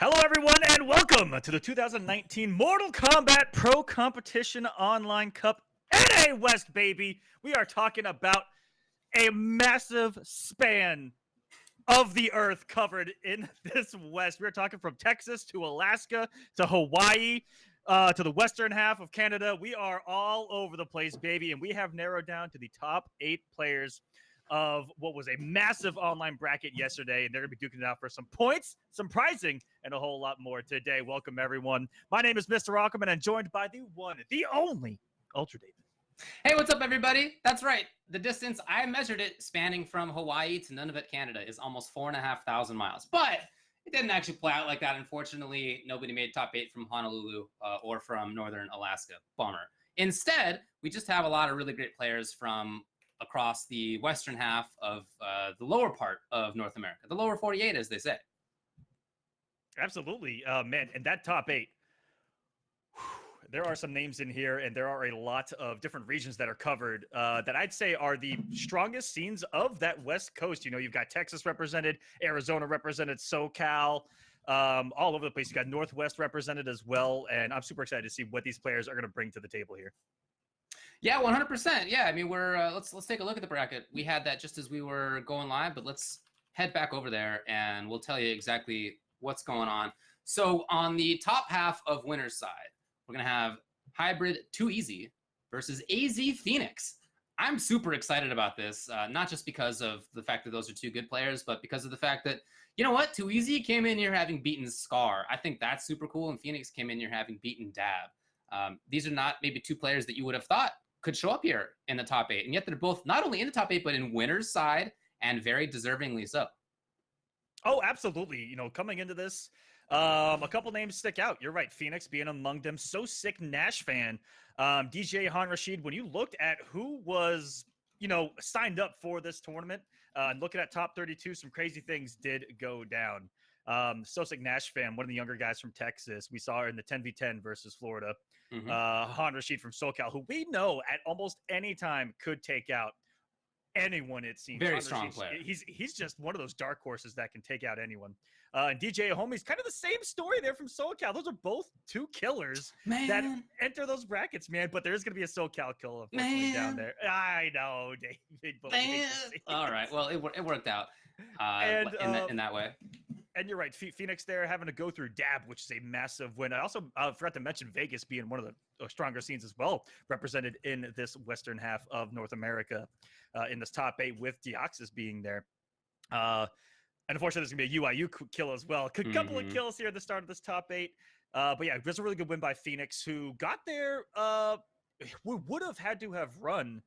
Hello, everyone, and welcome to the 2019 Mortal Kombat Pro Competition Online Cup NA West, baby. We are talking about a massive span of the earth covered in this West. We're talking from Texas to Alaska to Hawaii to the western half of Canada. We are all over the place, baby, and we have narrowed down to the top 8 players of what was a massive online bracket yesterday, and they're going to be duking it out for some points, some prizing, and a whole lot more today. Welcome, everyone. My name is Mr. Ackerman, and joined by the one, the only, Ultra David. Hey, what's up, everybody? That's right. The distance, I measured it spanning from Hawaii to Nunavut, Canada, is almost 4,500 miles. But it didn't actually play out like that. Unfortunately, nobody made top 8 from Honolulu or from northern Alaska. Bummer. Instead, we just have a lot of really great players from across the western half of the lower part of North America, the lower 48, as they say. Absolutely, man. And that top 8, there are some names in here, and there are a lot of different regions that are covered that I'd say are the strongest scenes of that West Coast. You know, you've got Texas represented, Arizona represented, SoCal, all over the place. You got Northwest represented as well, and I'm super excited to see what these players are going to bring to the table here. Yeah, 100%. Yeah, I mean, we're let's take a look at the bracket. We had that just as we were going live, but let's head back over there and we'll tell you exactly what's going on. So on the top half of winner's side, we're gonna have Hybrid Too Easy versus AZ Phoenix. I'm super excited about this, not just because of the fact that those are two good players, but because of the fact that, you know what, Too Easy came in here having beaten Scar. I think that's super cool, and Phoenix came in here having beaten Dab. These are not maybe two players that you would have thought could show up here in the top 8, and yet they're both not only in the top 8, but in winner's side, and very deservingly so. Oh, absolutely. You know, coming into this, a couple names stick out. You're right, Phoenix being among them. So sick Nash fan. DJ Rashid, when you looked at who was, you know, signed up for this tournament, and looking at top 32, some crazy things did go down. Sosik Nash fan, one of the younger guys from Texas. We saw her in the 10v10 versus Florida. Han Rashid from SoCal, who we know at almost any time could take out anyone, it seems. Very strong player. He's just one of those dark horses that can take out anyone. And DJ Homies, kind of the same story there from SoCal. Those are both two killers that enter those brackets, man. But there is going to be a SoCal kill, unfortunately, down there. I know, David. But all right. Well, it worked out in that way. And you're right, Phoenix there having to go through Dab, which is a massive win. I also forgot to mention Vegas being one of the stronger scenes as well, represented in this western half of North America in this top 8 with Deoxys being there. And unfortunately, there's going to be a UIU kill as well. A couple of kills here at the start of this top 8. But yeah, there's a really good win by Phoenix, who got there, who would have had to have run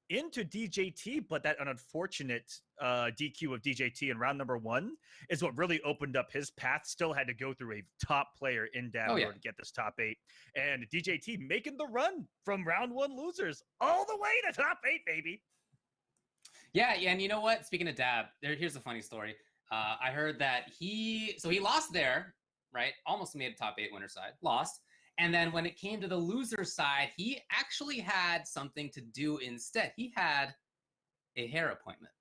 into DJT, but that an unfortunate DQ of DJT in round number 1 is what really opened up his path. Still had to go through a top player in Dab to get this top 8, and DJT making the run from round 1 losers all the way to top 8, baby. Yeah, and you know what? Speaking of Dab, here's a funny story. I heard that he lost there, right? Almost made a top 8 winner side, lost. And then when it came to the loser side, he actually had something to do instead. He had a hair appointment.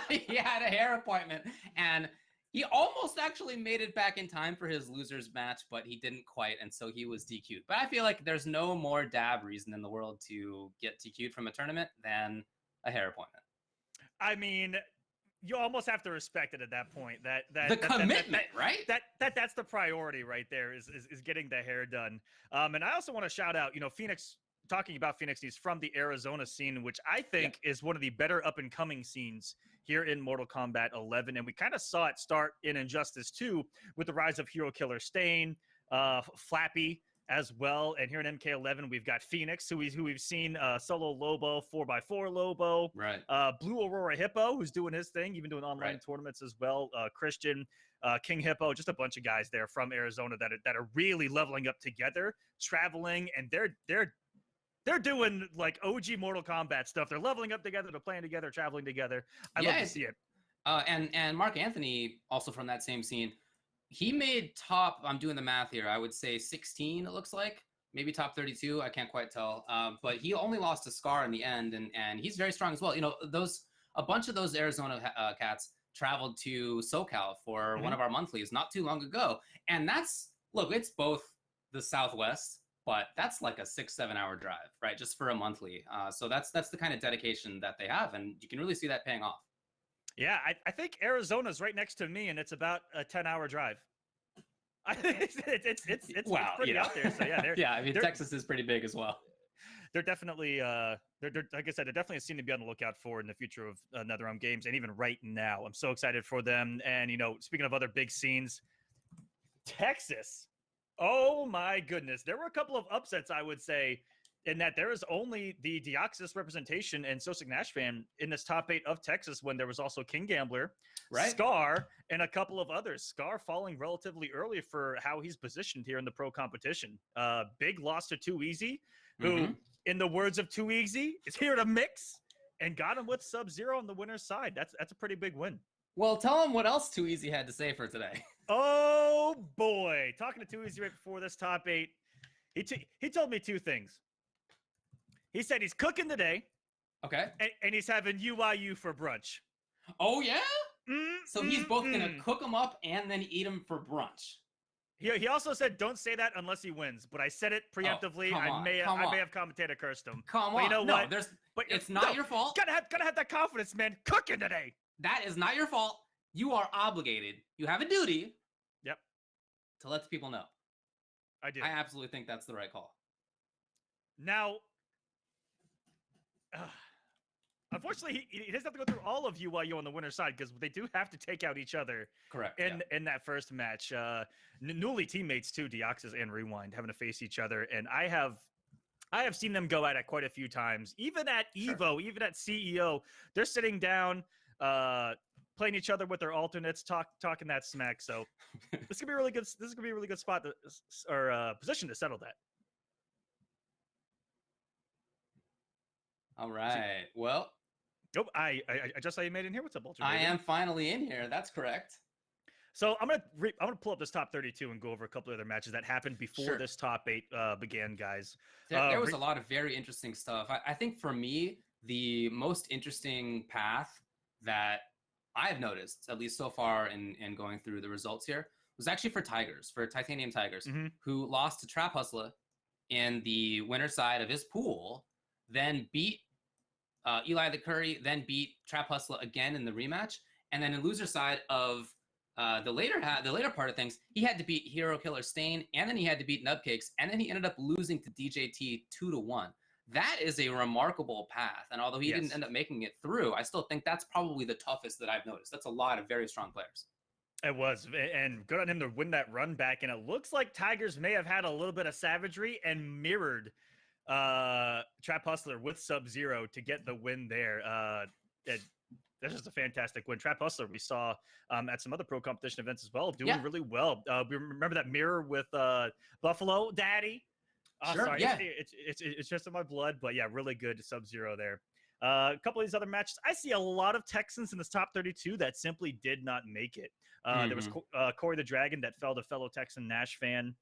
He had a hair appointment. And he almost actually made it back in time for his losers match, but he didn't quite. And so he was DQ'd. But I feel like there's no more Dab reason in the world to get DQ'd from a tournament than a hair appointment. I mean, you almost have to respect it at that point. Commitment, right? That's the priority right there is getting the hair done. And I also want to shout out, you know, Phoenix. Talking about Phoenix, he's from the Arizona scene, which I think is one of the better up and coming scenes here in Mortal Kombat 11. And we kind of saw it start in Injustice 2 with the rise of Hero Killer Stain, Flappy as well. And here in MK11, we've got Phoenix, who we've seen Solo Lobo, 4x4 Lobo, right? Blue Aurora Hippo, who's doing his thing, even doing online tournaments as well. Christian, King Hippo, just a bunch of guys there from Arizona that are really leveling up together, traveling, and they're doing like OG Mortal Kombat stuff. They're leveling up together, they're playing together, traveling together. I love to see it. And Mark Anthony, also from that same scene, he made top, I'm doing the math here, I would say 16, it looks like. Maybe top 32, I can't quite tell. But he only lost to Scar in the end, and he's very strong as well. You know, a bunch of those Arizona cats, traveled to SoCal for one of our monthlies not too long ago. And that's, look, it's both the Southwest, but that's like a 6-7 hour drive, right? Just for a monthly. So that's the kind of dedication that they have. And you can really see that paying off. Yeah, I think Arizona's right next to me, and it's about a 10-hour drive. It's wow, pretty out there. So yeah, yeah. I mean, Texas is pretty big as well. They're definitely, they're like I said, they're definitely a scene to be on the lookout for in the future of NetherRealm games, and even right now, I'm so excited for them. And speaking of other big scenes, Texas. Oh my goodness, there were a couple of upsets, I would say, in that there is only the Deoxys representation and Sosik Nash fan in this top 8 of Texas, when there was also King Gambler, right, Scar, and a couple of others. Scar falling relatively early for how he's positioned here in the pro competition. Big loss to Too Easy, who, in the words of Too Easy, is here to mix, and got him with Sub-Zero on the winner's side. That's a pretty big win. Well, tell him what else Too Easy had to say for today. Oh boy, talking to Too Easy right before this top 8, he told me 2 things. He said he's cooking today. Okay. And he's having UIU for brunch. Oh, yeah? So he's both going to cook them up and then eat them for brunch. He also said, don't say that unless he wins. But I said it preemptively. I may have commentator cursed him. Come on. You know what? But it's not your fault. Gotta have that confidence, man. Cooking today. That is not your fault. You are obligated. You have a duty. Yep. To let the people know. I do. I absolutely think that's the right call. Now, unfortunately, he doesn't have to go through all of UYU on the winner's side, because they do have to take out each other. Correct. In that first match. Newly teammates too, Deoxys and Rewind, having to face each other, and I have seen them go at it quite a few times. Even at Evo, even at CEO, they're sitting down, playing each other with their alternates, talking that smack. So this could be a really good. This is gonna be a really good spot or position to settle that. All right. Well. Oh, I just saw you made in here. What's up, Ultra? I am finally in here. That's correct. So I'm gonna pull up this top 32 and go over a couple of other matches that happened before this top 8 began, guys. There was a lot of very interesting stuff. I think for me, the most interesting path that I've noticed, at least so far in going through the results here, was actually for Titanium Tigers, who lost to Trap Hustler in the winner's side of his pool, then beat Eli the Curry, then beat Trap Hustler again in the rematch, and then in loser side of the later part of things, he had to beat Hero Killer Stain, and then he had to beat Nubcakes, and then he ended up losing to DJT 2-1. That is a remarkable path, and although he didn't end up making it through, I still think that's probably the toughest that I've noticed. That's a lot of very strong players. It was, and good on him to win that run back, and it looks like Tigers may have had a little bit of savagery and mirrored Trap Hustler with Sub-Zero to get the win there. This is a fantastic win. Trap Hustler, we saw at some other pro competition events as well, doing really well. We remember that mirror with Buffalo Daddy. Sorry, it's just in my blood, but yeah, really good Sub-Zero there. A couple of these other matches, I see a lot of Texans in this top 32 that simply did not make it. There was Corey the Dragon that fell to fellow Texan Nash fan.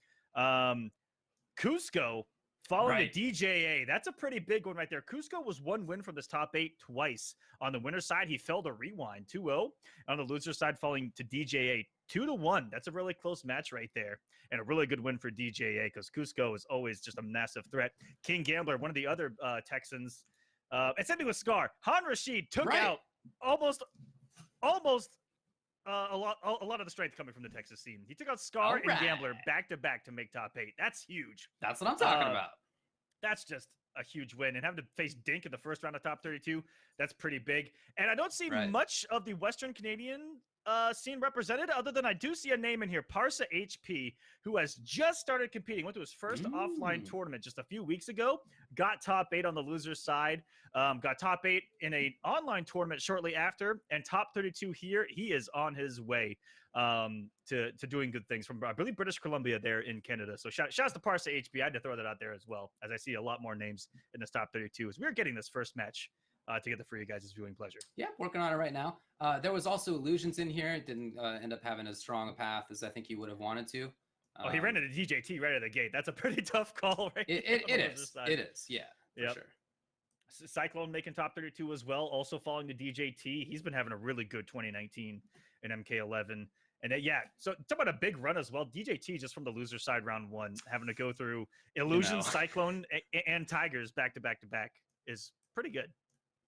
Cusco following the DJA. That's a pretty big one right there. Cusco was 1 win from this top 8 twice. On the winner's side, he fell to Rewind 2-0. On the loser side, falling to DJA 2-1. That's a really close match right there. And a really good win for DJA, because Cusco is always just a massive threat. King Gambler, one of the other Texans. And same thing with Scar. Han Rashid took out almost a lot of the strength coming from the Texas scene. He took out Scar and Gambler back to back to make top 8. That's huge. That's what I'm talking about. That's just a huge win. And having to face Dink in the first round of top 32, that's pretty big. And I don't see much of the Western Canadian scene represented, other than I do see a name in here, Parsa HP, who has just started competing, went to his first offline tournament just a few weeks ago, got top 8 on the loser's side, got top 8 in an online tournament shortly after, and top 32 here. He is on his way to doing good things from, I believe, British Columbia there in Canada. So shouts to Parsa HP. I had to throw that out there as well, as I see a lot more names in this top 32 as we're getting this first match together for you guys' viewing pleasure. Yeah, working on it right now. There was also Illusions in here. It didn't end up having as strong a path as I think he would have wanted to. He ran into DJT right out of the gate. That's a pretty tough call, right? It is. It is. Yeah, for sure. Cyclone making top 32 as well, also falling to DJT. He's been having a really good 2019 in MK11. And yeah, so talk about a big run as well. DJT just from the loser side round 1, having to go through Illusion, Cyclone, and Tigers back to back to back is pretty good.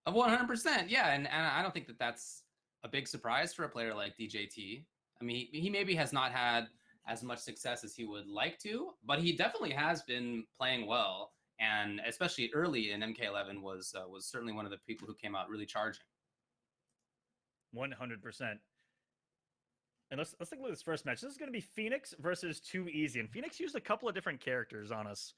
100%, yeah, and I don't think that that's a big surprise for a player like DJT. I mean, he maybe has not had as much success as he would like to, but he definitely has been playing well, and especially early in MK11 was certainly one of the people who came out really charging. 100%. And let's take a look at this first match. This is going to be Phoenix versus Too Easy. And Phoenix used a couple of different characters on us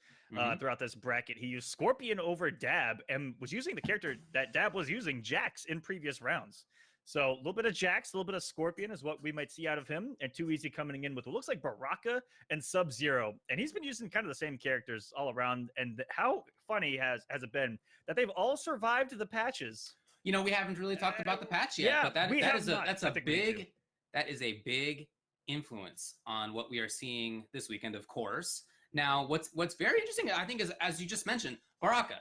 throughout this bracket. He used Scorpion over Dab and was using the character that Dab was using, Jax, in previous rounds. So a little bit of Jax, a little bit of Scorpion is what we might see out of him. And Too Easy coming in with what looks like Baraka and Sub-Zero. And he's been using kind of the same characters all around. And how funny has it been that they've all survived the patches? You know, we haven't really talked about the patch yet, yeah, but that is a big influence on what we are seeing this weekend, of course. Now, what's very interesting, I think, is, as you just mentioned, Baraka.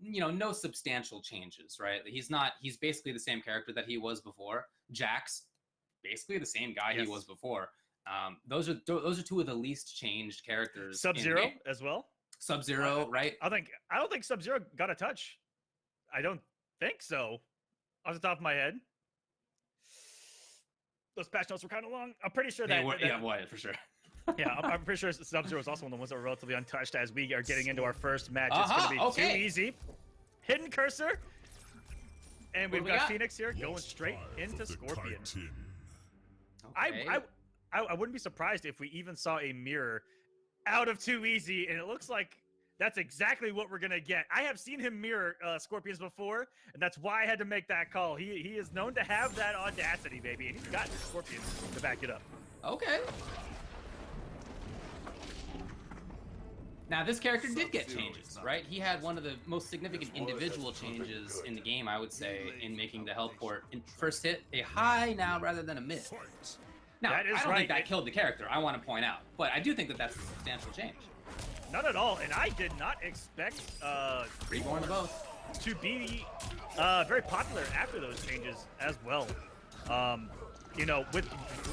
You know, no substantial changes, right? He's basically the same character that he was before. Jax, basically the same guy he was before. Those are two of the least changed characters. Sub-Zero as well. Sub-Zero, right? I don't think Sub-Zero got a touch. I don't think so. Off the top of my head. Those patch notes were kind of long. I'm pretty sure that... for sure. Yeah, I'm pretty sure Sub-Zero is also one of the ones that were relatively untouched as we are getting into our first match. It's going to be Too Easy. Hidden Cursor. And we've got Phoenix here going straight into Scorpion. Okay. I wouldn't be surprised if we even saw a mirror out of Too Easy, and it looks like that's exactly what we're going to get. I have seen him mirror Scorpions before, and that's why I had to make that call. He is known to have that audacity, baby, and he's got Scorpions to back it up. Okay. Now, this character did get changes, right? He had one of the most significant individual changes in the game, I would say, in making the health port in first hit a high now rather than a mid. Now, I don't think that killed the character, I want to point out, but I do think that that's a substantial change. Not at all, and I did not expect Reborn both to be very popular after those changes as well. You know, with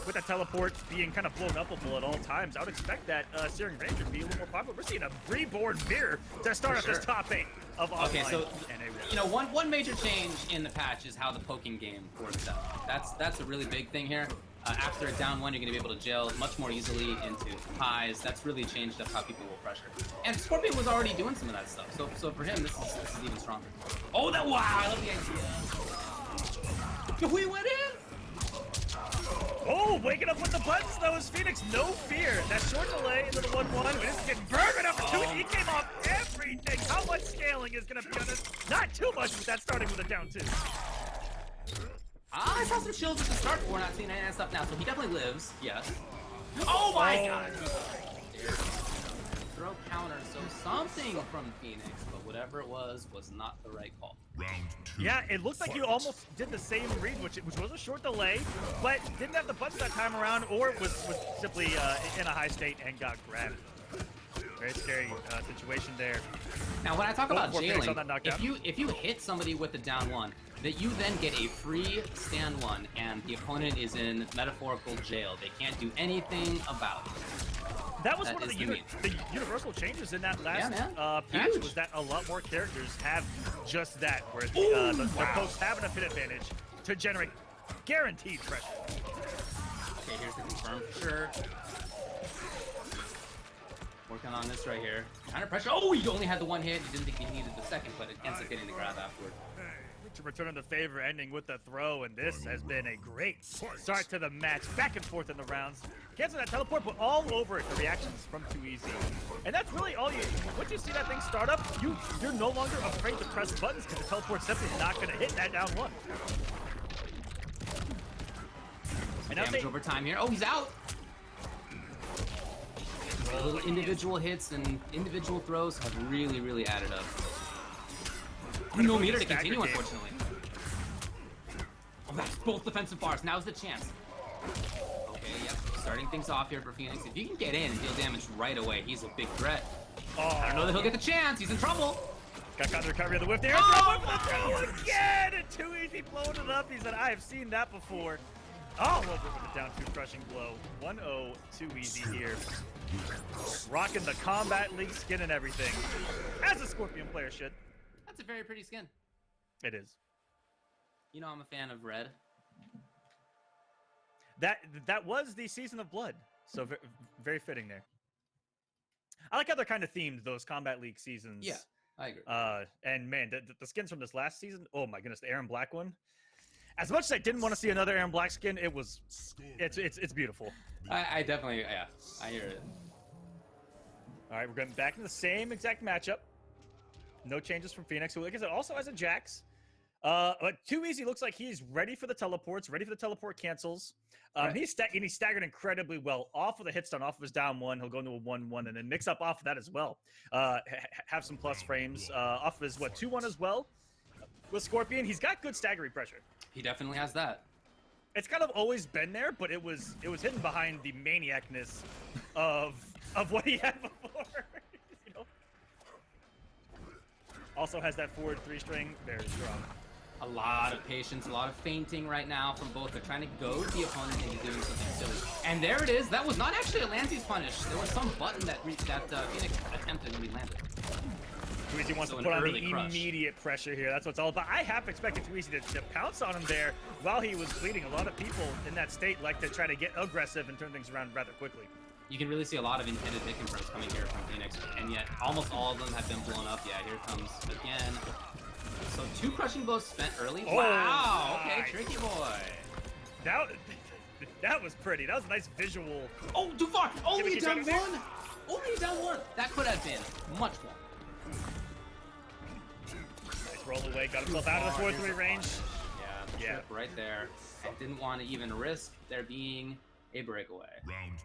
the teleport being kind of blown upable at all times, I would expect that Searing Ranger to be a little more popular. We're seeing a Reborn mirror to start up this top 8 of online. Okay, so you know, one major change in the patch is how the poking game works out. That's a really big thing here. After a down 1, you're going to be able to gel much more easily into highs. That's really changed up how people will pressure. And Scorpion was already doing some of that stuff, so for him, this is even stronger. Oh, wow! I love the idea. We went in. Oh, waking up with the buttons though is Phoenix. No fear. That short delay into the 1-1. This is getting burned up to it. He came off everything. How much scaling is going to be on this? Not too much with that starting with a down 2. I saw some shields at the start before, not seeing any of that stuff now, so he definitely lives. Yes. Oh my god! Throw counter, so something from Phoenix, but whatever it was not the right call. Round 2. Yeah, it looks like you almost did the same read, which was a short delay, but didn't have the buttons that time around, or was simply in a high state and got grabbed. Very scary situation there. Now, when I talk about jailing, if you hit somebody with a down 1, that you then get a free stand 1, and the opponent is in metaphorical jail. They can't do anything about it. That was one of the universal changes in that last patch, was that a lot more characters have just that, where the folks have enough hit advantage to generate guaranteed pressure. Okay, here's the confirm for sure. Working on this right here. Counter pressure. Oh, you only had the 1 hit. You didn't think you needed the second, but it ends up getting the grab afterward. To return the favor, ending with the throw, and this has been a great start to the match. Back and forth in the rounds. Cancel that teleport, but all over it, the reactions from Too Easy. And that's really all you... Once you see that thing start up, you're no longer afraid to press buttons because the teleport's simply not going to hit that down 1. And damage over time here. Oh, he's out! Little individual hits and individual throws have really, really added up. No meter to continue, unfortunately. Oh, that's both defensive bars. Now's the chance. Okay, yep. Starting things off here for Phoenix. If he can get in and deal damage right away, he's a big threat. I don't know that he'll get the chance. He's in trouble. Got the recovery of the whip there. Throw again! And Too Easy blowing it up. He said, I have seen that before. All over with the down 2 crushing blow. 1-0 Too Easy here. Rocking the Combat League skin and everything. As a Scorpion player should. That's a very pretty skin. It is. You know I'm a fan of red. That was the Season of Blood. So very fitting there. I like how they're kind of themed, those Combat League seasons. Yeah, I agree. And man, the skins from this last season, oh my goodness, the Aaron Black one. As much as I didn't want to see another Aaron Black skin, it's beautiful. I definitely, yeah, I hear it. All right, we're going back in the same exact matchup. No changes from Phoenix, who, like I said, also has a Jax. But Too Easy looks like he's ready for the teleports, ready for the teleport cancels. Right. He's staggered incredibly well off of the hit stun, off of his down 1. He'll go into a 1-1 and then mix up off of that as well. Have some plus frames off of his, 2-1 as well. With Scorpion, he's got good staggery pressure. He definitely has that. It's kind of always been there, but it was hidden behind the maniacness of what he had before. You know? Also has that forward 3-string, very strong. A lot of patience, a lot of feinting right now from both. They're trying to goad the opponent into doing something silly. And there it is. That was not actually a Lancy's punish. There was some button that Phoenix attempted and he landed. Too Easy wants to put on the immediate pressure here. That's what it's all about. I half expected Too Easy to pounce on him there while he was bleeding. A lot of people in that state like to try to get aggressive and turn things around rather quickly. You can really see a lot of intended hit confirms coming here from Phoenix, and yet almost all of them have been blown up. Yeah, here comes again. So 2 crushing blows spent early. Oh, wow, nice. okay, tricky boy. That was pretty. That was a nice visual. Oh, too far. Only down 1. There. Only down 1. That could have been much more. Nice roll away. Got himself out of the 4-3 range. Yeah, right there. And didn't want to even risk there being a breakaway.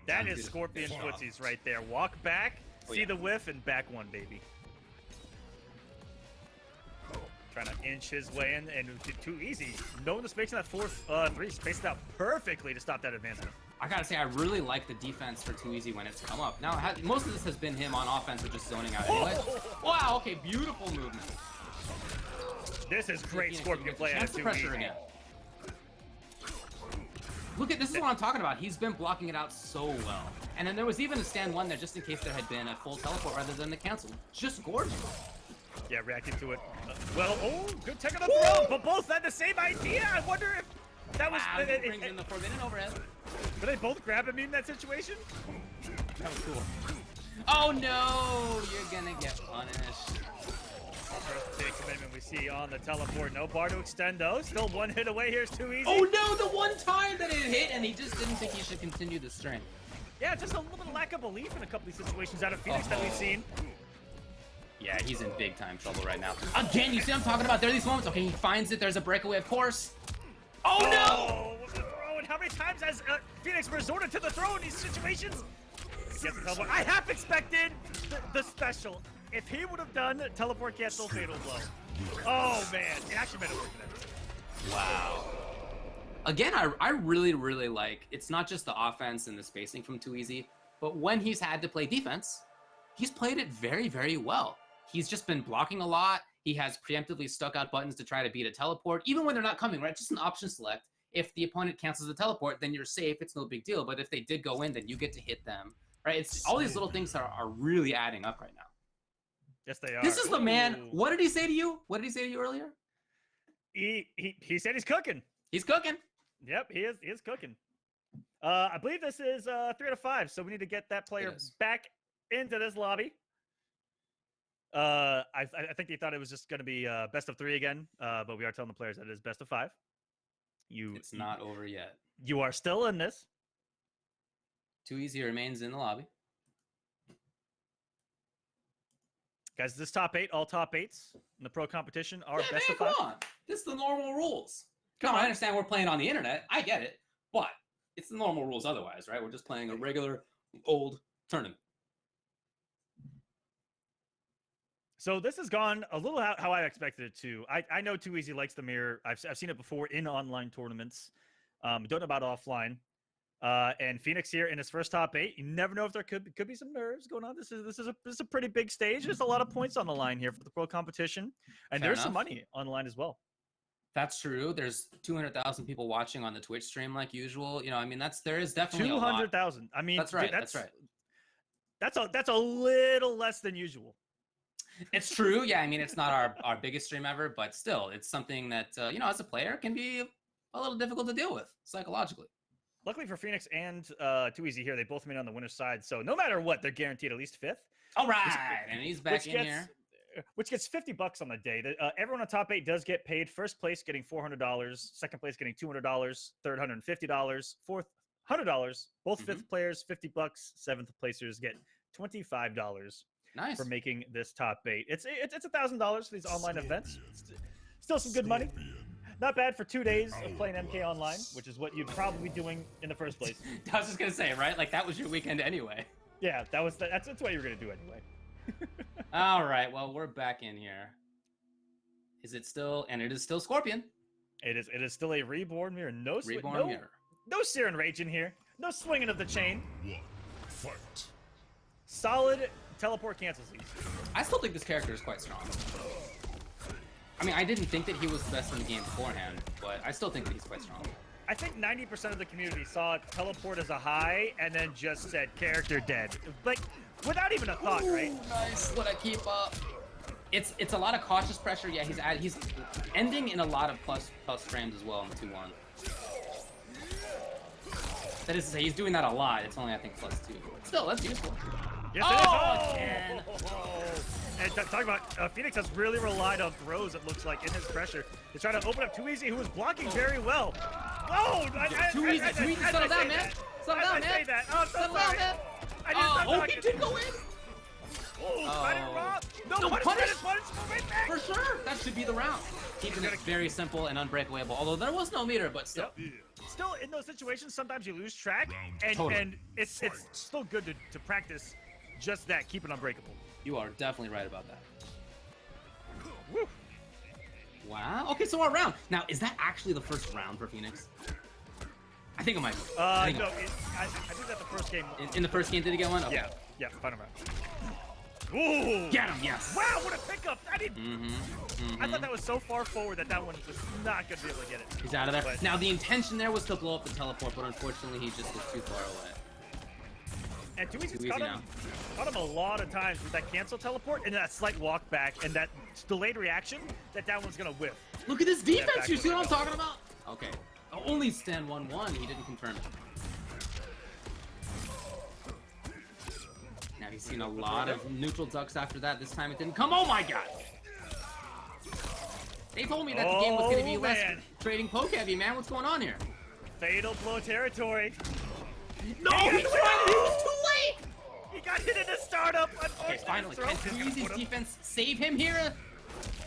That is Scorpion footsies right there. Walk back, see the whiff, and back 1, baby. Trying to inch his way in, and Too Easy. Knowing the space in that 4-3, spaced out perfectly to stop that advancement. I gotta say, I really like the defense for Too Easy when it's come up. Now, most of this has been him on offense or just zoning out anyway. Wow, okay, beautiful movement. This is great Scorpion play out of Too Easy. Again. Look at this is what I'm talking about. He's been blocking it out so well. And then there was even a stand 1 there just in case there had been a full teleport rather than the cancel. Just gorgeous. Yeah, reacting to it. Good tech on the throw, but both had the same idea. I wonder if that was... Wow, brings in the forbidden overhead. Did they both grab him in that situation? That was cool. Oh no, you're gonna get punished. First big commitment we see on the teleport. No bar to extend though. Still 1 hit away. Here's Too Easy. Oh no, the one time that it hit and he just didn't think he should continue the string. Yeah, just a little bit of lack of belief in a couple of these situations out of Phoenix that we've seen. Yeah, he's in big time trouble right now. Again, you see what I'm talking about? There are these moments. Okay, he finds it. There's a breakaway, of course. Oh no! And how many times has Phoenix resorted to the throw in these situations? I half expected the special. If he would have done teleport cancel fatal blow. Oh man, it actually made it work for them. Wow. Again, I really, really like, it's not just the offense and the spacing from Too Easy, but when he's had to play defense, he's played it very, very well. He's just been blocking a lot. He has preemptively stuck out buttons to try to beat a teleport, even when they're not coming, right? Just an option select. If the opponent cancels the teleport, then you're safe. It's no big deal. But if they did go in, then you get to hit them, right? It's all these little things are really adding up right now. Yes, they are. This is the man. What did he say to you? What did he say to you earlier? He said he's cooking. He's cooking. Yep, he is cooking. I believe this is 3 out of 5, so we need to get that player back into this lobby. I think they thought it was just going to be best of 3 again, but we are telling the players that it is best of 5. It's not over yet. You are still in this. Too Easy remains in the lobby. Guys, this top 8, all top 8s in the pro competition are best of 5. Come on. This is the normal rules. Come on, I understand we're playing on the internet. I get it. But it's the normal rules otherwise, right? We're just playing a regular old tournament. So this has gone a little how I expected it to. I know Too Easy likes the mirror. I've seen it before in online tournaments. Don't know about offline. And Phoenix here in his first top 8. You never know if there could be some nerves going on. This is a pretty big stage. There's a lot of points on the line here for the pro competition, and Fair there's enough. some money on the line as well. That's true. There's 200,000 people watching on the Twitch stream like usual. You know, I mean, there is definitely 200,000. I mean, that's right. Dude, that's right. That's a little less than usual. It's true. Yeah, I mean, it's not our biggest stream ever, but still, it's something that you know, as a player, can be a little difficult to deal with psychologically. Luckily for Phoenix and Too Easy here, they both made on the winner's side. So no matter what, they're guaranteed at least 5th. All right, and he's back in here. Which gets $50 on the day. Everyone on top 8 does get paid. First place getting $400, second place getting $200, third $150, fourth $100. Both fifth players $50, seventh placers get $25. Nice for making this top 8. It's $1,000 for these online events. Still some good money. Not bad for 2 days of playing MK online, which is what you'd probably be doing in the first place. I was just gonna say, right? Like that was your weekend anyway. Yeah, that's what you were gonna do anyway. All right, well, we're back in here. Is it still? And it is still Scorpion. It is still a reborn mirror. No mirror. No Siren Rage in here. No swinging of the chain. Fight. Solid teleport cancels these. I still think this character is quite strong. I mean, I didn't think that he was the best in the game beforehand, but I still think that he's quite strong. I think 90% of the community saw teleport as a high and then just said character dead. Like, without even a thought, right? Nice. Let it keep up. It's a lot of cautious pressure. Yeah, he's ending in a lot of plus frames as well in the 2-1. That is to say, he's doing that a lot. It's only, I think, +2. But still, that's useful. Yes, it is. And talking about Phoenix has really relied on throws, it looks like, in his pressure. He's trying to open up Too Easy, who is blocking very well. Oh! Too easy, settle down, man. Settle down, man. Oh, I'm so sorry. He did go in. No, punish back. For sure. That should be the round. Keeping it very simple and unbreakable. Although there was no meter, but still. Yep. Still, in those situations, sometimes you lose track, and it's still good to practice just that, keep it unbreakable. You are definitely right about that. Woo. Wow. Okay, so our round. Now, is that actually the first round for Phoenix? I think it might be. No, I think that's the first game. In the first game, did he get one? Okay. Yeah, final round. Ooh! Get him, yes! Wow, what a pickup! I thought that was so far forward that one was not going to be able to get it. He's out of there. But now, the intention there was to blow up the teleport, but unfortunately, he just was too far away. And Too Easy's caught him a lot of times with that cancel teleport and that slight walk back and that delayed reaction that one's going to whiff. Look at this defense! You see what I'm talking about? Okay. Only stand 1-1. He didn't confirm it. Now he's seen a lot of neutral ducks after that. This time it didn't come. Oh my god! They told me that the game was going to be less trading poke heavy, man. What's going on here? Fatal blow territory. No! He tried it! He was too late! He got hit in the startup. Okay, finally. Can Too Easy's defense save him here?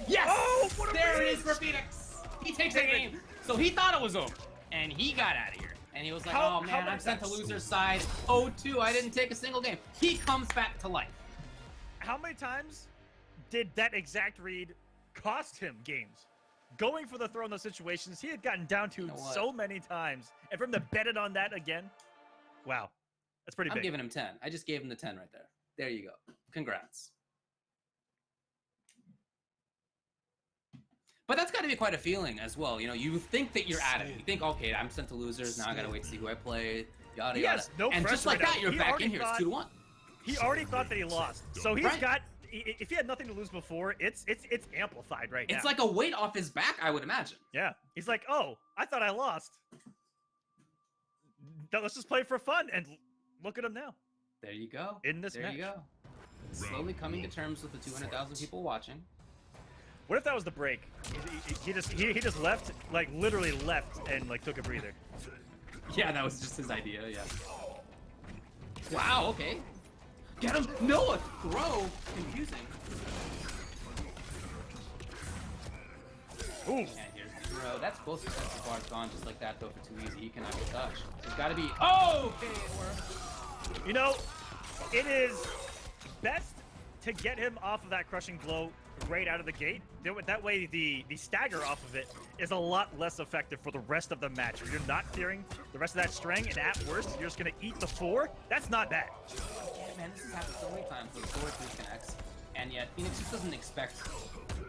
Yes! Oh, there it is for Phoenix. He takes the game. So he thought it was over, and he got out of here. And he was like, oh man, I'm sent to loser's side. 0-2, I didn't take a single game. He comes back to life. How many times did that exact read cost him games? Going for the throw in those situations, he had gotten down to so many times. And for him to bet it on that again, wow. That's pretty big. I'm giving him 10. I just gave him the 10 right there. There you go. Congrats. But that's got to be quite a feeling as well. You know, you think that you're at it. You think, okay, I'm sent to losers. Now I got to wait to see who I play. Yada, yada. And just like that, you're back in here. It's 2-1. He already thought that he lost. So he's got, if he had nothing to lose before, it's amplified right now. It's like a weight off his back, I would imagine. Yeah. He's like, oh, I thought I lost. Let's just play for fun. And look at him now. There you go. In this match. There you go. Slowly coming to terms with the 200,000 people watching. What if that was the break? He just left, like literally left, and like took a breather. Yeah, that was just his idea. Yeah. Wow. Okay. Get him! No, a throw. Confusing. Ooh. And here's the throw. That's both defensive bars gone just like that though for Too Easy. He cannot get touched. There's got to be. Oh, okay, it worked. You know, it is best to get him off of that crushing blow right out of the gate. That way, the stagger off of it is a lot less effective for the rest of the match. Where you're not clearing the rest of that string, and at worst, you're just gonna eat the 4. That's not bad. Yeah, man, this has happened so many times where the forward 3 connects, and yet Phoenix just doesn't expect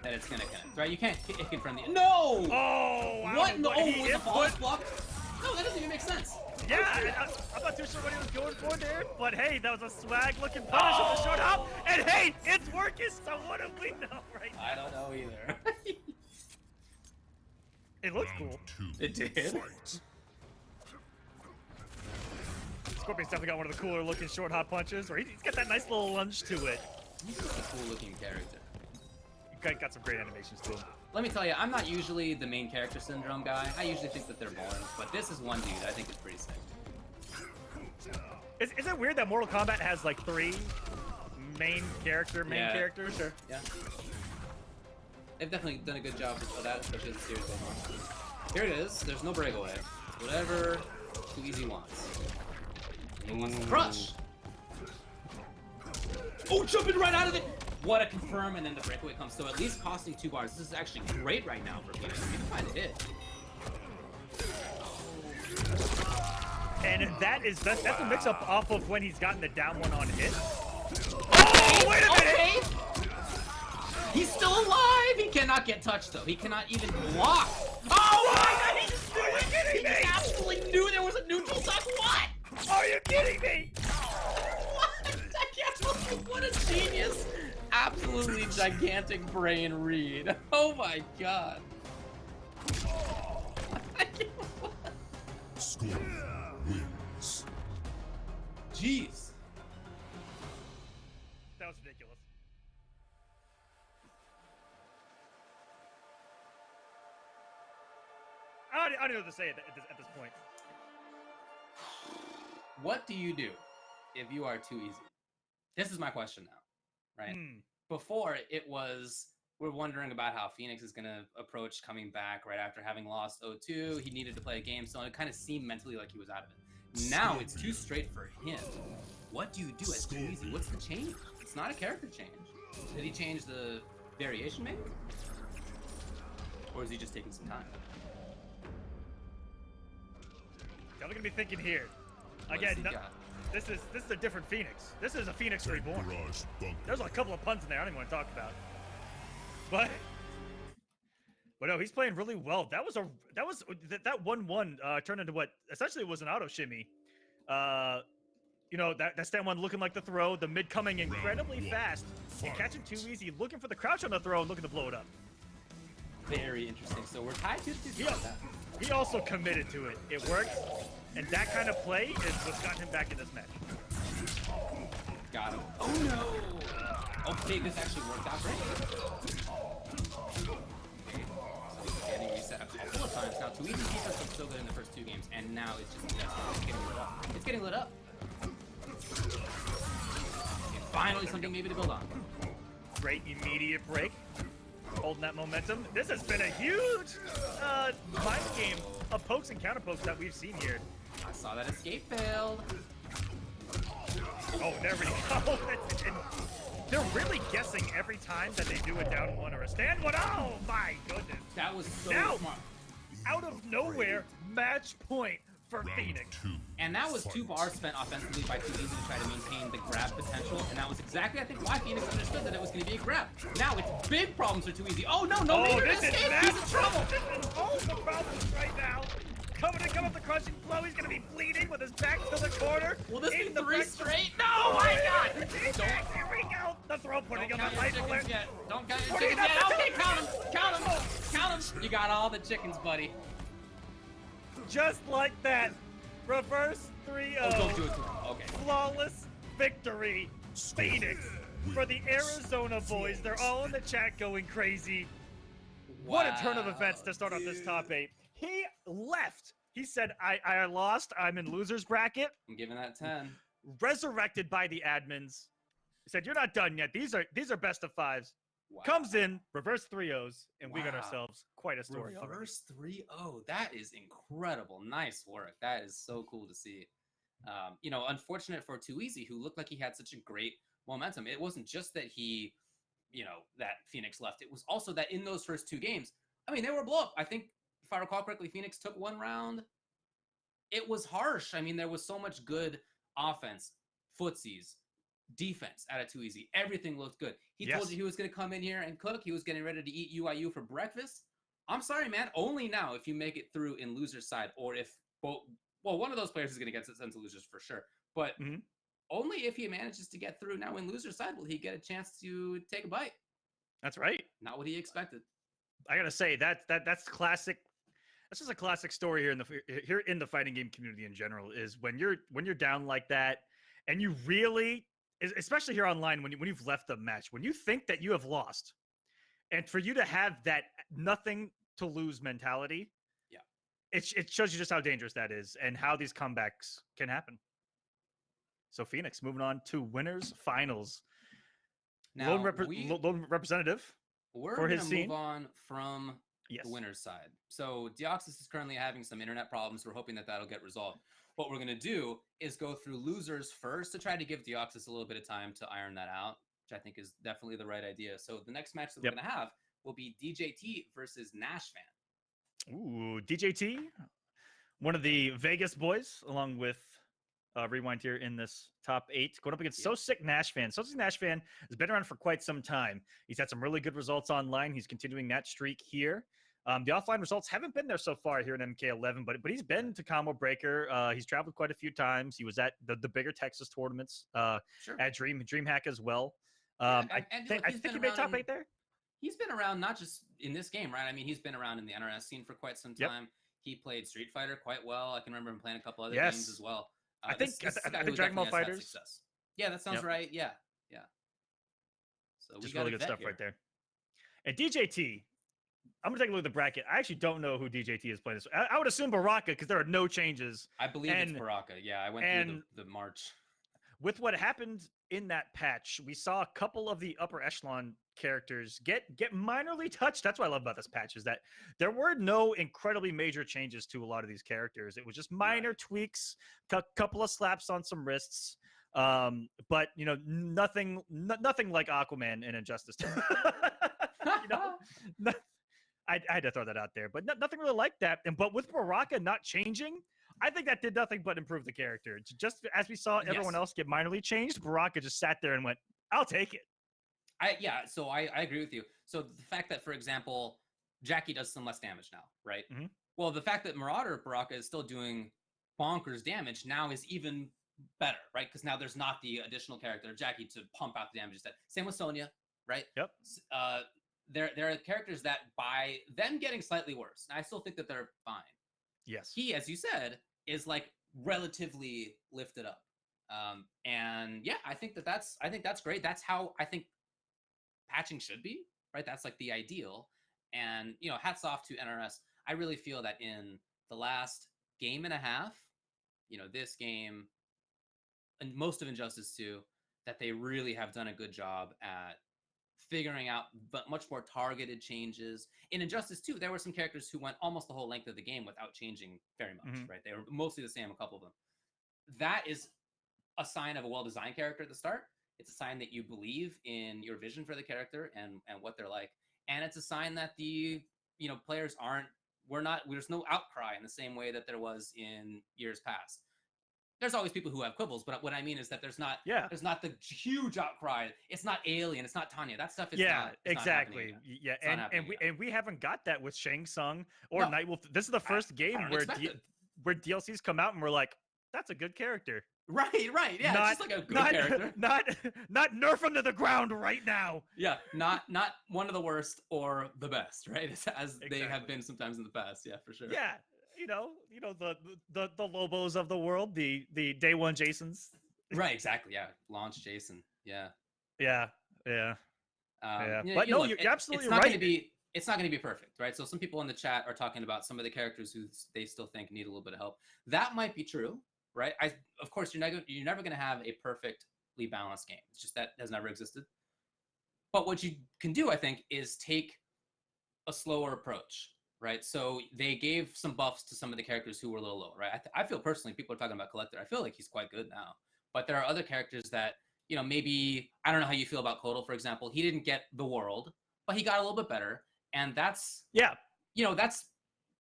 that it's gonna connect, right? You can't kick in front of the... No! Oh! Wow, what? No, he was the ball blocked? No, that doesn't even make sense. Yeah, I'm not too sure what he was going for there, but hey, that was a swag-looking punish with a short hop, and hey, it's working, so what do we know right now? I don't know either. It looks cool. It did? Scorpion's definitely got one of the cooler looking short hop punches, where he's got that nice little lunge to it. He's just a cool looking character. Got some great animations to him. Let me tell you, I'm not usually the main character syndrome guy. I usually think that they're boring, but this is one dude I think is pretty sick. Is it weird that Mortal Kombat has like 3 main characters? Sure. Yeah. They've definitely done a good job of that, especially the series going on. Here it is. There's no breakaway. Whatever Too Easy wants. He wants to crush. Oh, jumping right out of it! What a confirm, and then the breakaway comes. So at least costing 2 bars. This is actually great right now for Phoenix. He can find a hit. And that's a mix-up off of when he's gotten the down one on hit. Oh, wait a minute! Okay. He's still alive! He cannot get touched, though. He cannot even block. Oh my god, he just knew it! He just absolutely knew there was a neutral tuck. What? Are you kidding me? What? I can't believe what a genius. Absolutely gigantic brain read. Oh my god. Scorpion wins. Jeez. That was ridiculous. I don't know what to say at this point. What do you do if you are too easy? This is my question now, right? Before, it was, we're wondering about how Phoenix is going to approach coming back right after having lost 0-2. He needed to play a game, so it kind of seemed mentally like he was out of it. Now it's too straight for him. What do you do as too easy? What's the change? It's not a character change. Did he change the variation maybe? Or is he just taking some time? Definitely gonna be thinking here. Again, this is a different Phoenix. This is a Phoenix reborn. There's a couple of puns in there I don't even want to talk about. But no, he's playing really well. That 1-1 turned into what essentially was an auto shimmy. You know, that stand one looking like the throw, the mid coming incredibly fast, and catching too easy, looking for the crouch on the throw and looking to blow it up. Very interesting. So we're tied to He also committed to it. It worked, and that kind of play is what's gotten him back in this match. Got him. Oh no! Okay, this actually worked out great. Okay, so he's getting reset a couple of times now. Too easy defense was so good in the first 2 games, and now it's just getting lit up. It's getting lit up. And finally, something maybe to build on. Great immediate break. Holding that momentum. This has been a huge mind game of pokes and counter pokes that we've seen here. I saw that escape failed. Oh, there we go. And they're really guessing every time that they do a down one or a stand one. Oh my goodness. That was so smart. Out of nowhere, match point for Phoenix. And that was 2 bars spent offensively by Too Easy to try to maintain the grab potential, and that was exactly, I think, why Phoenix understood that it was going to be a grab. Now it's big problems for Too Easy. Oh no, no major escape! He's in trouble! This is all the problems right now. Coming to come up the crushing blow. He's going to be bleeding with his back to the corner. Will this be 3 straight? No, oh my god! Here we go. The throw putting on the light alert. Don't count your chickens yet. Okay, count them. Count them. Count them. You got all the chickens, buddy. Just like that. Reverse 3-0. Oh, don't do it to him. Okay. Flawless victory. Phoenix for the Arizona boys. They're all in the chat going crazy. Wow. What a turn of events to start off this top 8. He left. He said, I lost. I'm in loser's bracket. I'm giving that 10. Resurrected by the admins. He said, you're not done yet. These are best of 5s. Wow. Comes in, reverse 3-0s, and we got ourselves quite a story. Reverse 3-0. That is incredible. Nice work. That is so cool to see. You know, unfortunate for Too Easy, who looked like he had such a great momentum. It wasn't just that he that Phoenix left. It was also that in those first 2 games, I mean, they were blow up. I think, if I recall correctly, Phoenix took 1 round. It was harsh. I mean, there was so much good offense, footsies, defense out of 2 Easy. Everything looked good. He told you he was going to come in here and cook. He was getting ready to eat UIU for breakfast. I'm sorry, man. Only now if you make it through in loser's side, or if one of those players is going to get sent to losers for sure. But only if he manages to get through now in loser's side will he get a chance to take a bite. That's right. Not what he expected. I gotta say that's classic. That's just a classic story here in the fighting game community in general. Is when you're down like that, and you really, especially here online, when you've left the match, when you think that you have lost, and for you to have that nothing to lose mentality, it shows you just how dangerous that is and how these comebacks can happen. So Phoenix moving on to winners finals. Now lone representative. We're for going his to scene. move on from the winner's side. So Deoxys is currently having some internet problems. We're hoping that that'll get resolved. What we're going to do is go through losers first to try to give Deoxys a little bit of time to iron that out, which I think is definitely the right idea. So the next match that we're going to have will be DJT versus Nash Fan. Ooh, DJT, one of the Vegas boys, along with Rewind here in this top 8, going up against So Sick Nash Fan. So Sick Nash Fan has been around for quite some time. He's had some really good results online. He's continuing that streak here. The offline results haven't been there so far here in MK11, but he's been to Combo Breaker. He's traveled quite a few times. He was at the bigger Texas tournaments at DreamHack as well. I think he made top 8 there. He's been around not just in this game, right? I mean, he's been around in the NRS scene for quite some time. He played Street Fighter quite well. I can remember him playing a couple other games as well. I think Dragon Ball Fighters. Yeah, that sounds right. Yeah. So just really good stuff right there. And DJT, I'm gonna take a look at the bracket. I actually don't know who DJT is playing this. I would assume Baraka because there are no changes. I believe it's Baraka. Yeah, I went through the March. With what happened in that patch, we saw a couple of the upper echelon characters get minorly touched. That's what I love about this patch, is that there were no incredibly major changes to a lot of these characters. It was just minor tweaks, couple of slaps on some wrists, but nothing like Aquaman in Injustice 2. I had to throw that out there, but nothing really like that. But with Baraka not changing, I think that did nothing but improve the character. Just as we saw everyone else get minorly changed, Baraka just sat there and went, "I'll take it." So I agree with you. So the fact that, for example, Jackie does some less damage now, right? Well, the fact that Marauder Baraka is still doing bonkers damage now is even better, right? Because now there's not the additional character of Jackie to pump out the damage instead. Same with Sonya, right? Yep. There are characters that, by them getting slightly worse, and I still think that they're fine. Yes. He, as you said, is like relatively lifted up. And yeah, I think that's great. That's how I think patching should be, right? That's like the ideal. And, hats off to NRS. I really feel that in the last game and a half, this game and most of Injustice 2, that they really have done a good job at figuring out much more targeted changes. In Injustice 2, there were some characters who went almost the whole length of the game without changing very much, right? They were mostly the same, a couple of them. That is a sign of a well-designed character at the start. It's a sign that you believe in your vision for the character and what they're like. And it's a sign that the, players there's no outcry in the same way that there was in years past. There's always people who have quibbles, but what I mean is that there's not the huge outcry. It's not Alien. It's not Tanya. That stuff is not exactly. And we haven't got that with Shang Tsung or Nightwolf. This is the first game where DLCs come out and we're like, that's a good character. Right. Yeah, it's just like a good character. Not nerf him to the ground right now. Yeah, not one of the worst or the best, right? As they have been sometimes in the past. Yeah, for sure. Yeah. The Lobos of the world, the day one Jasons. Right, exactly. Yeah, launch Jason. Yeah. But no, you're absolutely right. It's not going to be perfect, right? So some people in the chat are talking about some of the characters who they still think need a little bit of help. That might be true, right? Of course, you're never going to have a perfectly balanced game. It's just that has never existed. But what you can do, I think, is take a slower approach. Right, so they gave some buffs to some of the characters who were a little low, right? I feel personally, people are talking about Collector. I feel like he's quite good now, but there are other characters that you know, maybe I don't know how you feel about Kotal, for example. He didn't get the world, but he got a little bit better, and that's you know, that's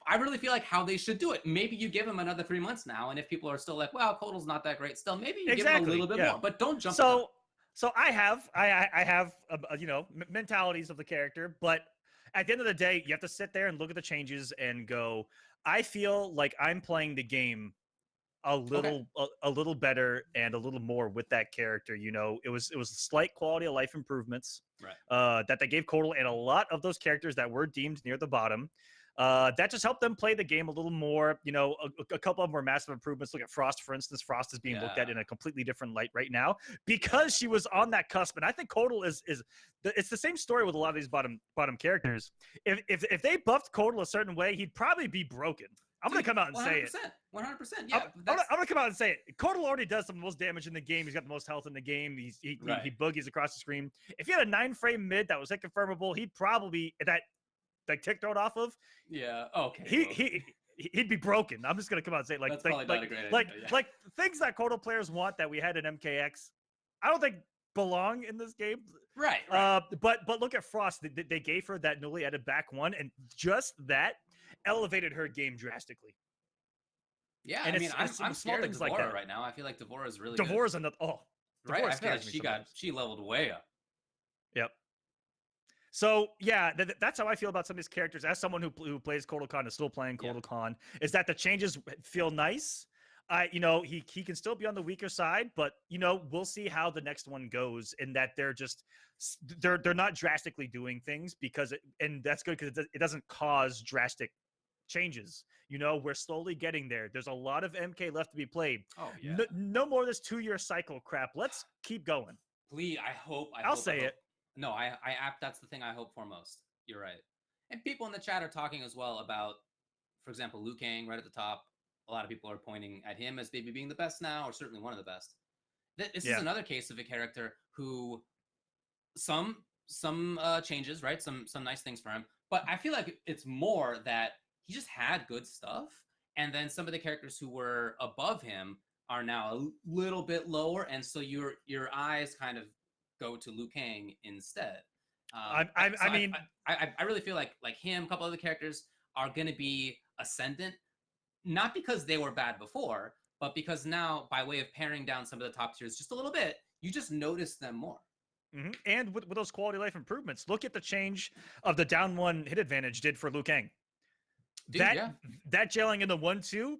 I really feel like how they should do it. Maybe you give him another 3 months now, and if people are still like, "Well, Kotal's not that great," still maybe you give him a little bit more, but don't jump. So I have you know, mentalities of the character, but at the end of the day, you have to sit there and look at the changes and go, I feel like I'm playing the game a little better and a little more with that character. You know, it was slight quality of life improvements that they gave Kotal and a lot of those characters that were deemed near the bottom. That just helped them play the game a little more. You know, a couple of them were massive improvements. Look at Frost, for instance. Frost is being looked at in a completely different light right now because she was on that cusp. And I think Kotal it's the same story with a lot of these bottom characters. If they buffed Kotal a certain way, he'd probably be broken. I'm going to come out and say it. 100%. Yeah. I'm going to come out and say it. Kotal already does some of the most damage in the game. He's got the most health in the game. He boogies across the screen. If he had a 9-frame mid that was hit confirmable, he'd probably that like tick thrown off of. Yeah. Okay. He'd be broken. I'm just going to come out and say it. Like, that's probably not a great idea, like things that Kotal players want that we had in MKX, I don't think belong in this game. Right. But look at Frost. They gave her that newly added back one, and just that elevated her game drastically. Yeah, and I mean, I'm scared of Devora like that right now. I feel like Devora is really Devora's good. Right. I feel like she leveled way up. Yep. So yeah, that's how I feel about some of these characters. As someone who plays Kotal Khan, is still playing Kotal Khan, is that the changes feel nice. You know, he can still be on the weaker side, but you know, we'll see how the next one goes. In that they're not drastically doing things and that's good because it doesn't cause drastic changes. You know, we're slowly getting there. There's a lot of MK left to be played. Oh yeah. No more of this 2-year cycle crap. Let's keep going. Please, I'll say it. No, that's the thing I hope for most. You're right. And people in the chat are talking as well about, for example, Liu Kang right at the top. A lot of people are pointing at him as maybe being the best now, or certainly one of the best. This is another case of a character who some changes, right? Some nice things for him, but I feel like it's more that he just had good stuff, and then some of the characters who were above him are now a little bit lower, and so your eyes kind of go to Liu Kang instead. I really feel like him, a couple other characters are going to be ascendant, not because they were bad before, but because now, by way of paring down some of the top tiers just a little bit, you just notice them more. Mm-hmm. And with those quality life improvements, look at the change of the down 1 hit advantage did for Liu Kang. Dude, that gelling in the 1-2.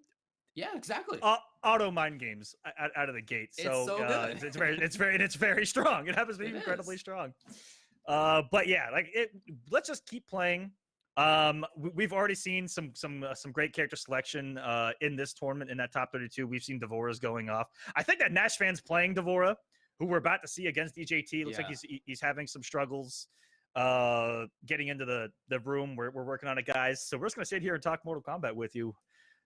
Yeah, exactly. Auto mind games out of the gate. So good. It's very strong. It happens to be incredibly strong. But yeah, let's just keep playing. We've already seen some great character selection in this tournament in that top 32. We've seen Devora's going off. I think that Nash fans playing Devora, who we're about to see against DJT, looks like he's having some struggles getting into the room. We're working on it, guys. So we're just gonna sit here and talk Mortal Kombat with you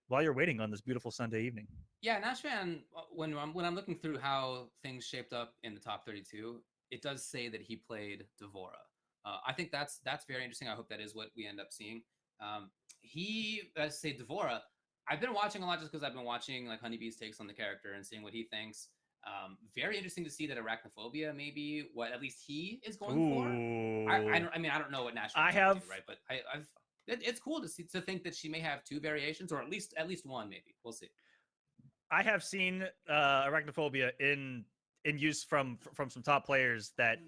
while you're waiting on this beautiful Sunday evening. Yeah, Nash fan, when I'm looking through how things shaped up in the top 32, it does say that he played Devora. I think that's very interesting. I hope that is what we end up seeing. Let's say Devora, I've been watching a lot just because I've been watching like Honeybee's takes on the character and seeing what he thinks. Very interesting to see that arachnophobia maybe what at least he is going for. I don't know what Nash I have do, right, but it's cool to think that she may have 2 variations or at least one maybe. We'll see. I have seen arachnophobia in use from some top players that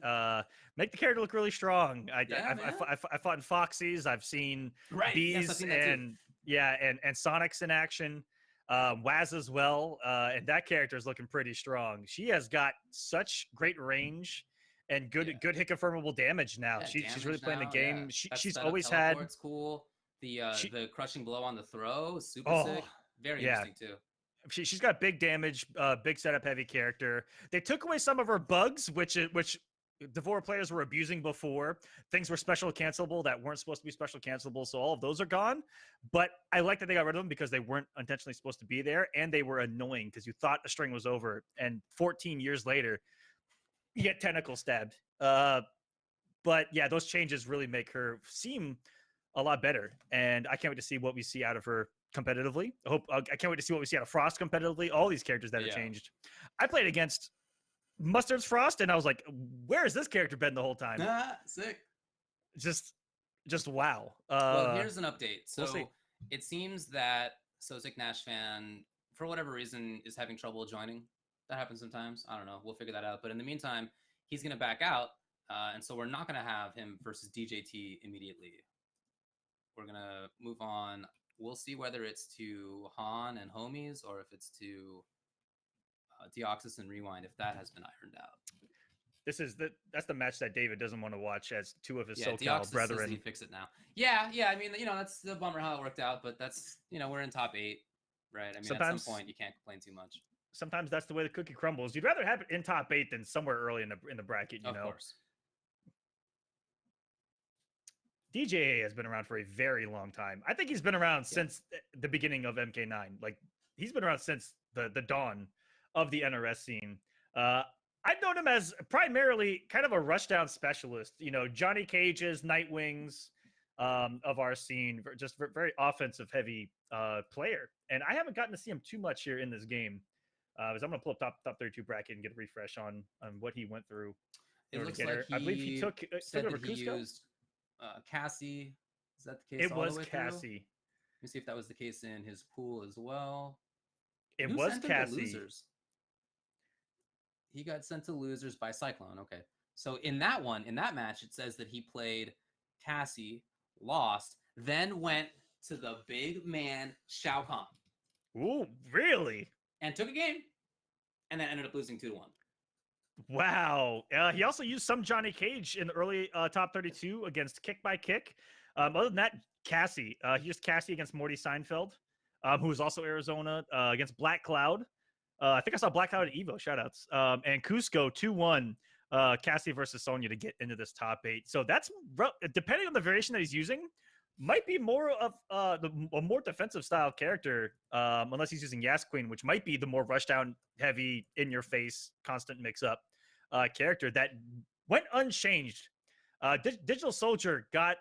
make the character look really strong. I fought in Foxy's. I've seen Bees and Sonics in action. Waz as well, and that character is looking pretty strong. She has got such great range and good hit confirmable damage now. She's really playing the game. She's always had. It's cool. The crushing blow on the throw is super sick. Very interesting too. She's got big damage, big setup heavy character. They took away some of her bugs, which Devora players were abusing before. Things were special cancelable that weren't supposed to be special cancelable, so all of those are gone. But I like that they got rid of them because they weren't intentionally supposed to be there, and they were annoying because you thought the string was over, and 14 years later, you get tentacle stabbed. But yeah, those changes really make her seem a lot better, and I can't wait to see what we see out of her competitively. I can't wait to see what we see out of Frost competitively. All these characters that have changed. I played against Mustard's Frost, and I was like, where has this character been the whole time? Sick. Just wow. Well, here's an update. So we'll it seems that Sosic Nash fan, for whatever reason, is having trouble joining. That happens sometimes. I don't know. We'll figure that out. But in the meantime, he's going to back out. And so we're not going to have him versus DJT immediately. We're going to move on. We'll see whether it's to Han and Homies or if it's to Deoxys and Rewind, if that has been ironed out. That's the match that David doesn't want to watch as two of his SoCal Deoxys brethren. Says he fix it now. Yeah. I mean, that's the bummer how it worked out, but that's, we're in top 8, right? I mean, at some point you can't complain too much. Sometimes that's the way the cookie crumbles. You'd rather have it in top 8 than somewhere early in the bracket, you know. Of course. DJA has been around for a very long time. I think he's been around since the beginning of MK9. Like, he's been around since the dawn of the NRS scene. I've known him as primarily kind of a rushdown specialist. Johnny Cage's, Nightwing's of our scene, just very offensive heavy player. And I haven't gotten to see him too much here in this game. Because I'm going to pull up top 32 bracket and get a refresh on what he went through. It looks like I believe he took over he Cusco. used Cassie. Is that the case? It was Cassie. Let me see if that was the case in his pool as well. It was Cassie. Losers? He got sent to losers by Cyclone. Okay. So in that match, it says that he played Cassie, lost, then went to the big man Shao Kahn. Ooh, really? And took a game, and then ended up losing 2-1. Wow. He also used some Johnny Cage in the early top 32 against Kick by Kick. Other than that, Cassie. He used Cassie against Morty Seinfeld, who was also Arizona, against Black Cloud. I think I saw Black Cloud at Evo, shoutouts. And Cusco 2-1, Cassie versus Sonya to get into this top 8. So that's, depending on the variation that he's using, might be more of a more defensive style character, unless he's using Yas Queen, which might be the more rushdown heavy, in your face, constant mix up character that went unchanged. Digital Soldier got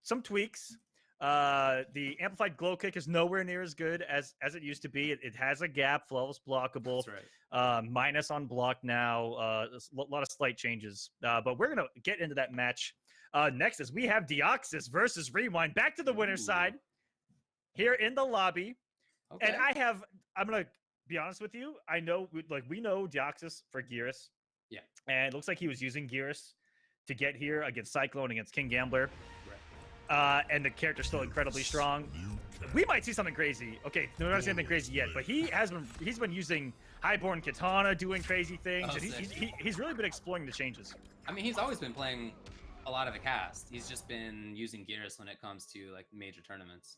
some tweaks. The amplified glow kick is nowhere near as good as it used to be. It has a gap, flawless blockable. That's right. Minus on block now. A lot of slight changes. But we're gonna get into that match. Next is we have Deoxys versus Rewind. Back to the winner's side here in the lobby. Okay. And I'm going to be honest with you. I know, we know Deoxys for Gearus. Yeah. And it looks like he was using Gearus to get here against Cyclone, against King Gambler. Right. And the character's still incredibly strong. We might see something crazy. Okay, we're not seeing anything crazy yet, but he's been using Highborn Katana, doing crazy things. Oh, and he's really been exploring the changes. I mean, he's always been playing a lot of the cast. He's just been using Gearus when it comes to like major tournaments.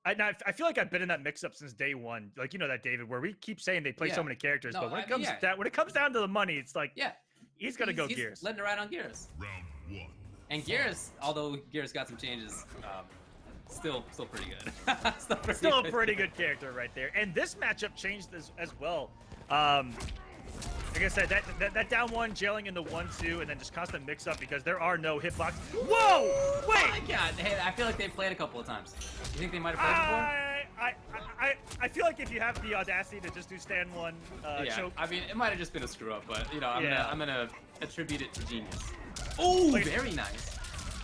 I feel like I've been in that mix-up since day one. Like, that, David, where we keep saying they play so many characters, but when it comes down to the money, it's like, he's gonna go Gearus. He's letting it ride on Gearus. Round 1. And Gearus, although Gearus got some changes, still pretty good. still a pretty good character right there. And this matchup changed as well. Like I said, that down one, jailing into 1-2, and then just constant mix-up because there are no hitbox. Whoa! Wait! Oh my God! Hey, I feel like they've played a couple of times. You think they might have played before? I feel like if you have the audacity to just do stand one, choke. I mean, it might have just been a screw-up, but, I'm gonna attribute it to genius. Oh, very nice.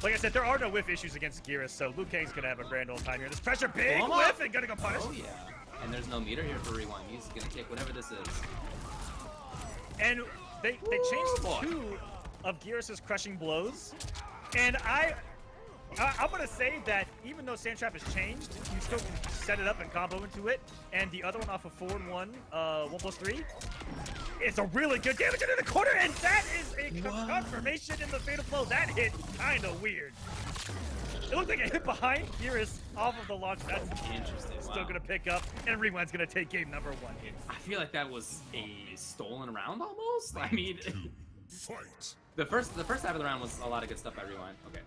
Like I said, there are no whiff issues against Gearus, so Liu Kang's gonna have a grand old time here. This pressure, big whiff, and gonna go punish. Oh, yeah. And there's no meter here for Rewind. He's gonna kick whatever this is. And they changed 2 of Gearus's crushing blows, and I'm gonna say that even though Sandtrap has changed, you still can set it up and combo into it. And the other one off of 4-1, 1+3, it's a really good damage into the corner, and that is a confirmation in the fatal blow. That hit kind of weird. It looked like a hit behind Gearus off of the launch. That's interesting. Still gonna pick up, and Rewind's gonna take game number 1 here. I feel like that was a stolen round almost. I mean, Fight. the first half of the round was a lot of good stuff by Rewind. Okay.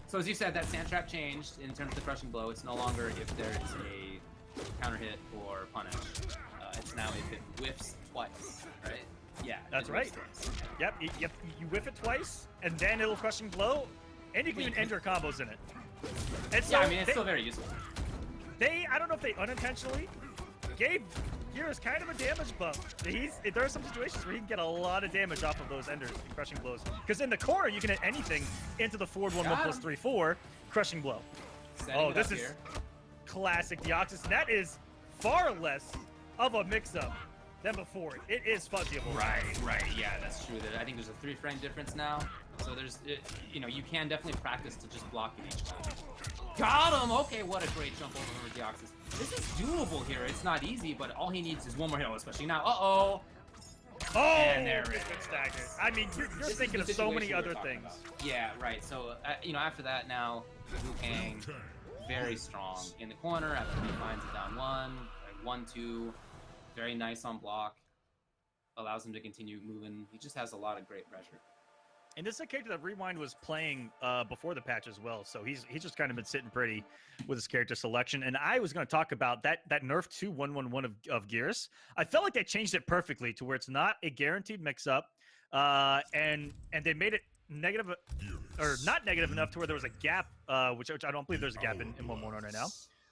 So as you said, that Sandtrap changed in terms of the crushing blow. It's no longer if there is a counter hit or punish. It's now if it whiffs twice, right? Yeah. That's right. Yep. You whiff it twice, and then it'll crushing blow. And you can even enter combos in it. And so I mean, it's still very useful. I don't know if they unintentionally gave Gear is kind of a damage buff. There are some situations where he can get a lot of damage off of those enders and crushing blows. Because in the corner, you can hit anything into the forward 1/1 plus 3/4 crushing blow. Setting this is classic Deoxys. That is far less of a mix-up than before. It is fuzzyable. Right. Yeah, that's true. I think there's a 3-frame difference now. So there's, you know, you can definitely practice to just block it each time. Got him! Okay, what a great jump over for Deoxys. This is doable here. It's not easy, but all he needs is one more hit, especially now. Uh-oh! Oh! And there it is. Staggered. I mean, you're thinking of so many other things. Yeah, right. So, you know, after that now, Liu Kang, very strong in the corner after he finds it down 1-2. Very nice on block. Allows him to continue moving. He just has a lot of great pressure. And this is a character that Rewind was playing before the patch as well, so he's just kind of been sitting pretty with his character selection. And I was going to talk about that nerf to 1/1/1 of Gears. I felt like they changed it perfectly to where it's not a guaranteed mix-up, and they made it negative or not negative enough to where there was a gap, which I don't believe there's a gap in 1/1 right now.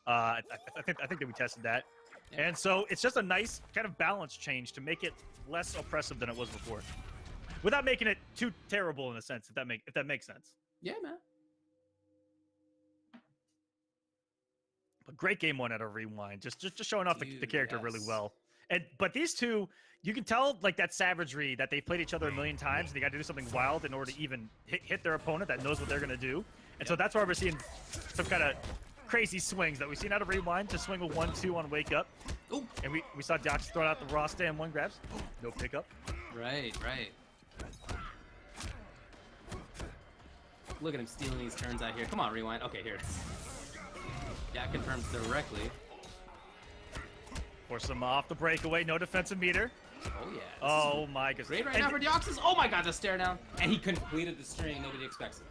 I think that we tested that, and so it's just a nice kind of balance change to make it less oppressive than it was before. Without making it too terrible in a sense, if that makes sense. Yeah, man. But great game one out of Rewind, just showing off the character really well. But these two, you can tell like that savagery that they've played each other a million times. And they got to do something wild in order to even hit their opponent that knows what they're gonna do. And so that's why we're seeing some kind of crazy swings that we've seen out of Rewind to swing a 1-2 on Wake Up. Ooh. And we saw Deoxys throw out the raw stand 1 grabs, no pickup. Right. Look at him stealing these turns out here. Come on, Rewind. Okay, here. Yeah, confirms directly. Force him off the breakaway. No defensive meter. Oh, yeah. Oh, my goodness. Great right now for Deoxys. Oh, my God, the stare down. And he completed the string. Nobody expects it.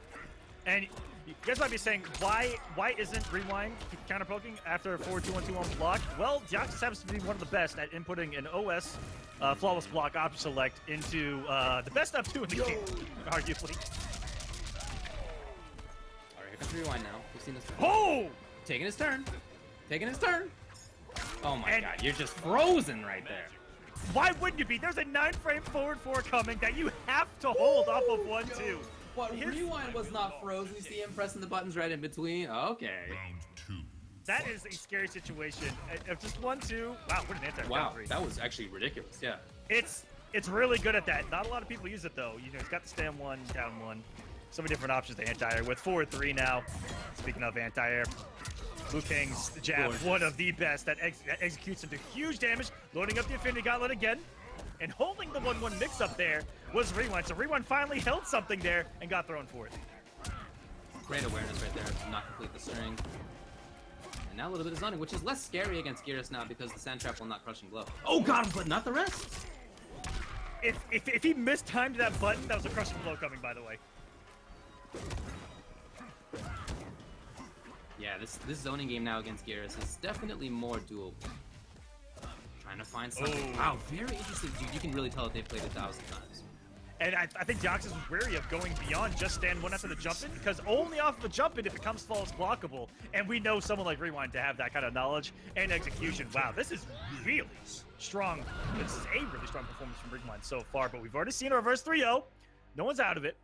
And you guys might be saying, why isn't Rewind counter-poking after a 4-2-1-2 on block? Well, Deoxys happens to be one of the best at inputting an OS flawless block option select into the best of 2 in the game, arguably. Here comes Rewind now. We've seen this. Oh! Taking his turn. Oh my God, you're just frozen right there. Why wouldn't you be? There's a 9-frame forward 4 coming that you have to hold off of 1-2. What, Rewind was not frozen? You see him pressing the buttons right in between? Okay. Round 2. That is a scary situation. If just 1-2, wow, what an anti-recovery. Wow, that was actually ridiculous, yeah. It's really good at that. Not a lot of people use it though. You know, it's got the stand 1, down 1. So many different options to anti-air with. Forward 3 now. Speaking of anti-air, Liu Kang's jab, one of the best that executes into huge damage. Loading up the Infinity Gauntlet again. And holding the 1-1 mix-up there was Rewind. So Rewind finally held something there and got thrown for it. Great awareness right there to not complete the string. And now a little bit of zoning, which is less scary against Geras now because the sand trap will not crushing blow. Oh, got him, but not the rest. If he mistimed that button, that was a crushing blow coming, by the way. Yeah, this zoning game now against Geras is definitely more doable. Trying to find something. Oh. Wow, very interesting, dude. You can really tell that they've played 1,000 times. And I think Deoxys was wary of going beyond just stand 1 after the jump-in, because only off the jump-in it becomes false blockable. And we know someone like Rewind to have that kind of knowledge and execution. Wow, this is really strong. This is a really strong performance from Rewind so far, but we've already seen a reverse 3-0. No one's out of it.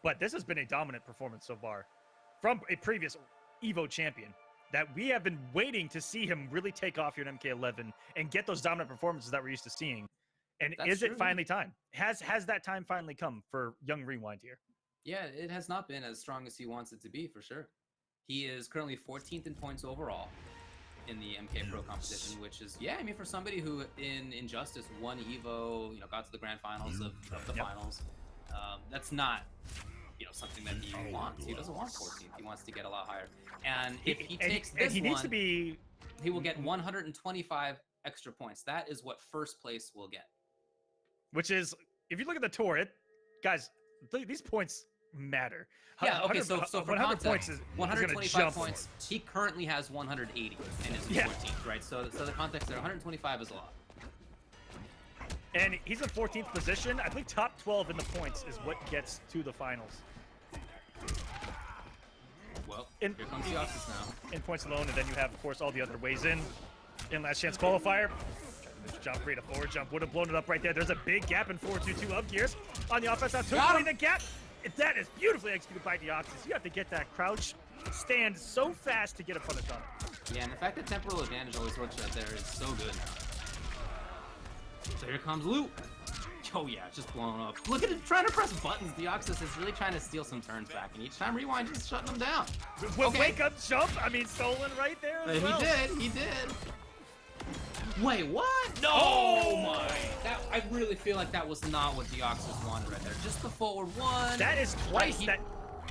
But this has been a dominant performance so far from a previous EVO champion that we have been waiting to see him really take off here in MK11 and get those dominant performances that we're used to seeing. And That's is it true. finally time? Has that time finally come for young Rewind here? Yeah, it has not been as strong as he wants it to be, for sure. He is currently 14th in points overall in the MK Pro competition, which is, yeah, I mean, for somebody who in Injustice won EVO, you know, got to the grand finals of the finals, that's not, you know, something that he wants. He doesn't want 14th. He wants to get a lot higher. And if he takes this needs to be, he will get 125 extra points. That is what first place will get. which is, if you look at the tour, guys, these points matter. Yeah, okay, so for 100 context, points is 125 points. He currently has 180 and is 14th, right? So the context there, 125 is a lot. And he's in 14th position. I think top 12 in the points is what gets to the finals. Well, here comes Deoxys now. In points alone, and then you have, of course, all the other ways in. In last chance qualifier. Jump read, a forward jump would have blown it up right there. There's a big gap in 4-2-2 up gears on the offense. Now took the gap. That is beautifully executed by Deoxys. You have to get that crouch stand so fast to get a punish on it. Yeah, and the fact that temporal advantage always works right there is so good. So here comes Luke. Oh yeah, just blown up. Look at it trying to press buttons. Deoxys is really trying to steal some turns back, and each time Rewind just shutting them down. Wake up jump, I mean stolen right there as well. He did. Wait, what? No! Oh my! I really feel like that was not what Deoxys wanted right there. Just the forward one. That is twice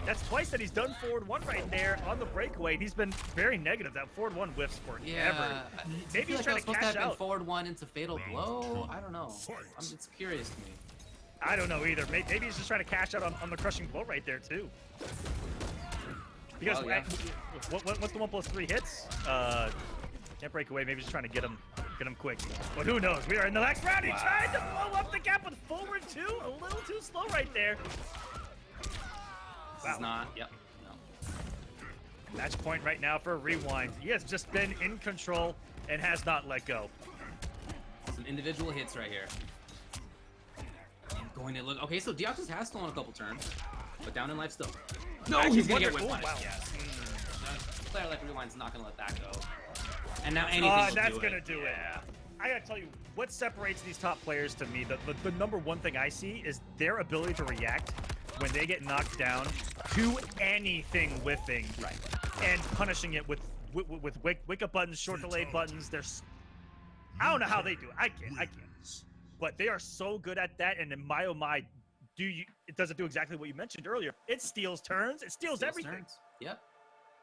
that's twice that he's done forward one right there on the breakaway. And he's been very negative. That forward one whiffs forever. Yeah. Maybe he's trying to cash out. Forward one into fatal blow. I don't know. It's curious to me. I don't know either. Maybe he's just trying to cash out on the crushing blow right there too. Because what's the 1+3 hits? Can't break away. Maybe he's just trying to get him quick. But who knows? We are in the next round. He tried to blow up the gap with forward two. A little too slow right there. This is not. Yep. No. Match point right now for Rewind. He has just been in control and has not let go. Some individual hits right here. Going to look. Okay, so Deoxys has stolen a couple turns, but down in life still. No, he's gonna get whip punished. Wow. Yes. A player like Rewind's not gonna let that go. And now anything that's gonna do it. I gotta tell you, what separates these top players to me, the number one thing I see is their ability to react when they get knocked down to anything whiffing, right, and punishing it with wake up buttons, short delay buttons. I don't know how they do it. I can't. But they are so good at that, and in my oh my, it doesn't do exactly what you mentioned earlier. It steals turns. It steals everything. Turns. Yep.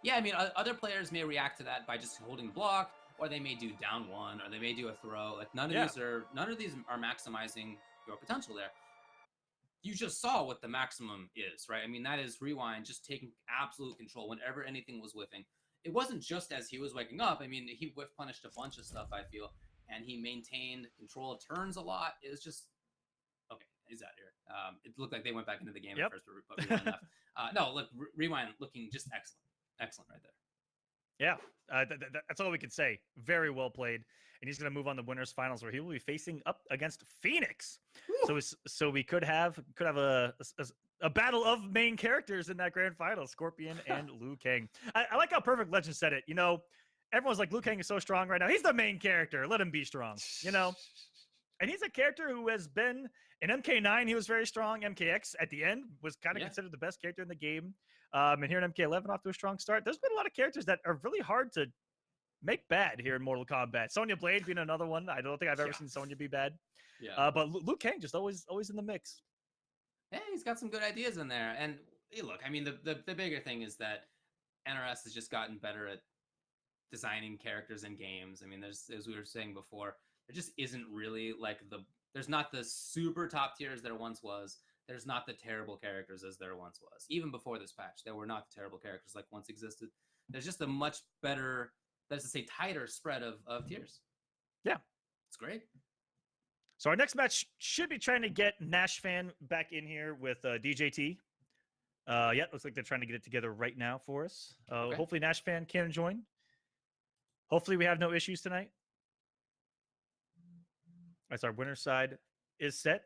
Yeah, I mean, other players may react to that by just holding block, or they may do down one, or they may do a throw. Like none of these are maximizing your potential there. You just saw what the maximum is, right? I mean, that is Rewind just taking absolute control whenever anything was whiffing. It wasn't just as he was waking up. I mean, he whiff punished a bunch of stuff, I feel, and he maintained control of turns a lot. It was just okay. He's out here. It looked like they went back into the game at first, but Rewind left. No, look, Rewind looking just excellent right there. Yeah, that's all we could say. Very well played, and he's going to move on to winners finals, where he will be facing up against Phoenix. So we could have a battle of main characters in that grand final: Scorpion and Liu Kang. I like how Perfect Legend said it. You know, everyone's like, Liu Kang is so strong right now. He's the main character. Let him be strong. You know, and he's a character who has been in MK9. He was very strong. MKX at the end was kind of considered the best character in the game. And here in MK11 off to a strong start. There's been a lot of characters that are really hard to make bad here in Mortal Kombat. Sonya Blade being another one. I don't think I've ever seen Sonya be bad. Yeah. But Liu Kang just always in the mix. Yeah, he's got some good ideas in there. And hey, look, I mean, the bigger thing is that NRS has just gotten better at designing characters in games. I mean, there's, as we were saying before, there just isn't really like there's not the super top tier as there once was. There's not the terrible characters as there once was. Even before this patch, there were not the terrible characters like once existed. There's just a much better, let's just say, tighter spread of tiers. Yeah. It's great. So our next match should be trying to get Nash Fan back in here with DJT. Yeah, looks like they're trying to get it together right now for us. Okay. Hopefully Nash Fan can join. Hopefully we have no issues tonight. As our winner side is set.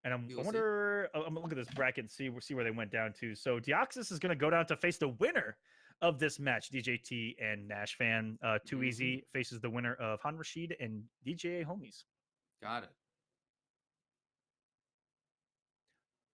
And I wonder, I'm gonna look at this bracket and see where they went down to. So Deoxys is gonna go down to face the winner of this match, DJT and Nash Fan. Too Easy faces the winner of Rashid and DJT Homies. Got it.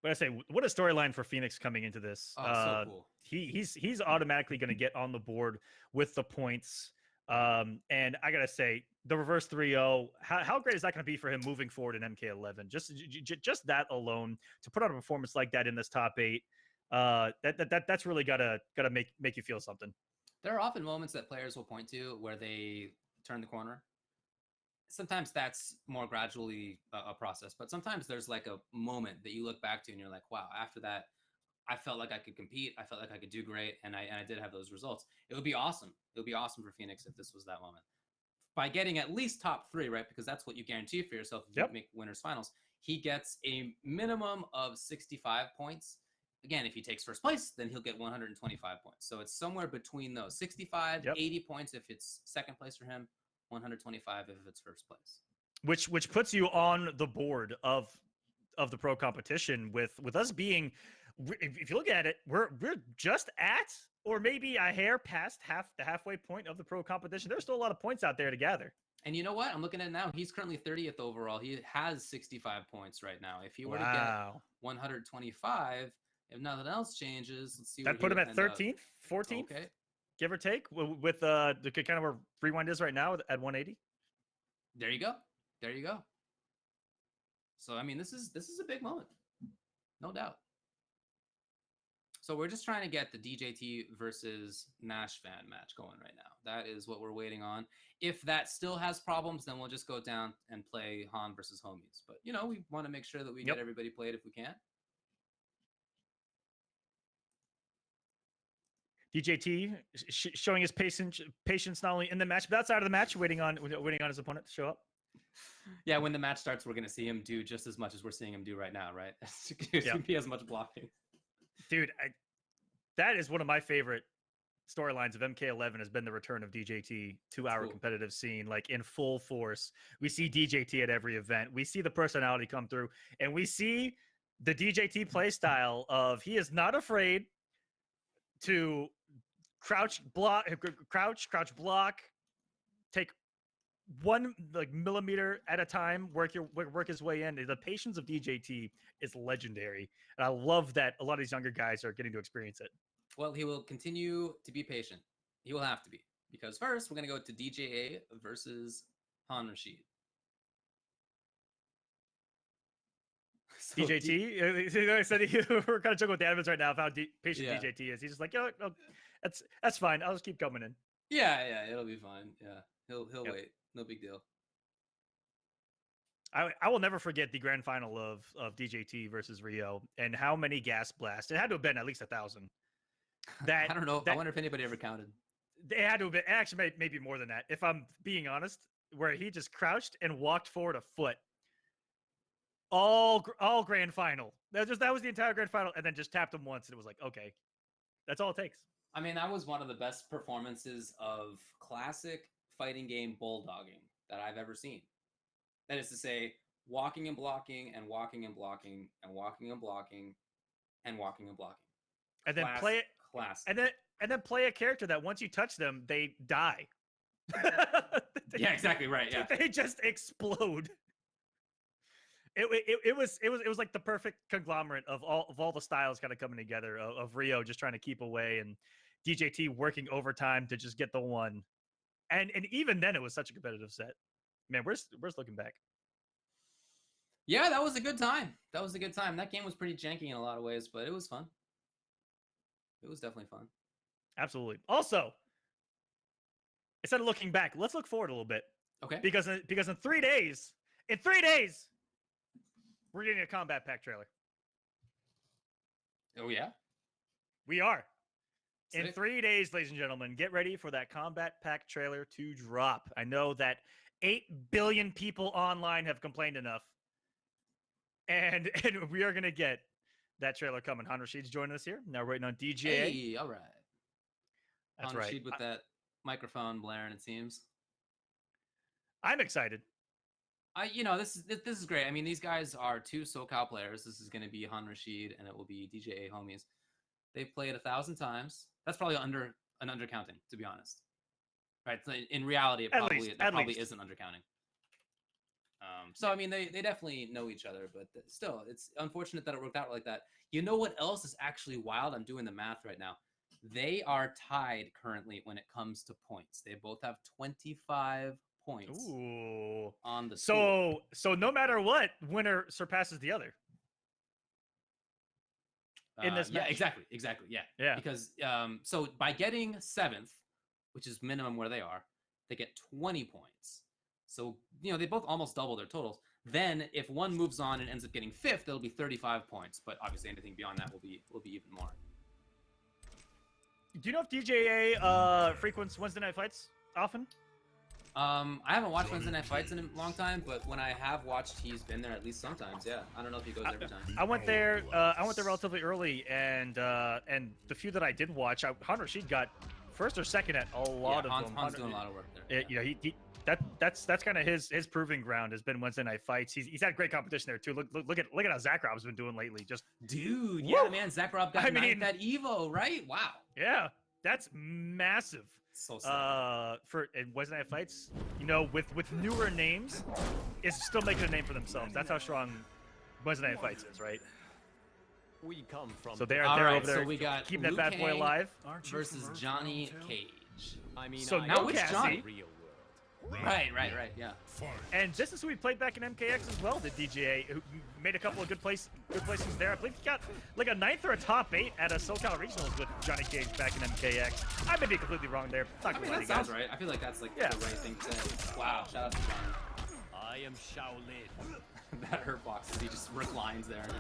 But I say, what a storyline for Phoenix coming into this. So cool. He's automatically gonna get on the board with the points. And I gotta say, the reverse 3-0, how great is that going to be for him moving forward in MK11? Just that alone, to put on a performance like that in this top 8, that's really gotta make you feel something. There are often moments that players will point to where they turn the corner. Sometimes that's more gradually a process, but sometimes there's like a moment that you look back to and you're like, wow, after that, I felt like I could compete. I felt like I could do great, and I did have those results. It would be awesome. It would be awesome for Phoenix if this was that moment. By getting at least top 3, right? Because that's what you guarantee for yourself if you make winners finals. He gets a minimum of 65 points again, if he takes first place, then he'll get 125 points. So it's somewhere between those 65, Yep. 80 points if it's second place for him, 125 if it's first place. Which puts you on the board of the pro competition with us being, if you look at it, we're just at or maybe a hair past the halfway point of the pro competition. There's still a lot of points out there to gather. And you know what? I'm looking at it now. He's currently 30th overall. He has 65 points right now. If he were to get 125, if nothing else changes, let's see. That put him at 13th, 14th, okay, give or take, with the kind of where rewind is right now at 180. There you go. There you go. So I mean, this is a big moment, no doubt. So we're just trying to get the DJT versus Nash fan match going right now. That is what we're waiting on. If that still has problems, then we'll just go down and play Han versus Homies. But you know, we want to make sure that we get everybody played if we can. DJT showing his patience not only in the match but outside of the match, waiting on his opponent to show up. Yeah, when the match starts, we're going to see him do just as much as we're seeing him do right now, right? It's going to be as much blocking. Dude, that is one of my favorite storylines of MK11 has been the return of DJT to our competitive scene, like in full force. We see DJT at every event. We see the personality come through, and we see the DJT play style of he is not afraid to crouch, block, take one millimeter at a time, work his way in. The patience of DJT is legendary, and I love that a lot of these younger guys are getting to experience it. Well, he will continue to be patient. He will have to be, because first we're gonna go to DJA versus Han Rashid. So DJT, I said we're kind of joking with the admins right now of how patient DJT is. He's just like, yo, that's fine. I'll just keep coming in. Yeah, it'll be fine. Yeah, he'll wait. No big deal. I will never forget the grand final of DJT versus Rio and how many gas blasts. It had to have been at least 1,000. I don't know. I wonder if anybody ever counted. It had to have been actually maybe more than that. If I'm being honest, where he just crouched and walked forward a foot. All grand final. That was the entire grand final, and then just tapped him once, and it was like, okay, that's all it takes. I mean, that was one of the best performances of classic fighting game bulldogging that I've ever seen. That is to say, walking and blocking and walking and blocking and walking and blocking and walking and blocking. And then play it. Classic. And then play a character that once you touch them, they die. Yeah, exactly right. Yeah, they just explode. It was like the perfect conglomerate of all the styles kind of coming together of Rio just trying to keep away and DJT working overtime to just get the one. And even then it was such a competitive set. Man, where's looking back? Yeah, that was a good time. That game was pretty janky in a lot of ways, but it was fun. It was definitely fun. Absolutely. Also, instead of looking back, let's look forward a little bit. Okay. Because in 3 days, we're getting a Combat Pack trailer. Oh, yeah? We are. Sick. In 3 days, ladies and gentlemen, get ready for that Combat Pack trailer to drop. I know that 8 billion people online have complained enough. And we are going to get that trailer coming. Han Rashid's joining us here. Now we're waiting on DJ. Hey, all right. That's Han right. Rashid with that microphone blaring, it seems. I'm excited. This is great. I mean, these guys are two SoCal players. This is going to be Han Rashid, and it will be DJT Homies. They've played 1,000 times. That's probably undercounting, to be honest. Right? So in reality, it probably isn't undercounting. So I mean, they definitely know each other, but still, it's unfortunate that it worked out like that. You know what else is actually wild? I'm doing the math right now. They are tied currently when it comes to points. They both have 25 points. Ooh. On the so no matter what, winner surpasses the other. In this match. Yeah, exactly. Yeah. Because so by getting 7th, which is minimum where they are, they get 20 points. So, they both almost double their totals. Then if one moves on and ends up getting 5th, it'll be 35 points. But obviously anything beyond that will be even more. Do you know if DJA frequents Wednesday night fights often? I haven't watched Wednesday Night Fights in a long time, but when I have watched, he's been there at least sometimes. Yeah, I don't know if he goes every time. I went there. I went there relatively early, and the few that I did watch, Rashid got first or second at a lot of them. Han's doing a lot of work there. You know, that's kind of his proving ground has been Wednesday Night Fights. He's had great competition there too. Look at how Zach Rob's been doing lately. Just dude, yeah, man, Zach Rob got ninth at Evo, right? Wow. Yeah, that's massive. So sad. For Wednesday Night Fights, you know, with newer names, it's still making a name for themselves. That's how strong Wednesday Night Fights is, right? We come from. So they're All right, over there so we got keeping Liu that bad boy Kang alive versus Johnny Cage. I mean, So now which Johnny? Real world. Right, yeah. And this is who we played back in MKX as well, the DJA, who made a couple of good placings there. I believe he got like a 9th or a top 8 at a SoCal Regionals with Johnny Cage back in MKX. I may be completely wrong there. I mean, that sounds right. I feel like that's like the right thing to say. Wow, shout out to Johnny. I am Shaolin. That hurt box, he just reclines there and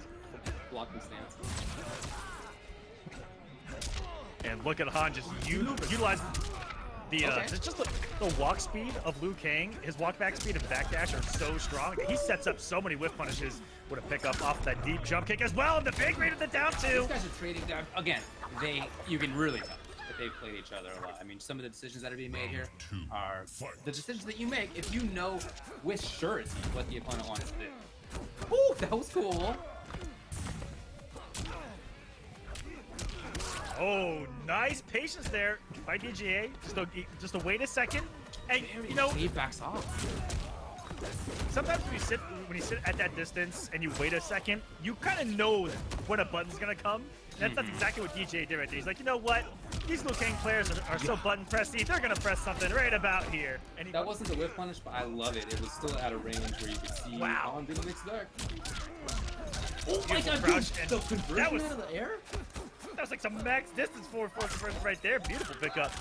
just blocking stance. And look at Han just utilize the just the walk speed of Liu Kang. His walk back speed and backdash are so strong. He sets up so many whiff punishes with a pickup off that deep jump kick as well. And the big read of the down two. These guys are trading down again. You can really tell that they've played each other a lot. I mean, some of the decisions that are being made here are the decisions that you make if you know with surety what the opponent wants to do. Ooh, that was cool. Oh, nice patience there by DJA. Just to wait a second, and you know he backs off. Sometimes when you sit at that distance and you wait a second, you kind of know when a button's gonna come. That's exactly what DJA did right there. He's like, you know what? These Liu Kang players are so button pressy. They're gonna press something right about here. And that wasn't the whip punish, but I love it. It was still at a range where you could see on the next deck. Oh my god, dude, the conversion out of the air? That was like some max distance for conversion right there. Beautiful pickup.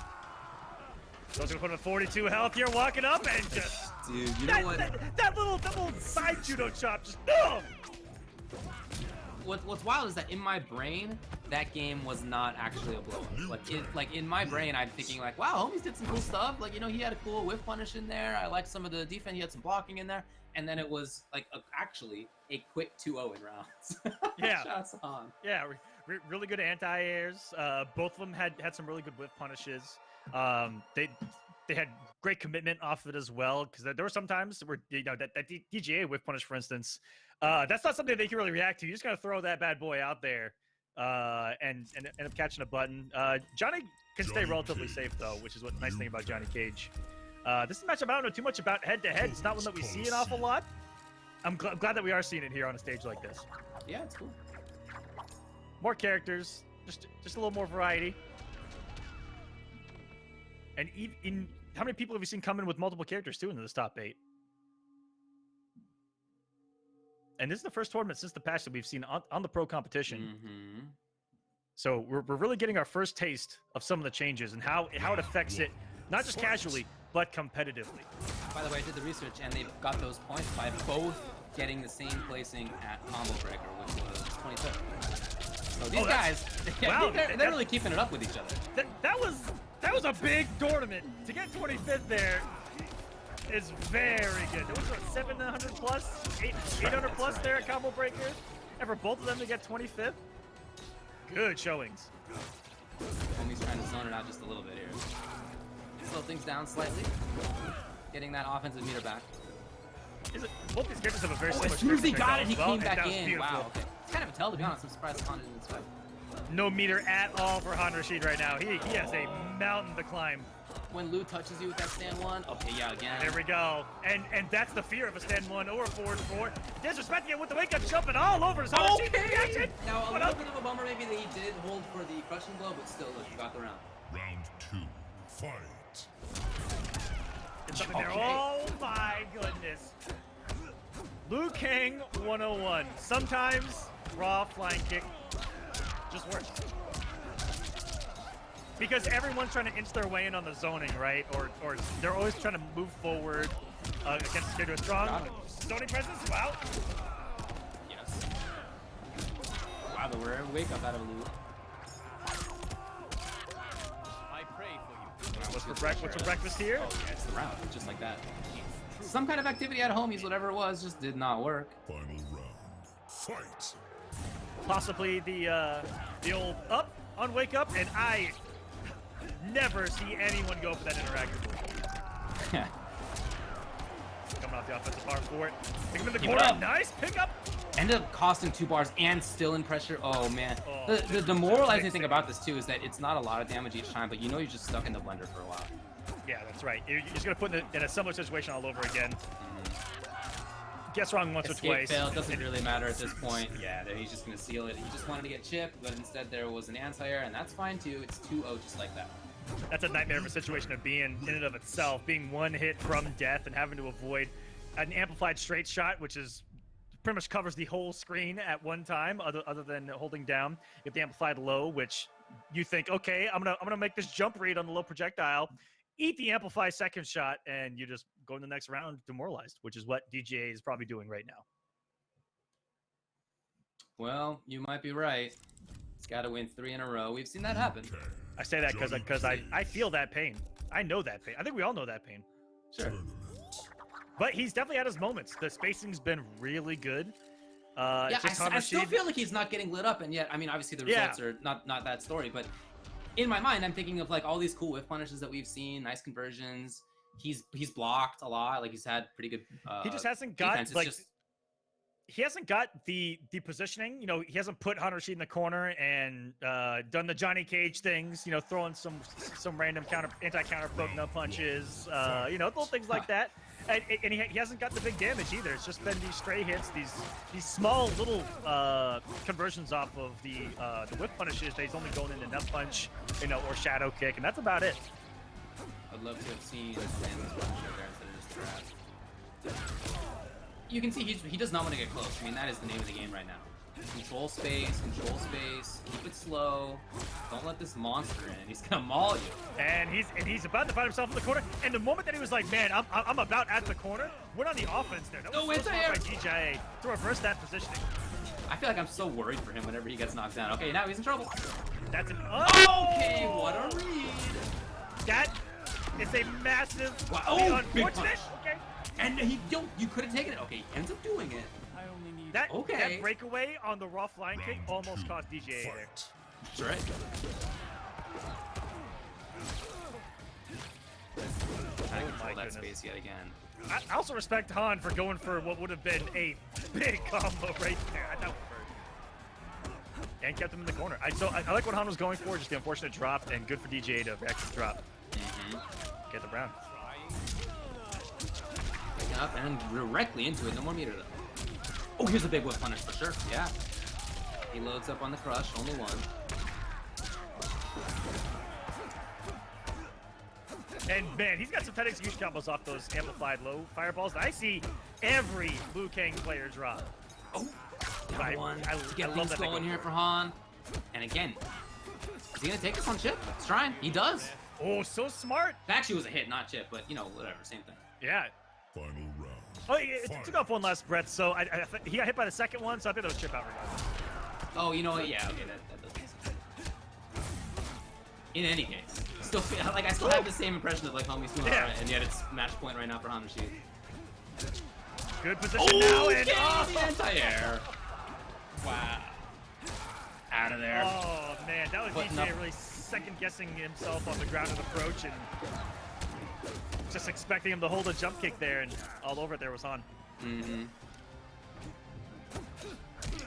So he's gonna put him at 42 health here, walking up and just dude, you know what? That little side judo chop just What's wild is that in my brain, that game was not actually a blow-up. Like in my brain, I'm thinking like, wow, Homies did some cool stuff. Like, you know, he had a cool whiff punish in there. I liked some of the defense. He had some blocking in there. And then it was like actually a quick 2-0 in rounds. Yeah. Shots on. Yeah, really good anti-airs. Both of them had some really good whiff punishes. They had great commitment off of it as well, because there were some times where, you know, that DJA whiff punish, for instance, that's not something they can really react to. You just gotta throw that bad boy out there and end up catching a button. Johnny can stay relatively safe though, which is what nice thing about Johnny Cage. This is a matchup I don't know too much about head-to-head. It's not one that we see an awful lot. I'm glad that we are seeing it here on a stage like this. Yeah, it's cool. More characters, just a little more variety. And in how many people have you seen come in with multiple characters too into this top 8? And this is the first tournament since the patch that we've seen on the pro competition. So we're really getting our first taste of some of the changes and how it affects it, not just casually, but competitively. By the way, I did the research, and they got those points by both getting the same placing at Combo Breaker, which was 25th. So these guys, wow, they're really keeping it up with each other. That was a big tournament. To get 25th there is very good. There was what, 700 plus, 800 plus there at Combo Breaker, and for both of them to get 25th, good showings. Homie's trying to zone it out just a little bit here. Slow things down slightly, getting that offensive meter back. Both these characters have a very similar. As soon as he got it, he came back in. Beautiful. Wow. Okay. It's kind of a tell, to be honest. I'm surprised Han didn't expect. No meter at all for Han Rashid right now. He has a mountain to climb. When Liu touches you with that stand 1, okay, yeah, again. There we go. And that's the fear of a stand 1 or a forward 4. Disrespecting it with the wake up, jumping all over his Han Rashid reaction. Now, a little bit of a bummer maybe that he did hold for the crushing blow, but still, look, he got the round. Round 2, fight. It's something there. Oh my goodness. Liu Kang 101. Sometimes raw flying kick just works. Because everyone's trying to inch their way in on the zoning, right? Or they're always trying to move forward against a character strong. Zoning presence, wow. Yes. Wow, the rare wake up out of Liu. I pray for you. That was for breakfast here? Oh, yeah, it's the round, just like that. Some kind of activity at Homies, whatever it was, just did not work. Final round. Fight. Possibly the old up on wake up, and I never see anyone go for that interactive move. Coming off the offensive bar for it. Pick him in the Keep it corner. up. Nice pickup. Ended up costing 2 bars and still in pressure. Oh man. Oh, The demoralizing thing about this too is that it's not a lot of damage each time, but you know you're just stuck in the blender for a while. Yeah, that's right. You're just gonna put in a similar situation all over again. Guess wrong once Escape or twice. fail, doesn't really matter at this point. Yeah, he's just gonna seal it. He just wanted to get chipped, but instead there was an anti-air, and that's fine too. It's 2-0 just like that. That's a nightmare of a situation of being in and of itself, being one hit from death and having to avoid an amplified straight shot, which is pretty much covers the whole screen at one time, other than holding down. If the amplified low, which you think, okay, I'm gonna make this jump read on the low projectile, eat the amplify second shot, and you just go in the next round demoralized, which is what DJA is probably doing right now. Well, you might be right. It's got to win 3 in a row. We've seen that happen. I say that because I feel that pain. I know that pain. I think we all know that pain. Sure. But he's definitely had his moments. The spacing's been really good. Yeah, just I still feel like he's not getting lit up, and yet, I mean, obviously the results are not that story, but in my mind, I'm thinking of like all these cool whiff punishes that we've seen, nice conversions. He's blocked a lot, like he's had pretty good. He just hasn't got defense. He hasn't got the positioning. You know, he hasn't put Rashid in the corner and done the Johnny Cage things. You know, throwing some random anti-counter poke no punches. You know, little things like that. And he hasn't got the big damage either. It's just been these stray hits, these small little conversions off of the whip punishes that he's only going into nut punch, you know, or shadow kick, and that's about it. I'd love to have seen Landon's punch there instead of just grab. You can see he does not want to get close. I mean, that is the name of the game right now. Control space, keep it slow. Don't let this monster in. He's gonna maul you. And he's about to find himself in the corner. And the moment that he was like, man, I'm about at the corner, went on the offense there. That was so smart by DJA to reverse that positioning. I feel like I'm so worried for him whenever he gets knocked down. Okay, now he's in trouble. That's an okay, what a read. That is a massive, unfortunate. Okay. And you could have taken it. Okay, he ends up doing it. I only need That breakaway on the raw flying kick almost cost DJA there. That's right. Trying to control that space yet again. I also respect Han for going for what would have been a big combo right there. I thought and kept him in the corner. I like what Han was going for, just the unfortunate drop, and good for DJA to actually drop. Get the round. Up and directly into it. No more meter though. Oh, here's a big whip punish for sure. Yeah. He loads up on the crush. Only one. And man, he's got some tight execution combos off those amplified low fireballs that I see every Liu Kang player drop. Oh, got one. I Get love things that going here for Han. And again, is he gonna take this on chip? He's trying. He does. Oh, so smart. It actually was a hit, not chip, but you know, whatever, same thing. Yeah. Final round. Oh, it took off one last breath, so he got hit by the second one, so I think that was chip out regardless. Oh, you know what? Yeah, okay, that does make sense. In any case, still feel like I still have the same impression of like Homies doing alright, and yet it's match point right now for Rashid. Good position now, and the anti-air. Wow. Out of there. Oh man, that was DJ really second guessing himself on the grounded approach and just expecting him to hold a jump kick there, and all over it there was Han.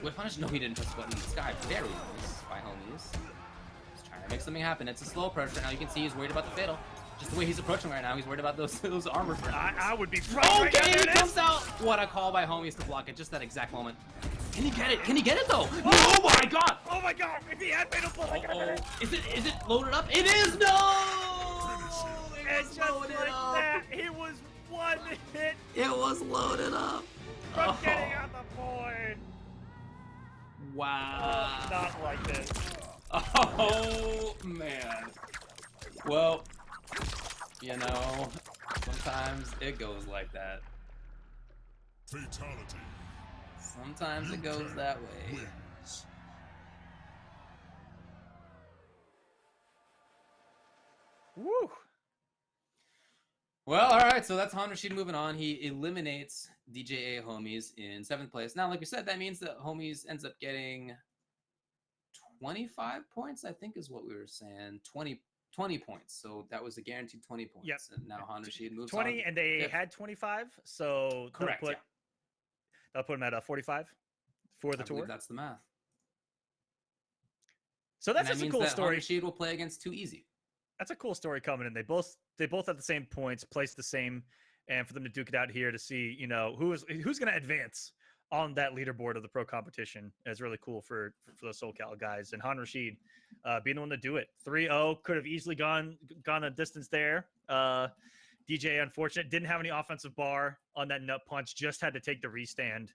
With punish, no, he didn't press the button in the sky. Very nice by Homies. He's trying to make something happen. It's a slow approach right now. You can see he's worried about the fatal. Just the way he's approaching right now, he's worried about those armor frames. I would be right okay, there. He comes out. What a call by Homies to block it. Just that exact moment. Can he get it? Can he get it though? Oh my god! Oh my god! If he had made a pull, Is it loaded up? It is! No! And just like that, it was one hit. It was loaded up. From getting on the board. Wow. Not like this. Oh man. Well, you know, sometimes it goes like that. Fatality. Sometimes it goes that way. Wins. Woo! Well, all right. So that's Han Rashid moving on. He eliminates DJT Homies in 7th place. Now, like we said, that means that Homies ends up getting 25 points, I think is what we were saying. 20 points. So that was a guaranteed 20 points. Yep. And now Han Rashid moves 20, on. and they fifth. had 25, so Correct, they'll put him at 45 for the I tour. believe that's the math. So that's And just that a means cool that story. Han Rashid will play against 2 Easy. That's a cool story coming in. They both have the same points, placed the same, and for them to duke it out here to see, you know, who's going to advance on that leaderboard of the pro competition is really cool for those SoCal guys. And Han Rashid being the one to do it. 3-0 could have easily gone a distance there. DJ, unfortunate, didn't have any offensive bar on that nut punch, just had to take the restand.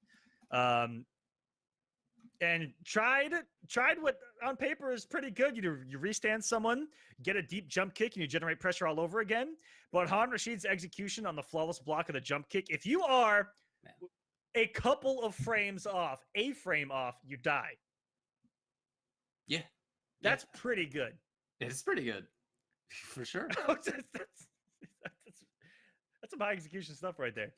And tried what on paper is pretty good. You restand someone, get a deep jump kick, and you generate pressure all over again. But Han Rashid's execution on the flawless block of the jump kick, if you are a couple of frames off, a frame off, you die. Yeah. That's pretty good. It's pretty good. For sure. that's some high execution stuff right there.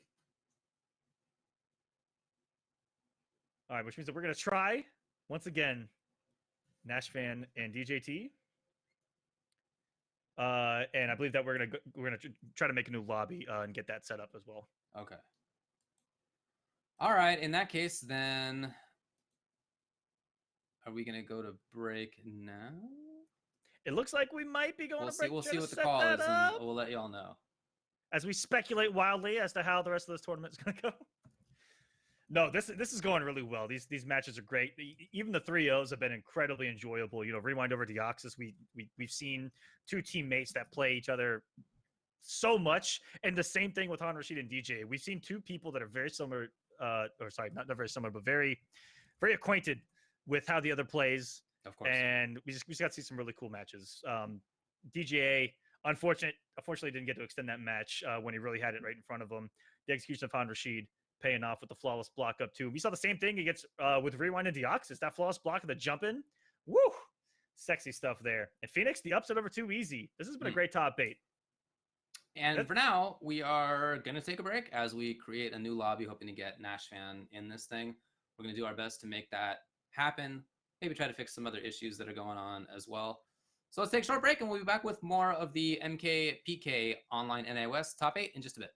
All right, which means that we're going to try, once again, Nashvan and DJT. And I believe that we're gonna try to make a new lobby and get that set up as well. Okay. All right. In that case, then, are we going to go to break now? It looks like we might be going to break. We'll see what the set call that is, and up we'll let y'all know. as we speculate wildly as to how the rest of this tournament is going to go. No, this is going really well. These matches are great. Even the 3-0s have been incredibly enjoyable. You know, rewind over Deoxys. We've seen two teammates that play each other so much, and the same thing with Han Rashid and DJ. We've seen two people that are very similar, or sorry, not very similar, but very, very acquainted with how the other plays. Of course. And we just got to see some really cool matches. DJA, unfortunately didn't get to extend that match when he really had it right in front of him. The execution of Han Rashid paying off with the flawless block up too. We saw the same thing against with Rewind and Deoxys. That flawless block of the jump in. Woo! Sexy stuff there. And Phoenix, the upset over 2 Easy. This has been a great top 8. And for now, we are going to take a break as we create a new lobby, hoping to get Nashvan in this thing. We're going to do our best to make that happen. Maybe try to fix some other issues that are going on as well. So let's take a short break, and we'll be back with more of the MKPK Online NA West Top 8 in just a bit.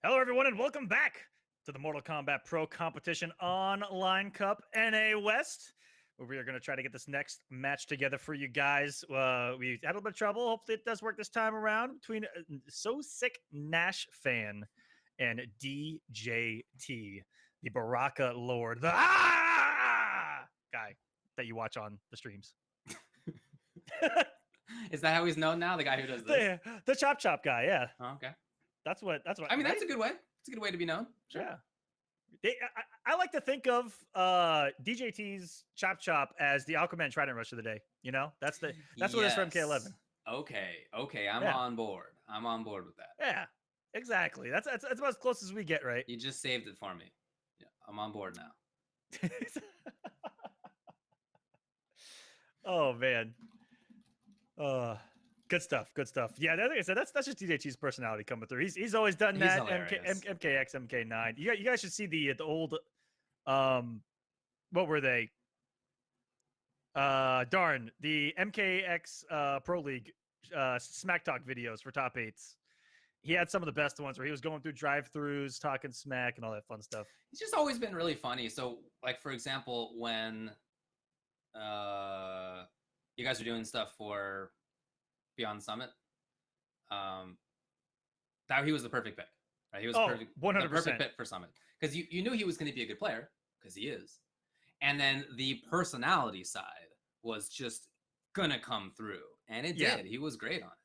Hello, everyone, and welcome back to the Mortal Kombat Pro Competition Online Cup NA West, where we are going to try to get this next match together for you guys. We had a little bit of trouble. Hopefully, it does work this time around between So Sick Nash fan and DJT, the Baraka Lord, the guy that you watch on the streams. Is that how he's known now? The guy who does this? The Chop Chop guy, yeah. Oh, okay. That's what. I mean, that's a good way. It's a good way to be known. Sure. Yeah. I like to think of DJT's Chop Chop as the Aquaman Trident Rush of the day. You know, that's what it is for MK11. Okay, I'm on board. I'm on board with that. Yeah, exactly. That's about as close as we get, right? You just saved it for me. Yeah, I'm on board now. Oh man. Good stuff. Yeah, like I said, that's just DJT's personality coming through. He's always done that. MKX, MK9. You guys should see the old what were they? The MKX Pro League smack talk videos for top 8s. He had some of the best ones where he was going through drive-throughs, talking smack and all that fun stuff. He's just always been really funny. So, like for example, when you guys are doing stuff for Beyond Summit, that he was the perfect pick, right? He was 100%. The perfect pick for Summit because you knew he was going to be a good player because he is, and then the personality side was just gonna come through, and it did. He was great on it.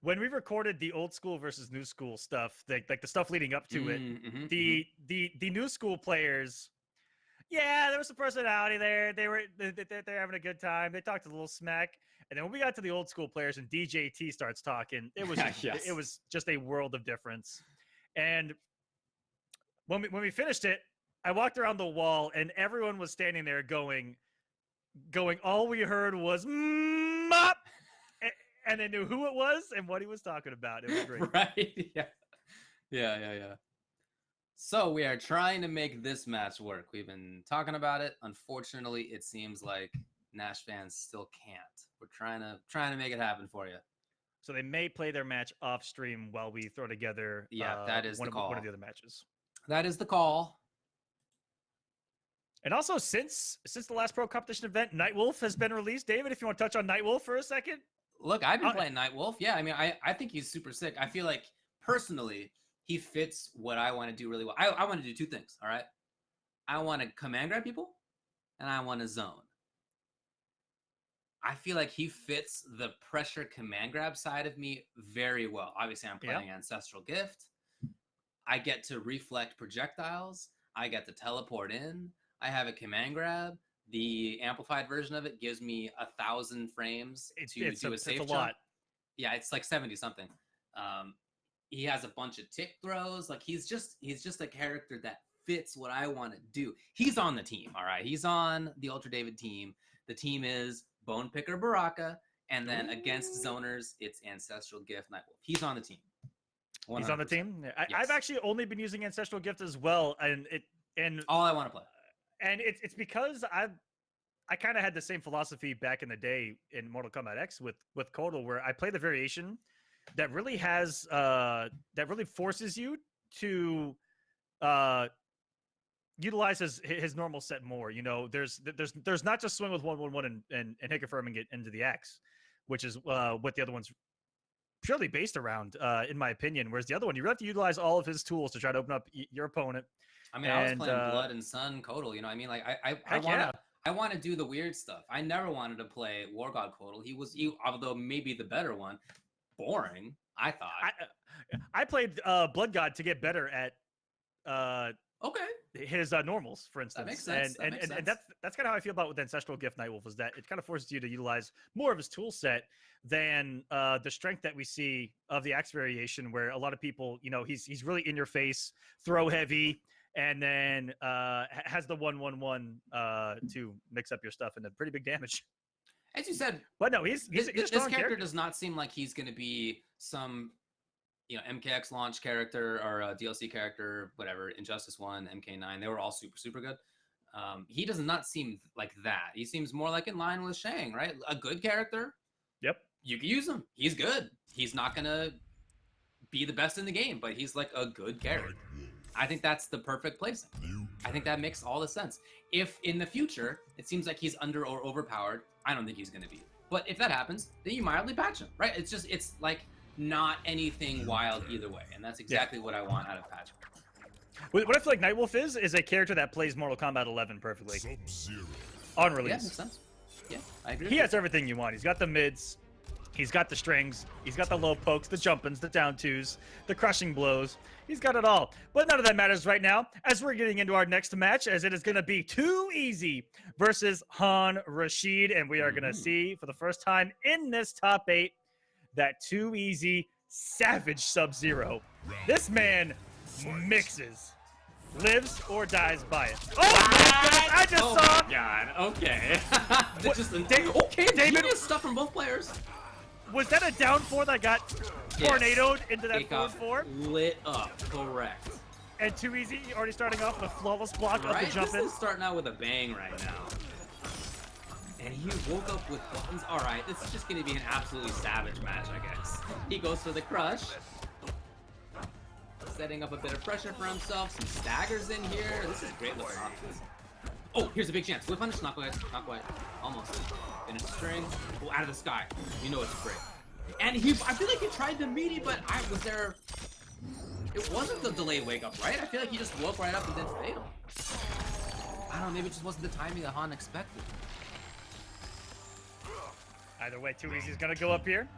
When we recorded the old school versus new school stuff, like the stuff leading up to it, the new school players. Yeah, there was some personality there. They're having a good time. They talked a little smack, and then when we got to the old school players and DJT starts talking, it was it was just a world of difference. And when we finished it, I walked around the wall, and everyone was standing there going. All we heard was "mop," and they knew who it was and what he was talking about. It was great, right? Yeah. So we are trying to make this match work. We've been talking about it. Unfortunately, it seems like Nash fans still can't. We're trying to make it happen for you. So they may play their match off stream while we throw together. That is the call. One of the other matches. That is the call. And also, since the last Pro Competition event, Nightwolf has been released. David, if you want to touch on Nightwolf for a second. Look, I've been playing Nightwolf. Yeah, I mean, I think he's super sick. I feel like personally, he fits what I want to do really well. I want to do two things, all right? I want to command grab people, and I want to zone. I feel like he fits the pressure command grab side of me very well. Obviously, I'm playing Ancestral Gift. I get to reflect projectiles. I get to teleport in. I have a command grab. The amplified version of it gives me 1,000 frames to do a safe jump. Lot. Yeah, it's like 70 something. He has a bunch of tick throws. Like he's just a character that fits what I want to do. He's on the team, all right. He's on the Ultra David team. The team is Bone Picker Baraka, and then against zoners, it's Ancestral Gift Nightwolf. He's on the team. 100%. He's on the team. I've actually only been using Ancestral Gift as well, and all I want to play. And it's because I kind of had the same philosophy back in the day in Mortal Kombat X with Kotal, where I play the variation that really has that really forces you to utilize his normal set more. You know, there's not just swing with 1-1-1 and hit confirm and get into the X, which is what the other one's purely based around, in my opinion. Whereas the other one, you really have to utilize all of his tools to try to open up your opponent. I mean, I was playing Blood and Sun Kotal. You know, I mean, like I want to do the weird stuff. I never wanted to play War God Kotal. He although maybe the better one. Boring, I thought. I played Blood God to get better at his normals, for instance. That makes sense. And that's kind of how I feel about with Ancestral Gift Nightwolf, is that it kind of forces you to utilize more of his tool set than the strength that we see of the axe variation, where a lot of people, you know, he's really in your face, throw heavy, and then has the 1-1-1 to mix up your stuff and a pretty big damage. As you said, but no, he's a this strong character does not seem like he's going to be some, you know, MKX launch character or a DLC character, whatever. Injustice 1, MK9, they were all super good. He does not seem like that. He seems more like in line with Shang, right? A good character. Yep. You can use him. He's good. He's not going to be the best in the game, but he's like a good carry. I think that's the perfect placing. I think that makes all the sense. If in the future it seems like he's under or overpowered, I don't think he's going to be. But if that happens, then you mildly patch him, right? It's like not anything wild either way, and that's exactly what I want out of patch. What I feel like Nightwolf is a character that plays Mortal Kombat 11 perfectly. On release. Yeah, makes sense. Yeah, I agree. He has everything you want. He's got the mids, he's got the strings, he's got the low pokes, the jump-ins, the down twos, the crushing blows. He's got it all. But none of that matters right now, as we're getting into our next match, as it is going to be Too Easy versus Han Rashid, and we are going to see for the first time in this top 8 that Too Easy savage Sub-Zero. This man mixes, lives or dies by it. Oh my goodness, I just saw. Oh God. Okay. Just David, genius stuff from both players. Was that a down 4 that got tornadoed into that forward 4? Lit up. Correct. And Too Easy already starting off with a flawless block of the jump in. This is starting out with a bang right now. And he woke up with buttons. All right, this is just going to be an absolutely savage match, I guess. He goes for the crush. Setting up a bit of pressure for himself. Some staggers in here. This is great with options. Oh, here's a big chance. Whip punish, not quite. Not quite. Almost. Finish the string. Oh, out of the sky. You know it's great. And I feel like he tried the meaty, but was there... It wasn't the delayed wake up, right? I feel like he just woke right up and then failed. I don't know, maybe it just wasn't the timing that Han expected. Either way, Too Easy's gonna go up here.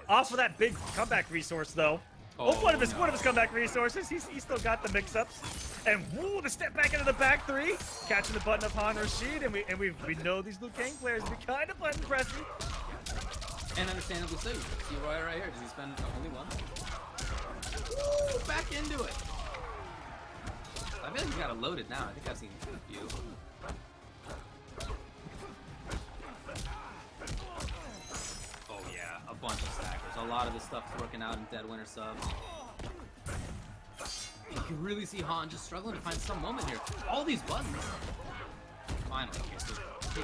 Off of that big comeback resource, though. Oh, one of his comeback resources. He's still got the mix-ups. And woo, the step back into the back 3, catching the button of Han Rashid, and we know these Liu Kang players be kind of button pressing. And understandably so. See right here. Does he spend only one? Woo, back into it. I feel like he's got it loaded now. I think I've seen a few. Oh yeah, a bunch of stackers. A lot of this stuff's working out in Dead Winter subs. You can really see Han just struggling to find some moment here. All these buttons. Finally, takes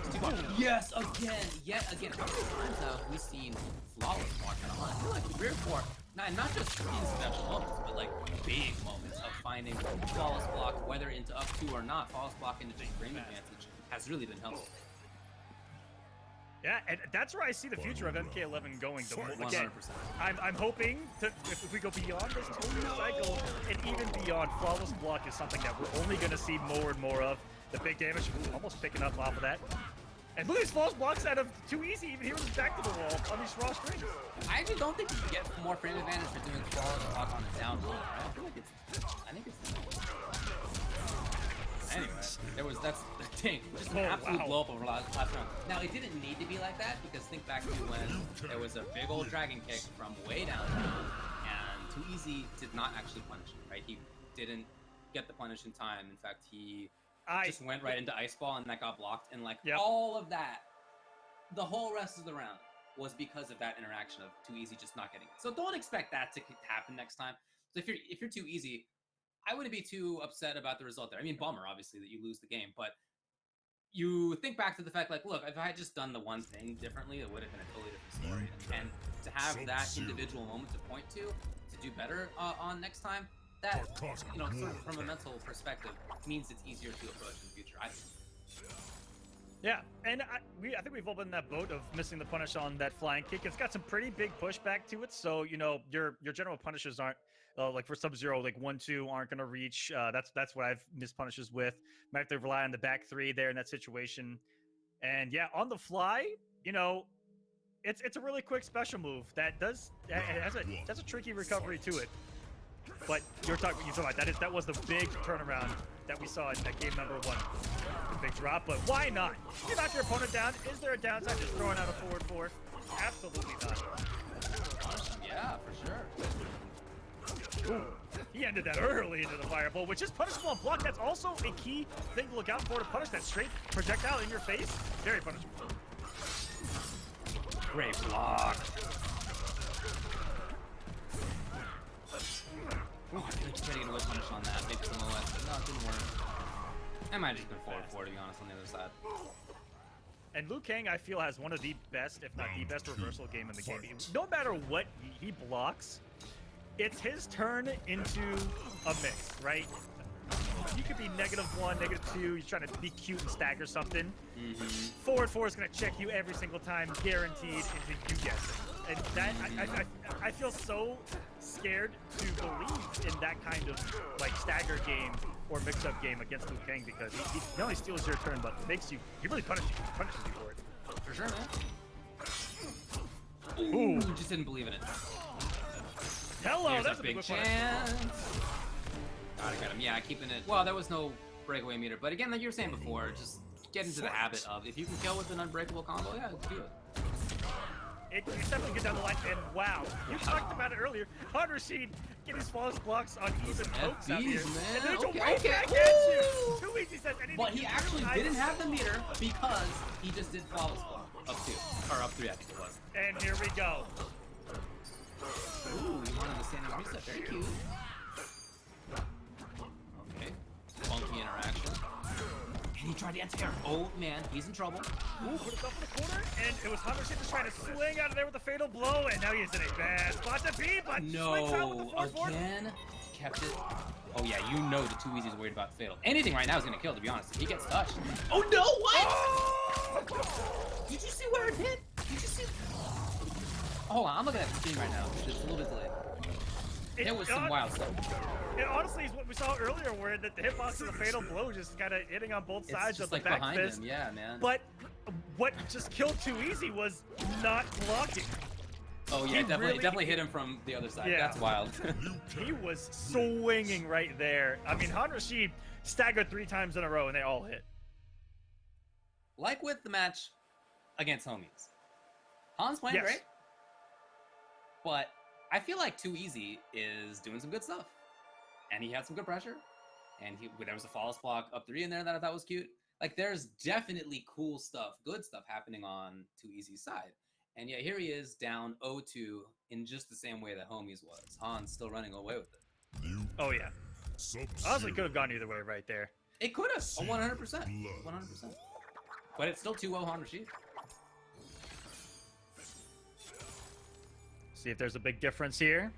2 buttons. Yes, again, yet again. How many times have we seen flawless walking on? I feel like 3 or 4. Not just in special moments, but like big moments of finding flawless block, whether into up 2 or not. Flawless block into just frame advantage has really been helpful. Yeah, and that's where I see the future of MK11 going. Again, 100%. I'm hoping to, if we go beyond this 2-year cycle and even beyond, flawless block is something that we're only going to see more and more of. The big damage almost picking up off of that. And look at these flawless blocks out of Too Easy, even here with his back to the wall on these raw strings. I actually don't think you can get more frame advantage for doing flawless block on the down low. I think it's anyway, that's the thing. Just an absolute blow up over last round. Now, it didn't need to be like that, because think back to when there was a big old dragon kick from way down, and Too Easy did not actually punish him, right? He didn't get the punish in time. In fact, he just went right into Ice Ball, and that got blocked, and like all of that, the whole rest of the round was because of that interaction of Too Easy just not getting it. So don't expect that to happen next time. So if you're Too Easy, I wouldn't be too upset about the result there. I mean, bummer, obviously, that you lose the game, but you think back to the fact, like, look, if I had just done the one thing differently, it would have been a totally different story. And to have that individual moment to point to do better on next time, that, you know, sort of from a mental perspective, means it's easier to approach in the future, I think. Yeah, and I think we've all been in that boat of missing the punish on that flying kick. It's got some pretty big pushback to it, so, you know, your general punishes aren't, like for Sub-Zero, like 1-2 aren't going to reach. That's what I've missed punishes with. Might have to rely on the back 3 there in that situation. And yeah, on the fly, you know, it's a really quick special move that has a tricky recovery to it. But you're talking about that was the big turnaround that we saw in that game number 1. The big drop, but why not? You knock your opponent down. Is there a downside to throwing out a forward 4? Absolutely not. Yeah, for sure. Ooh, he ended that early into the fireball, which is punishable on block. That's also a key thing to look out for, to punish that straight projectile in your face. Very punishable. Great block. Oh, I feel like he's trying to get a whip punish on that. Maybe some OS, but no, it didn't work. I might have just been forward 4, to be honest, on the other side. And Liu Kang, I feel, has one of the best, if not the best, reversal game in the game. No matter what he blocks, it's his turn into a mix, right? You could be -1, -2. You're trying to be cute and stagger something. Forward 4 is going to check you every single time, guaranteed, into you guessing. And that I feel so scared to believe in that kind of like stagger game or mix-up game against Liu Kang because he not only steals your turn, but makes you. He really punishes you for it. For sure, man. Ooh, just didn't believe in it. Hello, Here's that's a big chance. Gotta get him. Yeah, keeping it. Well, there was no breakaway meter, but again, like you were saying before, just get into the habit of if you can kill with an unbreakable combo, yeah, do it. You definitely get down the line, and wow, you talked about it earlier. Rashid getting flawless blocks on even pokes out here. Man. And there's Okay, a right okay. back at you. Too easy says anything. But he actually didn't have the meter because he just did flawless block up 2 or up 3, I think it was. And here we go. Ooh, he wanted the standing reset. Very cute. Okay, funky interaction. And he tried to anti-air. Oh man, he's in trouble. Ooh, put himself in the corner, and it was Rashid just trying to swing out of there with a fatal blow, and now he's in a bad spot to be, but swings out with the forward. Again, kept it. Oh yeah, you know the Too Easy's worried about fatal. Anything right now is gonna kill, to be honest. If he gets touched. Oh no, what? Oh! Did you see where it hit? Did you see? Hold on, I'm looking at the screen right now. It's a little bit delayed. It was some wild stuff. It honestly is what we saw earlier, where the hitbox of the fatal blow just kind of hitting on both sides of the back fist. Him. Yeah, man. But what just killed Too Easy was not blocking. Oh yeah, definitely hit him from the other side. Yeah. That's wild. He was swinging right there. I mean, Rashid staggered 3 times in a row, and they all hit. Like with the match against Homies, Han's playing great, but I feel like Too Easy is doing some good stuff. And he had some good pressure. And there was a flawless block up 3 in there that I thought was cute. Like, there's definitely cool stuff, good stuff happening on Too Easy's side. And yet here he is down 0-2 in just the same way that Homies was. Han's still running away with it. Oh, yeah. Honestly, could have gone either way right there. It could have. 100%. 100%. But it's still 2-0 Han Rashid. See if there's a big difference here.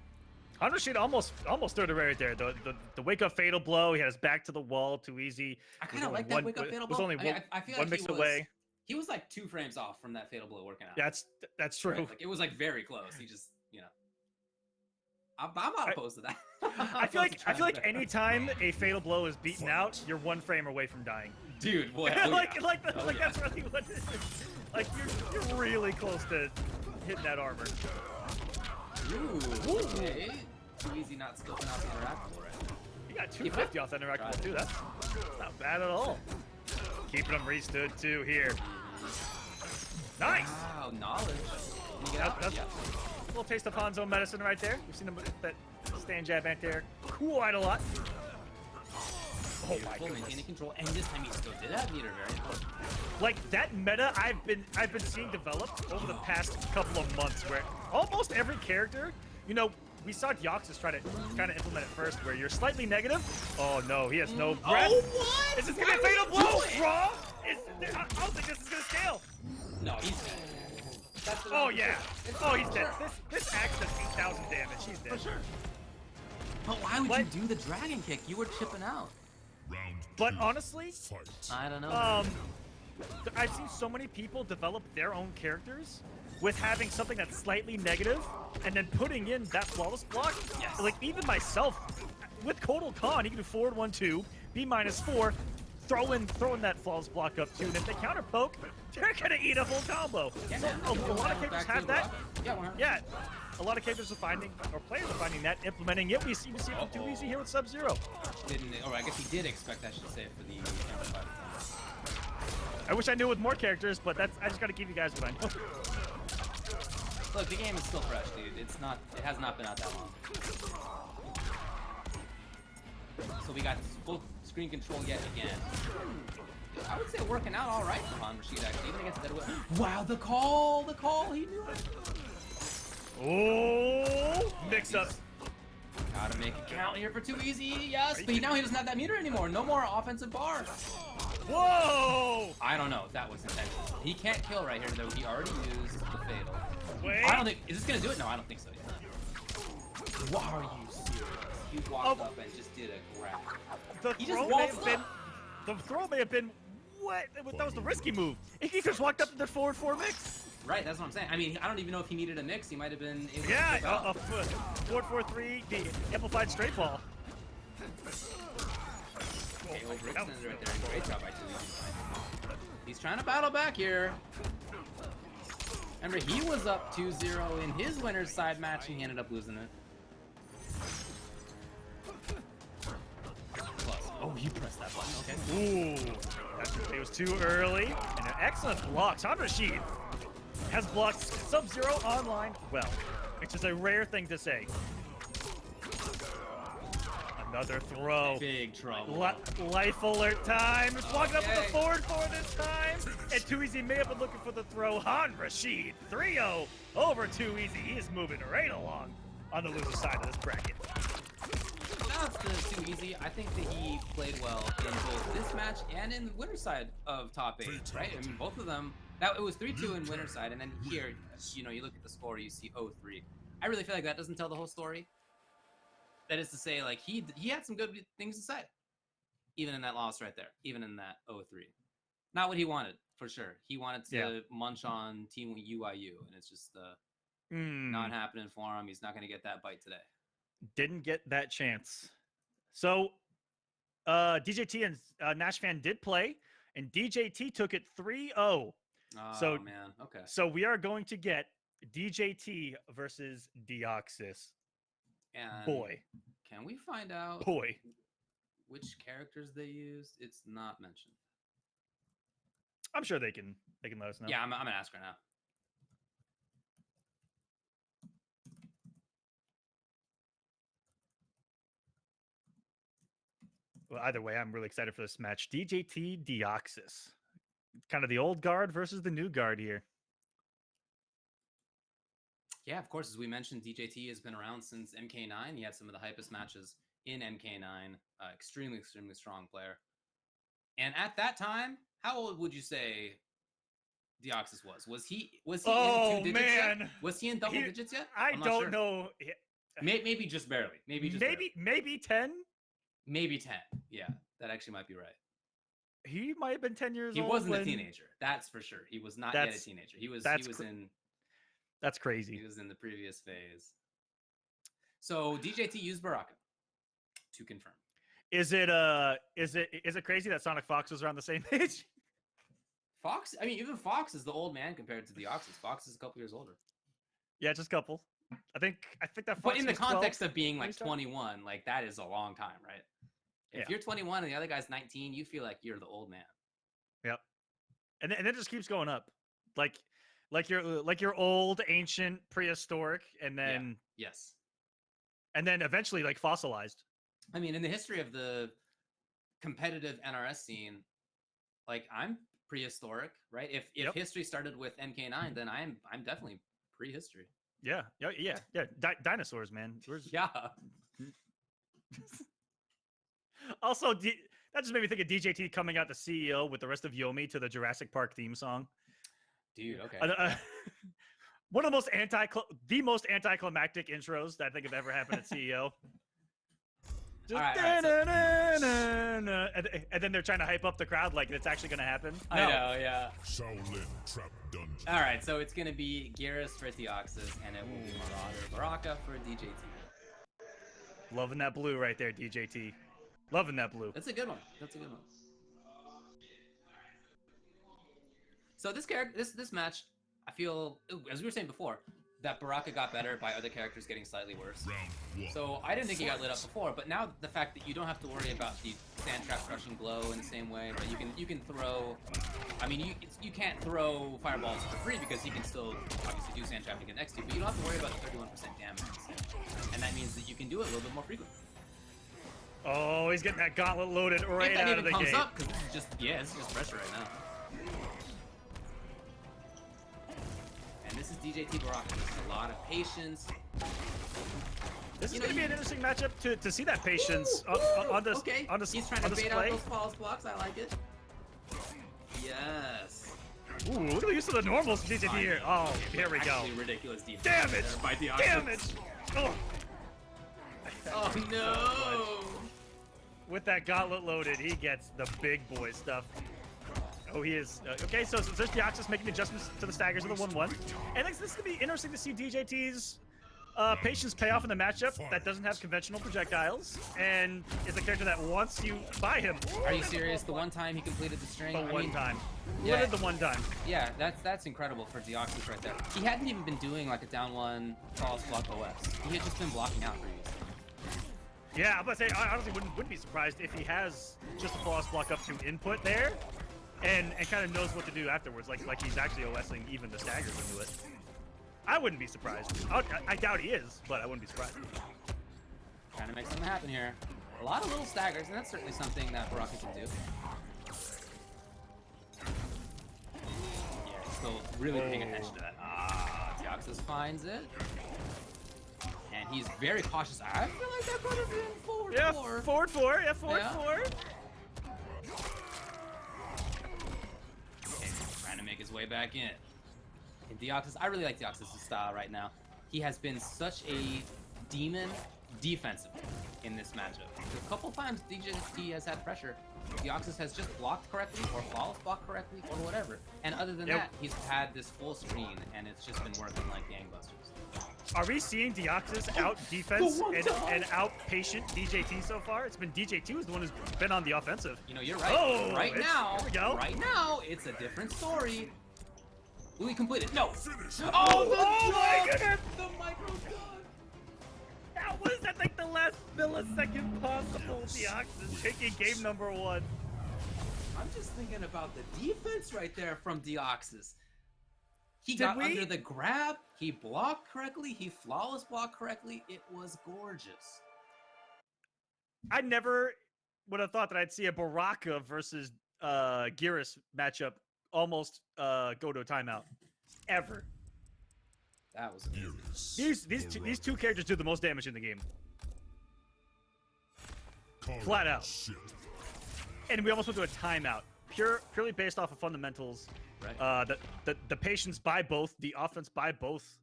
Han Rashid almost threw it right there. The wake up fatal blow. He had his back to the wall. Too easy. I kind of like that wake up fatal blow. Was only I feel one like mix away. He was like 2 frames off from that fatal blow working out. That's true. Right? Like, it was like very close. He just, you know. I'm not opposed to that. I feel like anytime a fatal blow is beaten out, you're 1 frame away from dying. Dude, boy. That's really what it is. Like you're really close to hitting that armor. Ooh, okay. Too Easy not scoping out the interactable right now. You got 250 off that interactable too. That's not bad at all. Keeping him restood too here. Nice! Wow, knowledge. That's a little taste of Han's own medicine right there. We've seen him with that stand jab back there quite a lot. Oh my goodness. Maintaining control, and this time he still did have meter, very important. Like that meta I've been seeing develop over the past couple of months, where almost every character, you know, we saw Deoxys try to kind of implement it first, where you're slightly negative. Oh no, he has no breath. Oh what? Is this gonna be a fatal blow? Raw? I don't think this is gonna scale. No, he's dead. Oh yeah. Oh, he's dead. This axe does 8,000 damage. He's dead. For sure. But why would you do the dragon kick? You were chipping out. But honestly, I don't know. I've seen so many people develop their own characters with having something that's slightly negative and then putting in that flawless block. Yes. Like even myself, with Kotal Khan, he can do forward 1-2, B-4, throw in that flawless block up too, and if they counter poke, they're gonna eat a whole combo. Yeah, So a lot of characters have that. Yeah, 100%. Yeah. A lot of characters are finding, or players are finding that, implementing it. We see it from Too Easy here with Sub-Zero. Or I guess he did expect, I should say, for the camera fight. I wish I knew with more characters, but I just gotta give you guys what I know. Look, the game is still fresh, dude. It has not been out that long. So we got full screen control yet again. I would say working out all right for Han Rashid, actually, even against Deadwood. Wow, the call, he knew it. Oh, mix up. Gotta make it count here for Too Easy, yes, but now he doesn't have that meter anymore. No more offensive bar. Whoa! I don't know if that was intentional. He can't kill right here, though. He already used the fatal. Wait. I don't think, is this gonna do it? No, I don't think so yet. Are you serious? He walked up and just did a grab. The He just throw may waltzed have been. The throw may have been. What? That was the risky move. He just walked up to the forward 4 mix. Right, that's what I'm saying. I mean, I don't even know if he needed a mix. He might have been able Yeah, to flip out. forward 4-3, the amplified straight ball. Okay, overextended right there. Great job by 2. He's trying to battle back here. Remember, he was up 2-0 in his winner's side match, and he ended up losing it. Plus. Oh, he pressed that button. Okay. Ooh, it was too early. And an excellent block. Rashid has blocked Sub-Zero online well, which is a rare thing to say. Another throw. Big trouble. Life alert time. He's walking up with the forward 4 this time. And Too Easy may have been looking for the throw. Rashid 3-0 over Too Easy. He is moving right along on the loser side of this bracket. Shout out to Too Easy. I think that he played well in both this match and in the winner's side of top 8, right? I mean, both of them. It was 3-2 in winner's side, and then here, you know, you look at the score, you see 0-3. I really feel like that doesn't tell the whole story. That is to say, like, he had some good things to say, even in that loss right there, even in that 0-3. Not what he wanted, for sure. He wanted to munch on Team UIU, and it's just not happening for him. He's not going to get that bite today. Didn't get that chance. So, DJT and Nash Fan did play, and DJT took it 3-0. Oh, so, man. Okay. So we are going to get DJT versus Deoxys. And boy, can we find out which characters they used? It's not mentioned. I'm sure they can let us know. Yeah, I'm gonna ask her now. Well, either way, I'm really excited for this match. DJT Deoxys. Kind of the old guard versus the new guard here. Yeah, of course, as we mentioned, DJT has been around since MK9. He had some of the hypest matches in MK9. Extremely, extremely strong player. And at that time, how old would you say Deoxys was? Was he in 2 digits yet? Was he in double digits yet? I don't know. Maybe just barely. Maybe 10. Maybe 10. Yeah, that actually might be right. He might have been 10 years old. He wasn't a teenager. That's for sure. He was not yet a teenager. He was in. That's crazy. He was in the previous phase. So DJT used Baraka to confirm. Is it crazy that Sonic Fox was around the same age? Fox? I mean, even Fox is the old man compared to Deoxys. Fox is a couple years older. Yeah, just a couple. I think that Fox. But in the context 12, of being like 21, like that is a long time, right? If you're 21 and the other guy's 19, you feel like you're the old man. Yep. And it just keeps going up. Like you're old, ancient, prehistoric, and then yes, and then eventually like fossilized. I mean, in the history of the competitive NRS scene, like I'm prehistoric, right? If history started with MK9, then I'm definitely prehistory. Yeah. Dinosaurs, man. Yeah. Also, that just made me think of DJT coming out the CEO with the rest of Yomi to the Jurassic Park theme song. Dude, okay. One of the most anticlimactic intros that I think have ever happened at CEO. Just and then they're trying to hype up the crowd like it's actually going to happen. I know, yeah. Shaolin Trap Dungeon. All right, so it's going to be Garrus for Deoxys, and it will be Marauder Baraka for DJT. Loving that blue right there, DJT. Loving that blue. That's a good one. So this match, I feel, as we were saying before, that Baraka got better by other characters getting slightly worse. So I didn't think he got lit up before, but now the fact that you don't have to worry about the sand trap crushing glow in the same way, but you can throw. I mean, you can't throw fireballs for free because he can still obviously do sand trap to get next to you, but you don't have to worry about the 31% damage, and that means that you can do it a little bit more frequently. Oh, he's getting that gauntlet loaded right out of the gate. Up, because this is just pressure right now. And this is DJT Baraka. A lot of patience. This is going to be an interesting matchup to see that patience on this. Okay. On this, he's trying to bait out those false blocks. I like it. Yes. Ooh, look at the use of the normals DJT here. Oh, here we go. Ridiculous defense. Damage! By Deoxys. Damage! Oh. Oh no! With that gauntlet loaded, he gets the big boy stuff. Oh, he is. Okay, so there's Deoxys making adjustments to the staggers of the 1-1. And this is going to be interesting to see DJT's patience pay off in the matchup that doesn't have conventional projectiles and is a character that wants you by him. Are you serious? The one time he completed the string? The one time. Yeah. Literally the one time. Yeah, that's incredible for Deoxys right there. He hadn't even been doing like a down one false block OS. He had just been blocking out previously. Yeah, I'm about to say, I honestly wouldn't be surprised if he has just a flawless block up to input there and kind of knows what to do afterwards, like he's actually OSing even the staggers into it. I wouldn't be surprised. I doubt he is, but I wouldn't be surprised. Trying to make something happen here. A lot of little staggers, and that's certainly something that Baraka can do. Yeah, he's still really paying attention to that. Ah, Deoxys finds it. And he's very cautious. I feel like that could have been forward Yeah, 4. forward 4. Yeah, forward Yeah. 4. Okay, trying to make his way back in. And Deoxys, I really like Deoxys' style right now. He has been such a demon defensively in this matchup. A couple times DJT has had pressure. Deoxys has just blocked correctly or flawless blocked correctly or whatever. And other than that, he's had this full screen and it's just been working like gangbusters. Are we seeing Deoxys out defense and out patient DJT so far? It's been DJT who's the one who's been on the offensive. You know, you're right. Oh, right now, here we go. right now, it's a different story. Will he complete it? No. Oh my jump! goodness! The micro jump! That was, I think, the last millisecond possible. Deoxys taking game number 1. I'm just thinking about the defense right there from Deoxys. He got under the grab, he blocked correctly, he flawless blocked correctly. It was gorgeous. I never would have thought that I'd see a Baraka versus Geras matchup almost go to a timeout. Ever. That was amazing. These two characters do the most damage in the game. Flat out. And we almost went to a timeout. Purely based off of fundamentals. Right. The patience by both, the offense by both.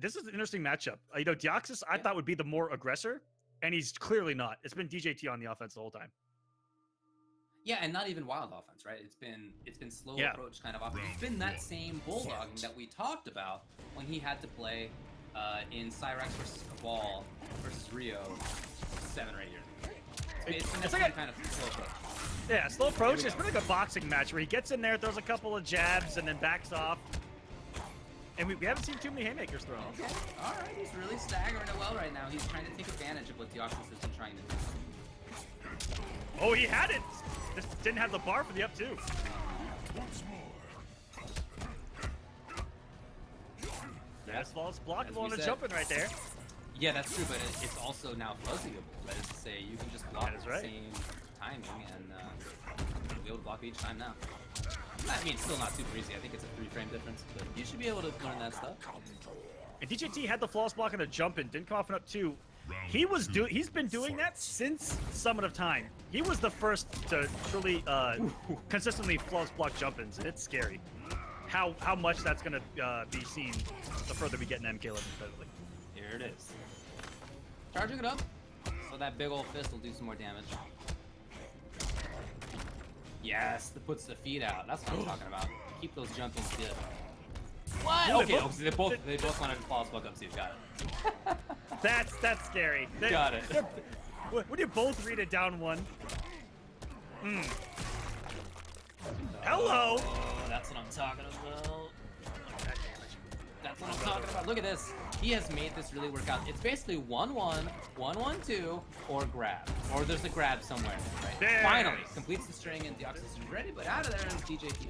This is an interesting matchup. You know, Deoxys I thought would be the more aggressor, and he's clearly not. It's been DJT on the offense the whole time. Yeah, and not even wild offense, right? It's been slow approach kind of offense. It's been that same bulldogging that we talked about when he had to play in Cyrax versus Cabal versus Rio 7 or 8 years ago. It's been that same kind of slow approach. Yeah, slow approach. It's been like a boxing match where he gets in there, throws a couple of jabs, and then backs off. And we haven't seen too many haymakers thrown. Okay, all right. He's really staggering it well right now. He's trying to take advantage of what Deoxys has been trying to do. Oh, he had it! Just didn't have the bar for the up 2. That's flawless blockable on a jumping right there. Yeah, that's true, but it's also now fuzzable. That is to say, you can just block the same timing and you'll be able to block each time now. I mean, it's still not super easy. I think it's a 3-frame difference, but you should be able to learn that stuff. And DJT had the flawless block on the jump and didn't come off an up 2. He's been doing that since Summit of Time. He was the first to truly consistently flawless block jump-ins. It's scary how much that's gonna be seen the further we get in MK11 competitively. Here it is. Charging it up, so that big old fist will do some more damage. Yes, that puts the feet out. That's what I'm talking about. Keep those jump-ins good. What? Ooh, Okay, they both wanted to flawless block up too. Got it. That's scary. Got it. When you both read it down 1. Hello. Oh, that's what I'm talking about. That's what I'm talking about. Look at this. He has made this really work out. It's basically 1-1, 1-1-2, or grab. Or there's a grab somewhere, right? There. Finally, completes the string and Deoxys is ready, but out of there is DJT.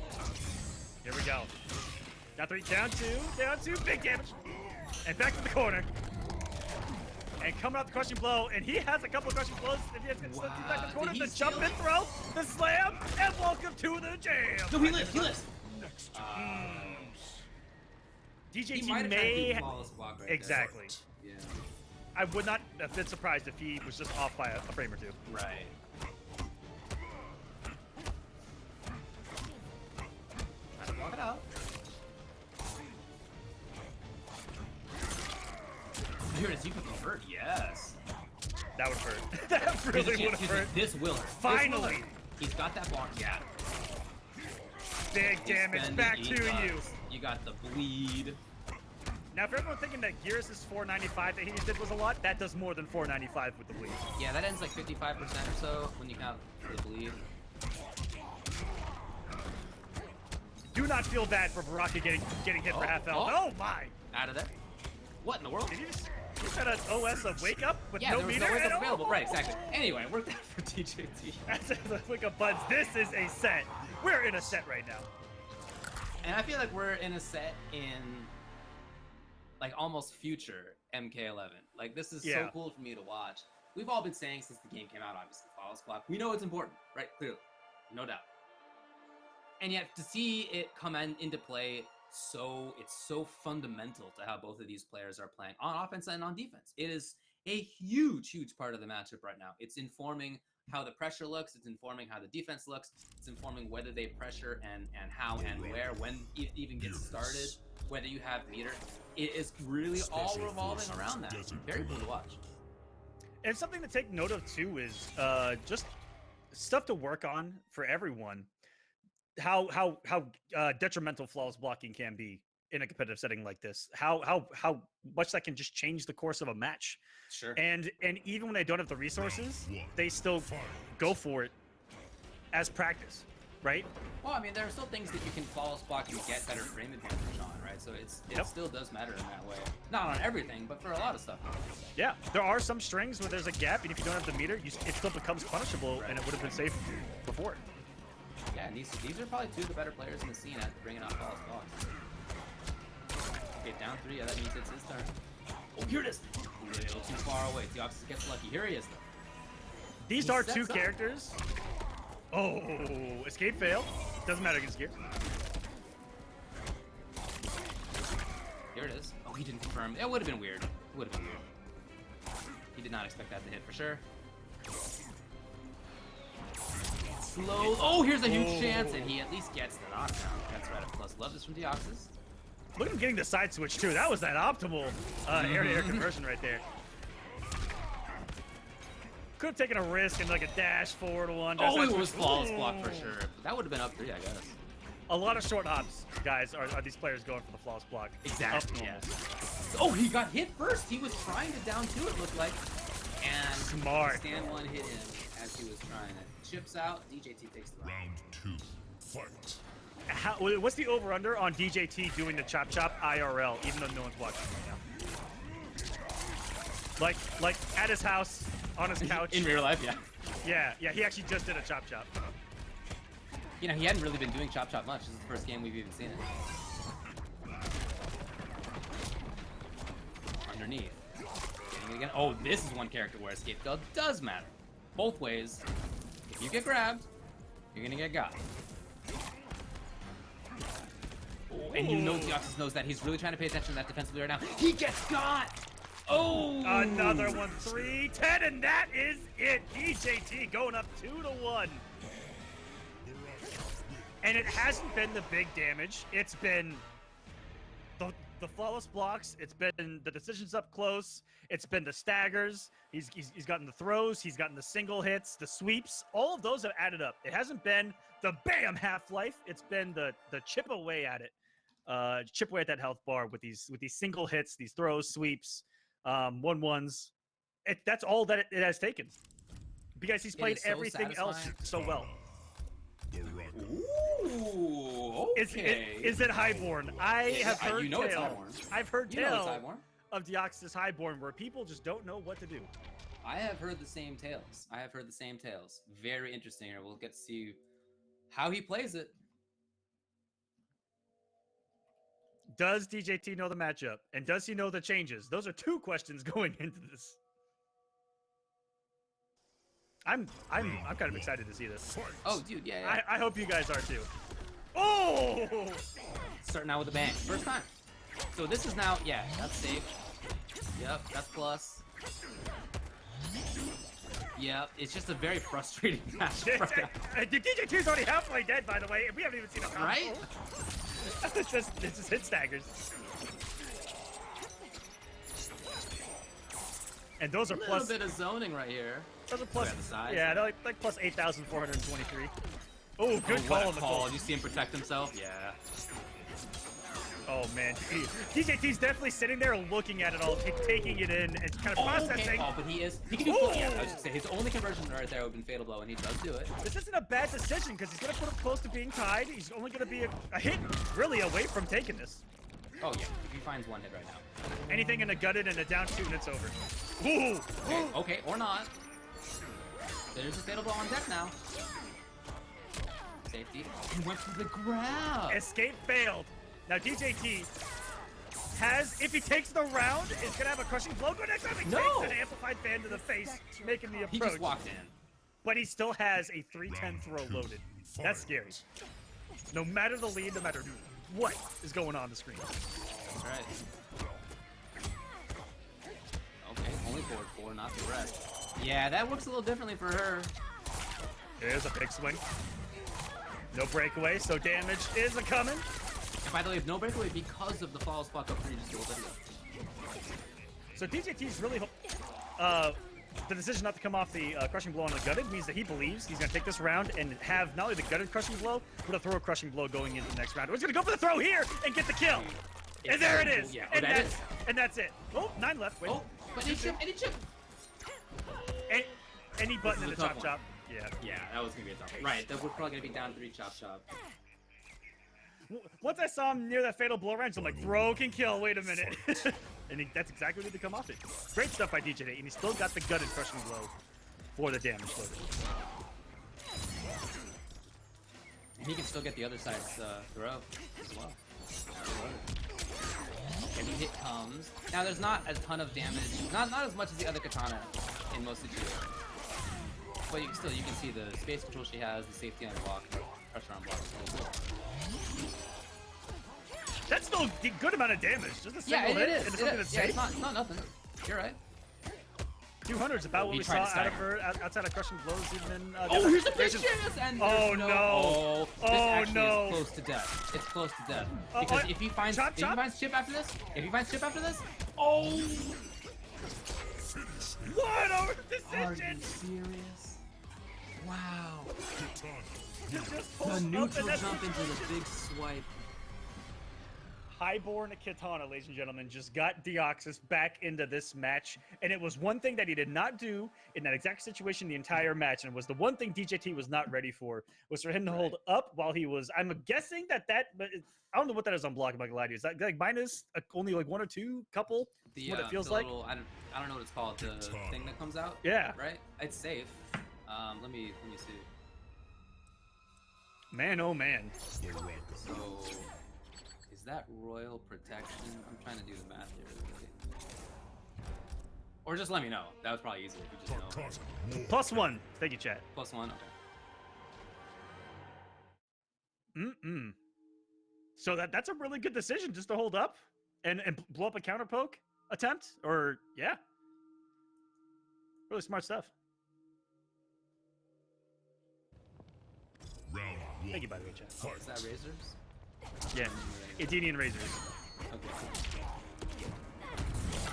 Here we go. Down 3, down 2, big damage. And back to the corner. And coming out the crushing blow, and he has a couple of crushing blows. If he has to slip back to the corner, the jump and throw, the slam, and welcome to the jam. No, he lives. DJT may flawless block right exactly. There. Yeah. I would not have been surprised if he was just off by a frame or 2. Right. Try to block it out. here it is. You can convert. Yes. That would hurt. That really would have hurt. This will hurt. Finally. He's got that bar. Yeah. Big damage back to you. You got the bleed. Now, for everyone thinking that Gears' 495 that he just did was a lot, that does more than 495 with the bleed. Yeah, that ends like 55% or so when you count the bleed. Do not feel bad for Baraka getting hit for half health. Oh my! Out of there. What in the world? Did you just had an OS of wake up with yeah, no there was meter? No wake up available. Right, exactly. Anyway, it worked out for DJT. That's a wake up buds. This is a set. We're in a set right now. And I feel like we're in a set in like almost future MK11. Like this is so cool for me to watch. We've all been saying since the game came out, obviously, flawless block. We know it's important, right? Clearly, no doubt. And yet to see it come into play, it's so fundamental to how both of these players are playing on offense and on defense. It is a huge, huge part of the matchup right now. It's informing how the pressure looks. It's informing how the defense looks. It's informing whether they pressure and how and where, when it even gets started, whether you have meter. It is really all revolving around that. Very cool to watch. And something to take note of too is just stuff to work on for everyone. How detrimental flawless blocking can be in a competitive setting like this. How much that can just change the course of a match. Sure. And even when they don't have the resources, they still go for it as practice, right? Well, I mean, there are still things that you can flawless block and get better frame advantage on, right? So it still does matter in that way. Not on everything, but for a lot of stuff. Yeah, there are some strings where there's a gap, and if you don't have the meter, it still becomes punishable, and it would have been safe before. Yeah, and these are probably two of the better players in the scene at bringing out flawless blocks. Okay, down 3. Yeah, that means it's his turn. Oh, here it is. A little too far away. Deoxys gets lucky. Here he is, though. These are two characters. Oh, escape fail. Doesn't matter against Gears. Here it is. Oh, he didn't confirm. It would have been weird. It would have been weird. He did not expect that to hit for sure. Slow. Oh, here's a huge chance, and he at least gets the knockdown. That's right. Plus, love this from Deoxys. Look at him getting the side switch too. That was that optimal air-to-air conversion right there. Could have taken a risk and like a dash forward one. Oh, it was flawless block for sure. That would have been up 3, I guess. A lot of short hops, guys, are these players going for the flawless block. Exactly. Yeah. Oh, he got hit first. He was trying to down 2, it looked like. And smart. Stand 1 hit him as he was trying it. Chips out. DJT takes the round. Round 2, fight. What's the over/under on DJT doing the chop chop IRL, even though no one's watching right now? Like at his house, on his couch. In real life, yeah. Yeah, he actually just did a chop chop. You know, he hadn't really been doing chop chop much. This is the first game we've even seen it. Underneath. Getting it again. Oh, this is one character where escape fail does matter. Both ways. If you get grabbed, you're gonna get got. Oh, and you know Deoxys knows that. He's really trying to pay attention to that defensively right now. He gets got! Oh! Another one, 3-10, and that is it. DJT going up 2-1. And it hasn't been the big damage. It's been the flawless blocks. It's been the decisions up close. It's been the staggers. He's gotten the throws. He's gotten the single hits, the sweeps. All of those have added up. It hasn't been the bam half-life. It's been the chip away at it. Chip away at that health bar with these single hits, these throws, sweeps, 1-1s. That's all that it has taken. Because he's played everything else so well. Ooh, okay. Is it Highborn? I have heard you know it's Highborn. I've heard tales of Deoxys Highborn where people just don't know what to do. I have heard the same tales. Very interesting. We'll get to see how he plays it. Does DJT know the matchup? And does he know the changes? Those are 2 questions going into this. I'm kind of excited to see this. Oh, dude, yeah. I hope you guys are too. Oh! Starting out with a bang. First time. So this is now, yeah, that's safe. Yep, that's plus. Yep, it's just a very frustrating match. DJT's already halfway dead, by the way, and we haven't even seen a combo. Right? It's just hit staggers. And those are A little plus. bit of zoning right here. Those are plus. On the side. Yeah, they're like plus 8,423. Oh, good What call a on the call. call. You see him protect himself? Yeah. Oh man, DJT's definitely sitting there looking at it all, taking it in, and kind of processing. Oh, but he can do full. Yeah, I was just saying his only conversion right there would have been fatal blow, and he does do it. This isn't a bad decision because he's gonna put him close to being tied. He's only gonna be a hit really away from taking this. Oh yeah, if he finds one hit right now. Anything in a gutted and a down 2 and it's over. Ooh. Okay, or not. There's a fatal blow on deck now. Safety. He went for the grab. Escape failed. Now DJT has, if he takes the round, is gonna have a crushing blow. Go next time he takes an amplified fan to the face, making the approach. He just walked in. But he still has a 310 throw loaded. That's scary. No matter the lead, no matter what is going on the screen. That's right. Okay, only forward 4, not the rest. Yeah, that works a little differently for her. There's a big swing. No breakaway, so damage is a coming. And by the way, no breakaway because of the flawless block up 3 just a little bit ago. So DJT's really the decision not to come off the crushing blow on the gutted means that he believes he's going to take this round and have not only the gutted crushing blow, but a throw crushing blow going into the next round. He's going to go for the throw here and get the kill. Yeah, and there it is. Yeah, and that's it. Oh, 9 left. Wait. Oh, but any chip. Any button in the chop chop. Yeah. Yeah, that was going to be a tough one. Right, that we're probably going to be down 3 chop chop. Once I saw him near that fatal blow range, I'm like, throw can kill, wait a minute. And that's exactly what he did to come off it. Great stuff by DJT, and he still got the gutted crushing blow for the damage loaded. And he can still get the other side's throw as well. Heavy hit comes. Now there's not a ton of damage, not as much as the other katana in most situations. But you can see the space control she has, the safety on block, pressure on block. That's still a good amount of damage. Just a single hit, and it's something that's safe. It's not nothing. You're right. 200 is about what we saw out of her outside of crushing blows, even in. Oh, here's the big chance! And oh no! This actually no! is close to death. It's close to death because if he finds chip after this, oh! What a decision! Are you serious? Wow. The neutral jump into the big swipe. Highborn Kitana, ladies and gentlemen, just got Deoxys back into this match, and it was one thing that he did not do in that exact situation the entire match, and it was the one thing DJT was not ready for, was for him to hold up while he was, I'm guessing but I don't know what that is on block, I'm not gonna lie to you. Is that like minus only like 1 or 2 couple? What it feels like? Little, I don't know what it's called, the thing that comes out? Yeah. Right? It's safe. Let me see. Man, oh man. So... is that royal protection? I'm trying to do the math here. Really. Or just let me know. That was probably easier if you just know. +1. Thank you, chat. +1. Okay. So that's a really good decision just to hold up and blow up a counter poke attempt. Or yeah. Really smart stuff. Round 1. Thank you, by the way, chat. Oh, is that razors? Yeah, Edenian razors. Okay.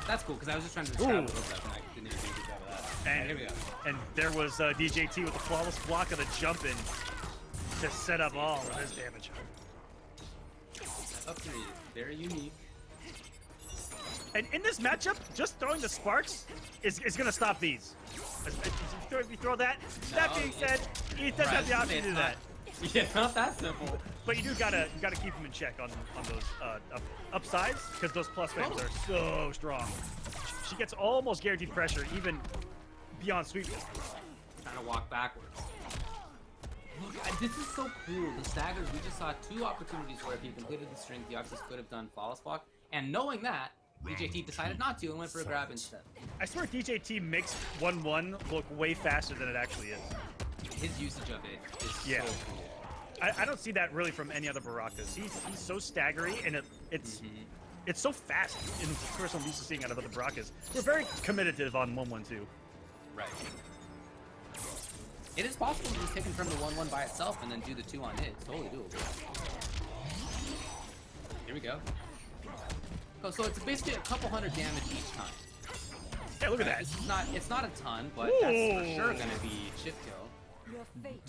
That's cool, because I was just trying to describe what it looked like, and I didn't even do a good job of that. And, here we go. And there was DJT with the flawless block of the jump in to set up all of his damage. Up 3, very unique. And in this matchup, just throwing the sparks is going to stop these. If you throw that, that being said, he doesn't have the option to do that. Yeah, it's not that simple. But you gotta keep him in check on those upsides, because those plus frames are so strong. She gets almost guaranteed pressure, even beyond sweep distance. Trying to walk backwards. Look, this is so cool. The staggers, we just saw 2 opportunities where if he completed the string, Deoxys could have done flawless block. And knowing that, DJT decided not to and went for a grab instead. I swear DJT makes 1-1 look way faster than it actually is. His usage of it is so cool. I don't see that really from any other Barakas. He's so staggery, and it's so fast in comparison I'm used to seeing out of other Barakas. We're very committed on 1-1-2. Right. It is possible to just take him from the 1-1 by itself and then do the 2 on it. It's totally doable. Here we go. So it's basically a couple hundred damage each time. Yeah, look at that. It's not a ton, but that's for sure going to be chip kill.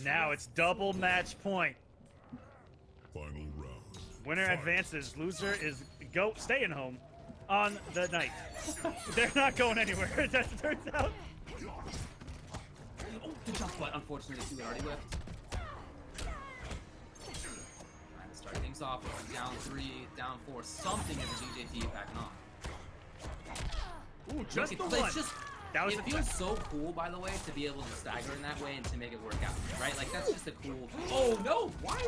Now it's double match point. Final round. Winner advances. Loser is staying home on the night. They're not going anywhere, as it turns out. Oh, the jump, but unfortunately, he already whipped. Trying to start things off with down 3, down 4, something in the DJT backing off. Ooh, just the one. That was it feels so cool, by the way, to be able to stagger in that way and to make it work out, right? Like, that's just a cool... Oh, no! Why?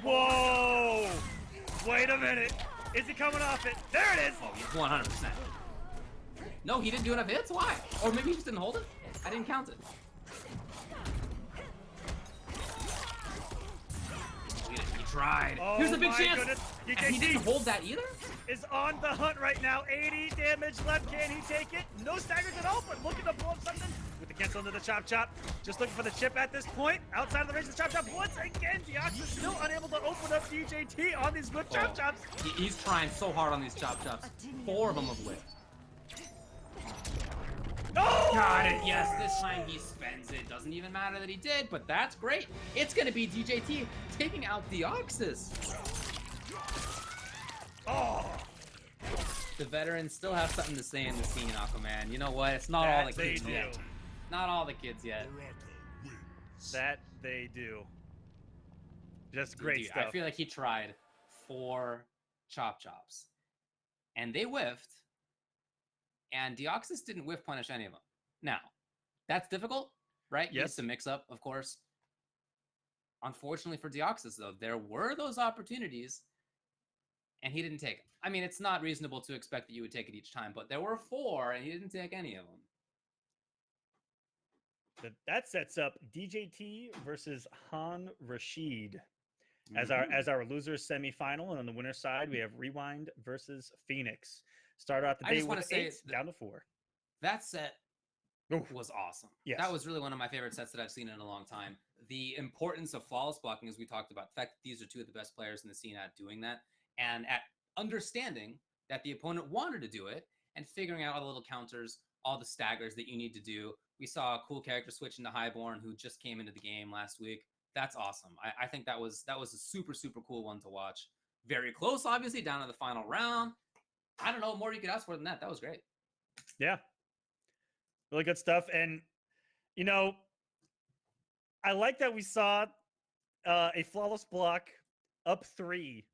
Whoa! Wait a minute. Is he coming off it? There it is! Oh, he's 100%. No, he didn't do enough hits? Why? Or maybe he just didn't hold it? I didn't count it. He tried. Oh, here's a big chance! Goodness. And he didn't hold that either? Is on the hunt right now. 80 damage left. Can he take it? No staggers at all, but looking to blow up something with the cancel into the chop chop. Just looking for the chip at this point. Outside of the range of the chop chop. Once again, Deoxys still unable to open up DJT on these good chop chops. He's trying so hard on these chop chops. 4 of them have whipped. Oh! Got it. Yes, this time he spends it. Doesn't even matter that he did, but that's great. It's going to be DJT taking out Deoxys. Oh! The veterans still have something to say in the scene, Aquaman. You know what? It's not all the kids yet. Not all the kids yet. That they do. Just great stuff. I feel like he tried 4 chop chops, and they whiffed. And Deoxys didn't whiff punish any of them. Now, that's difficult, right? Yes. It's a mix-up, of course. Unfortunately for Deoxys, though, there were those opportunities, and he didn't take them. I mean, it's not reasonable to expect that you would take it each time, but there were 4, and he didn't take any of them. That sets up DJT versus Rashid as our losers semifinal, and on the winner's side, we have Rewind versus Phoenix. Start out the day with 8, down to 4. That set was awesome. Yes. That was really one of my favorite sets that I've seen in a long time. The importance of flawless blocking, as we talked about, the fact that these are 2 of the best players in the scene at doing that, and at understanding that the opponent wanted to do it, and figuring out all the little counters, all the staggers that you need to do. We saw a cool character switch into Highborn who just came into the game last week. That's awesome. I think that was a super, super cool one to watch. Very close, obviously, down to the final round. I don't know more you could ask for than that. That was great. Yeah. Really good stuff. And, you know, I like that we saw a flawless block up 3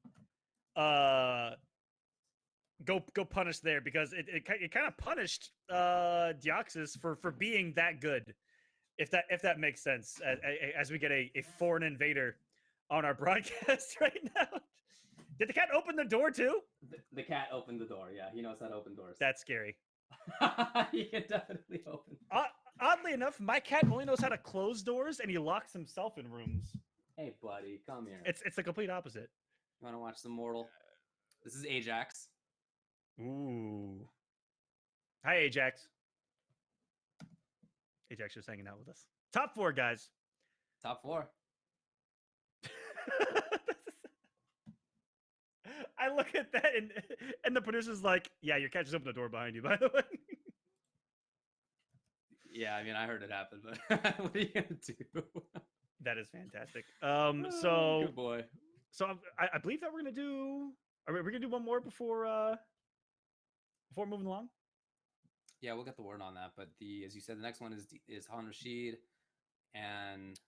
go punish there, because it kind of punished Deoxys for being that good, if that makes sense, as we get a foreign invader on our broadcast right now. Did the cat open the door too? The cat opened the door. Yeah, he knows how to open doors. That's scary. He can definitely open. Oddly enough, my cat only knows how to close doors, and he locks himself in rooms. Hey, buddy, come here. It's the complete opposite. You want to watch some Mortal? This is Ajax. Ooh. Hi, Ajax. Ajax just hanging out with us. Top 4, guys. Top 4. I look at that, and the producer's like, yeah, your cat just opened the door behind you, by the way. Yeah, I mean, I heard it happen, but what are you going to do? That is fantastic. So good boy. So I believe that we're going to do... Are we going to do one more before moving along? Yeah, we'll get the word on that. But as you said, the next one is Rashid, and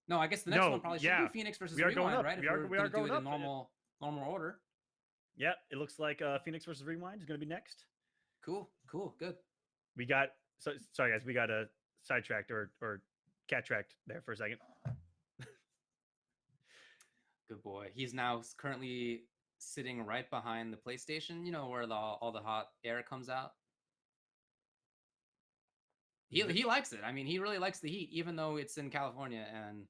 no, I guess the next one probably should be Phoenix versus Rewind, right? We are going up. Normal order. Yeah, it looks like Phoenix versus Rewind is going to be next. Cool, good. We got sorry guys, we got a sidetracked or cat tracked there for a second. Good boy. He's now currently sitting right behind the PlayStation, you know, where all the hot air comes out. He likes it. I mean, he really likes the heat, even though it's in California and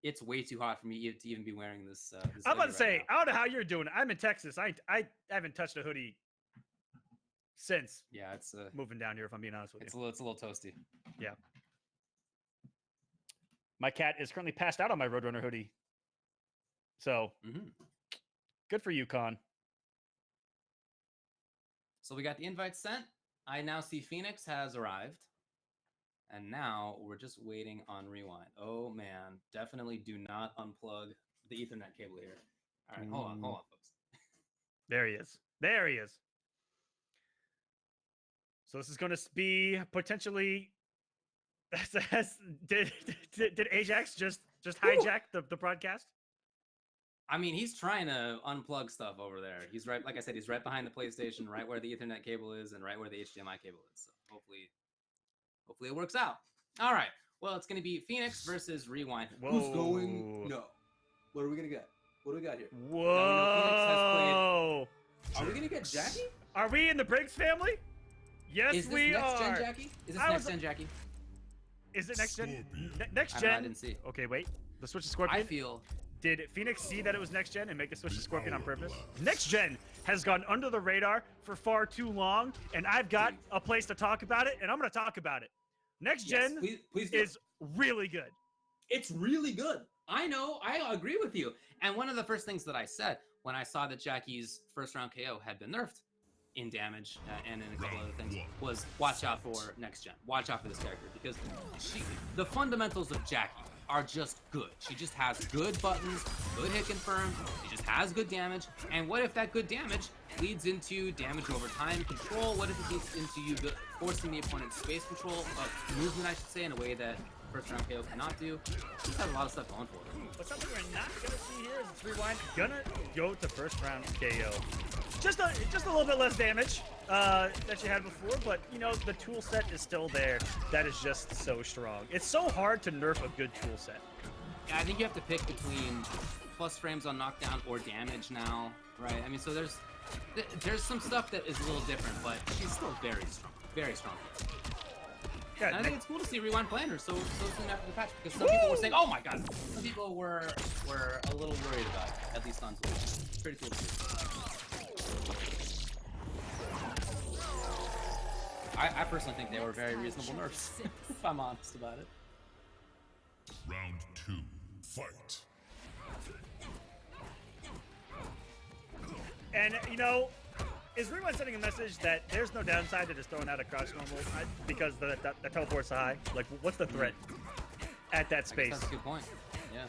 it's way too hot for me to even be wearing this. I'm about to say, I don't know how you're doing. I'm in Texas. I haven't touched a hoodie since. Yeah, it's moving down here. If I'm being honest with you, it's a little toasty. Yeah. My cat is currently passed out on my Roadrunner hoodie. So good for you, Con. So we got the invite sent. I now see Phoenix has arrived. And now we're just waiting on rewind. Oh man, definitely do not unplug the Ethernet cable here. All right, hold on, folks. There he is. There he is. So this is going to be potentially. Did Ajax just hijack the broadcast? I mean, he's trying to unplug stuff over there. He's right, like I said, he's right behind the PlayStation, right where the Ethernet cable is, and right where the HDMI cable is. So hopefully it works out. All right. Well, it's going to be Phoenix versus Rewind. Whoa. Who's going? No. What are we going to get? What do we got here? Whoa. Are we going to get Jackie? Are we in the Briggs family? Yes, is this we next are. Gen Jackie? Is this next gen Jackie? Is it next gen? Next I gen? didn't see. Okay, wait. The switch to Scorpion. I feel. Did Phoenix see that it was next gen and make the switch to Scorpion on purpose? Next gen has gone under the radar for far too long, and I've got a place to talk about it, and I'm going to talk about it. Next gen please is really good. It's really good. I know. I agree with you. And one of the first things that I said when I saw that Jackie's first round KO had been nerfed in damage and in a couple other things was watch out for next gen. Watch out for this character because the fundamentals of Jackie are just good. She just has good buttons, good hit confirm, she just has good damage. And what if that good damage leads into damage over time control? What if it leads into you forcing the opponent's space control of movement, I should say, in a way that first round KO cannot do? She just has a lot of stuff going for her. But something we're not gonna see here is it's Rewind gonna go to first round KO. Just a little bit less damage that you had before, but you know the tool set is still there. That is just so strong. It's so hard to nerf a good tool set. Yeah, I think you have to pick between plus frames on knockdown or damage now, right? I mean, so there's some stuff that is a little different, but she's still very strong, very strong. Yeah, and I think it's cool to see Rewind playing her so soon after the patch because some people were saying, "Oh my god!" Some people were a little worried about it, at least on Twitch. It's pretty cool to see. I personally think they were very reasonable nerfs, if I'm honest about it. Round 2, fight. And you know, is Rewind sending a message that there's no downside to just throwing out a crouch normal because the teleport's high? Like, what's the threat at that space? That's a good point. Yeah.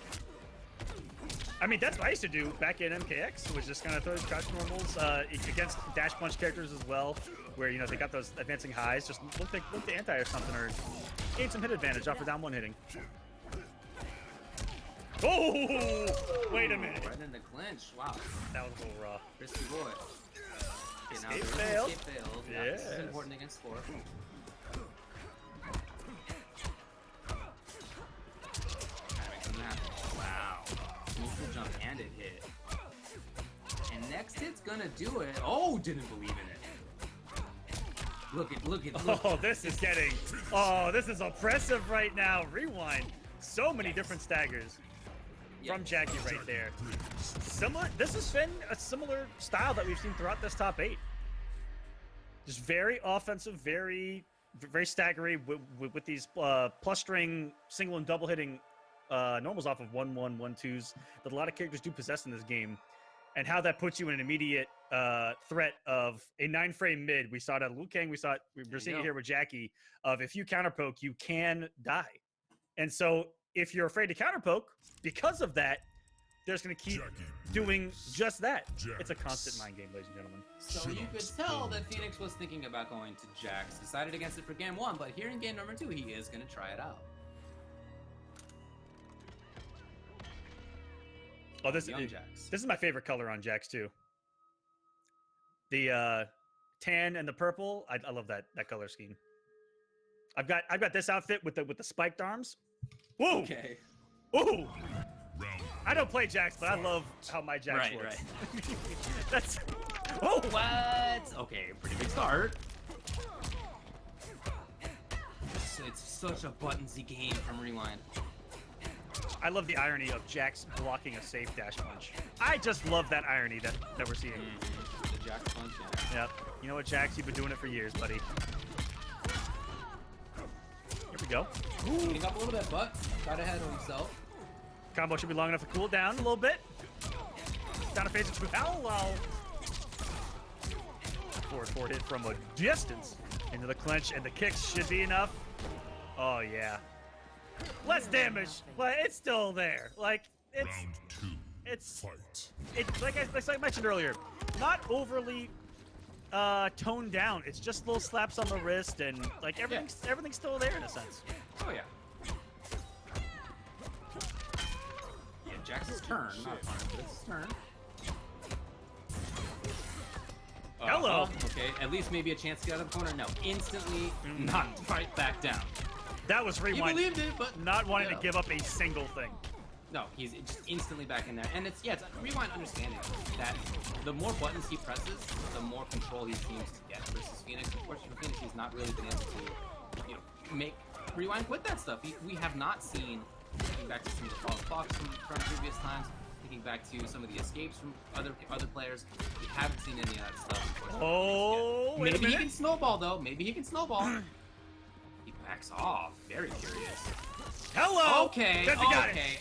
I mean, that's what I used to do back in MKX, was just kind of throw crouch normals against dash punch characters as well, where, you know, they got those advancing highs. Just look the anti or something, or gain some hit advantage off for down one hitting. Oh, wait a minute. Right in the clinch. Wow. That was a little raw. Risky boy. Okay, now Escape failed. Escape failed. Yeah, this is important against score. Wow. Neutral jump and it hit. And next hit's gonna do it. Oh, didn't believe in it. Look at. Oh, this is getting. Oh, this is oppressive right now. Rewind. So many different staggers from Jackie right there. Similar. This has been a similar style that we've seen throughout this top 8. Just very offensive, very staggery with these plus string single and double hitting normals off of 1-1, 1-2s that a lot of characters do possess in this game, and how that puts you in an immediate threat of a 9-frame mid. We saw it at Liu Kang. We're seeing it here with Jackie. Of if you counterpoke, you can die, and so if you're afraid to counterpoke because of that, they're just going to keep doing just that. It's a constant mind game, ladies and gentlemen. So you could tell that Phoenix was thinking about going to Jax. Decided against it for game 1, but here in game number 2, he is going to try it out. Oh, this is my favorite color on Jax too. The tan and the purple. I love that color scheme. I've got this outfit with the spiked arms. Whoa! Okay. Ooh! I don't play Jax, but I love how my Jax works. Right. That's. Oh! What? Okay, pretty big start. It's such a buttonsy game from Rewind. I love the irony of Jax blocking a safe dash punch. I just love that irony that we're seeing. The Jax punch, yeah. Yep. You know what, Jax? You've been doing it for years, buddy. Here we go. Getting up a little bit, but got ahead of himself. Combo should be long enough to cool down a little bit. Down a phase of hello. Forward hit from a distance. Into the clinch, and the kicks should be enough. Oh, yeah. Less damage, but it's still there. Like, it's... Round 2. It's... Fight. It's like I mentioned earlier, not overly toned down. It's just little slaps on the wrist, and like everything's still there in a sense. Oh yeah. Yeah, Jax's turn, not fun, but it's his turn. Hello. Okay, at least maybe a chance to get out of the corner. No, instantly not right back down. That was He Rewind. believed it, but Not wanting to give up a single thing. no, he's just instantly back in there. And it's Rewind understanding that the more buttons he presses, the more control he seems to get. Versus Phoenix, unfortunately for Phoenix, he's not really been able to, make Rewind quit that stuff. We have not seen, thinking back to some of the false clocks from previous times, thinking back to some of the escapes from other players, we haven't seen any of that stuff. Oh, wait a maybe he minute. can snowball though. Maybe he can snowball. He backs off. Very curious. Hello. Okay, That's the guy. okay.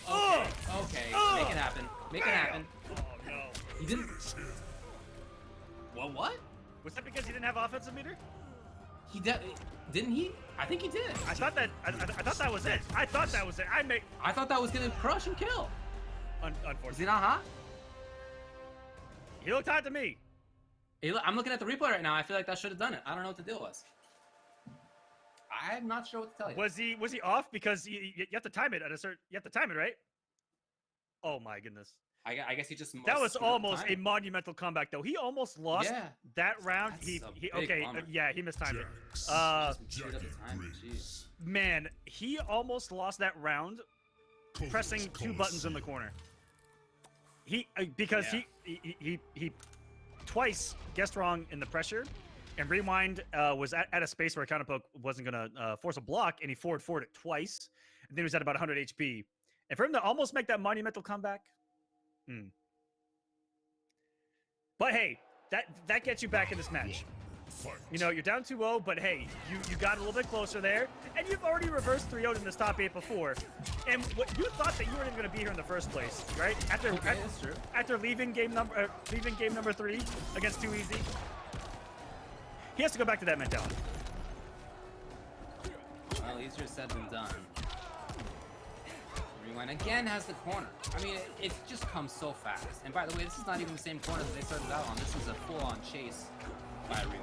Make it happen. Make it happen. Oh no. He didn't. Well, what? Was that because he didn't have offensive meter? He didn't he? I think he did. I thought that. I thought that was it. I thought that was it. I thought that was gonna crush and kill. Is he Unfortunately, not hot? he looked hot to me. I'm looking at the replay right now. I feel like that should have done it. I don't know what the deal was. I'm not sure what to tell you. Was he off because you have to time it at a certain? You have to time it, right? Oh my goodness. I guess he just. That was screwed up almost a timing. monumental comeback, though. He almost lost Yeah. that round. That's He a big okay. bummer. Yeah, he mistimed it. Jax. Screwed up the timing. Jeez. Man, he almost lost that round pressing two buttons in the corner. Because he twice guessed wrong in the pressure, and Rewind was at a space where Counterpoke wasn't gonna force a block, and he forward it twice, and then he was at about 100 HP. And for him to almost make that monumental comeback, but hey, that gets you back in this match. Fight. You know, you're down 2-0, but hey, you got a little bit closer there, and you've already reversed 3-0 in this top 8 before. And what you thought that you weren't even going to be here in the first place, right? That's true. After leaving game number 3 against Too Easy, he has to go back to that mentality. Well, easier said than done. Rewind again has the corner. I mean, it just comes so fast. And by the way, this is not even the same corner that they started out on. This is a full-on chase by Rewind.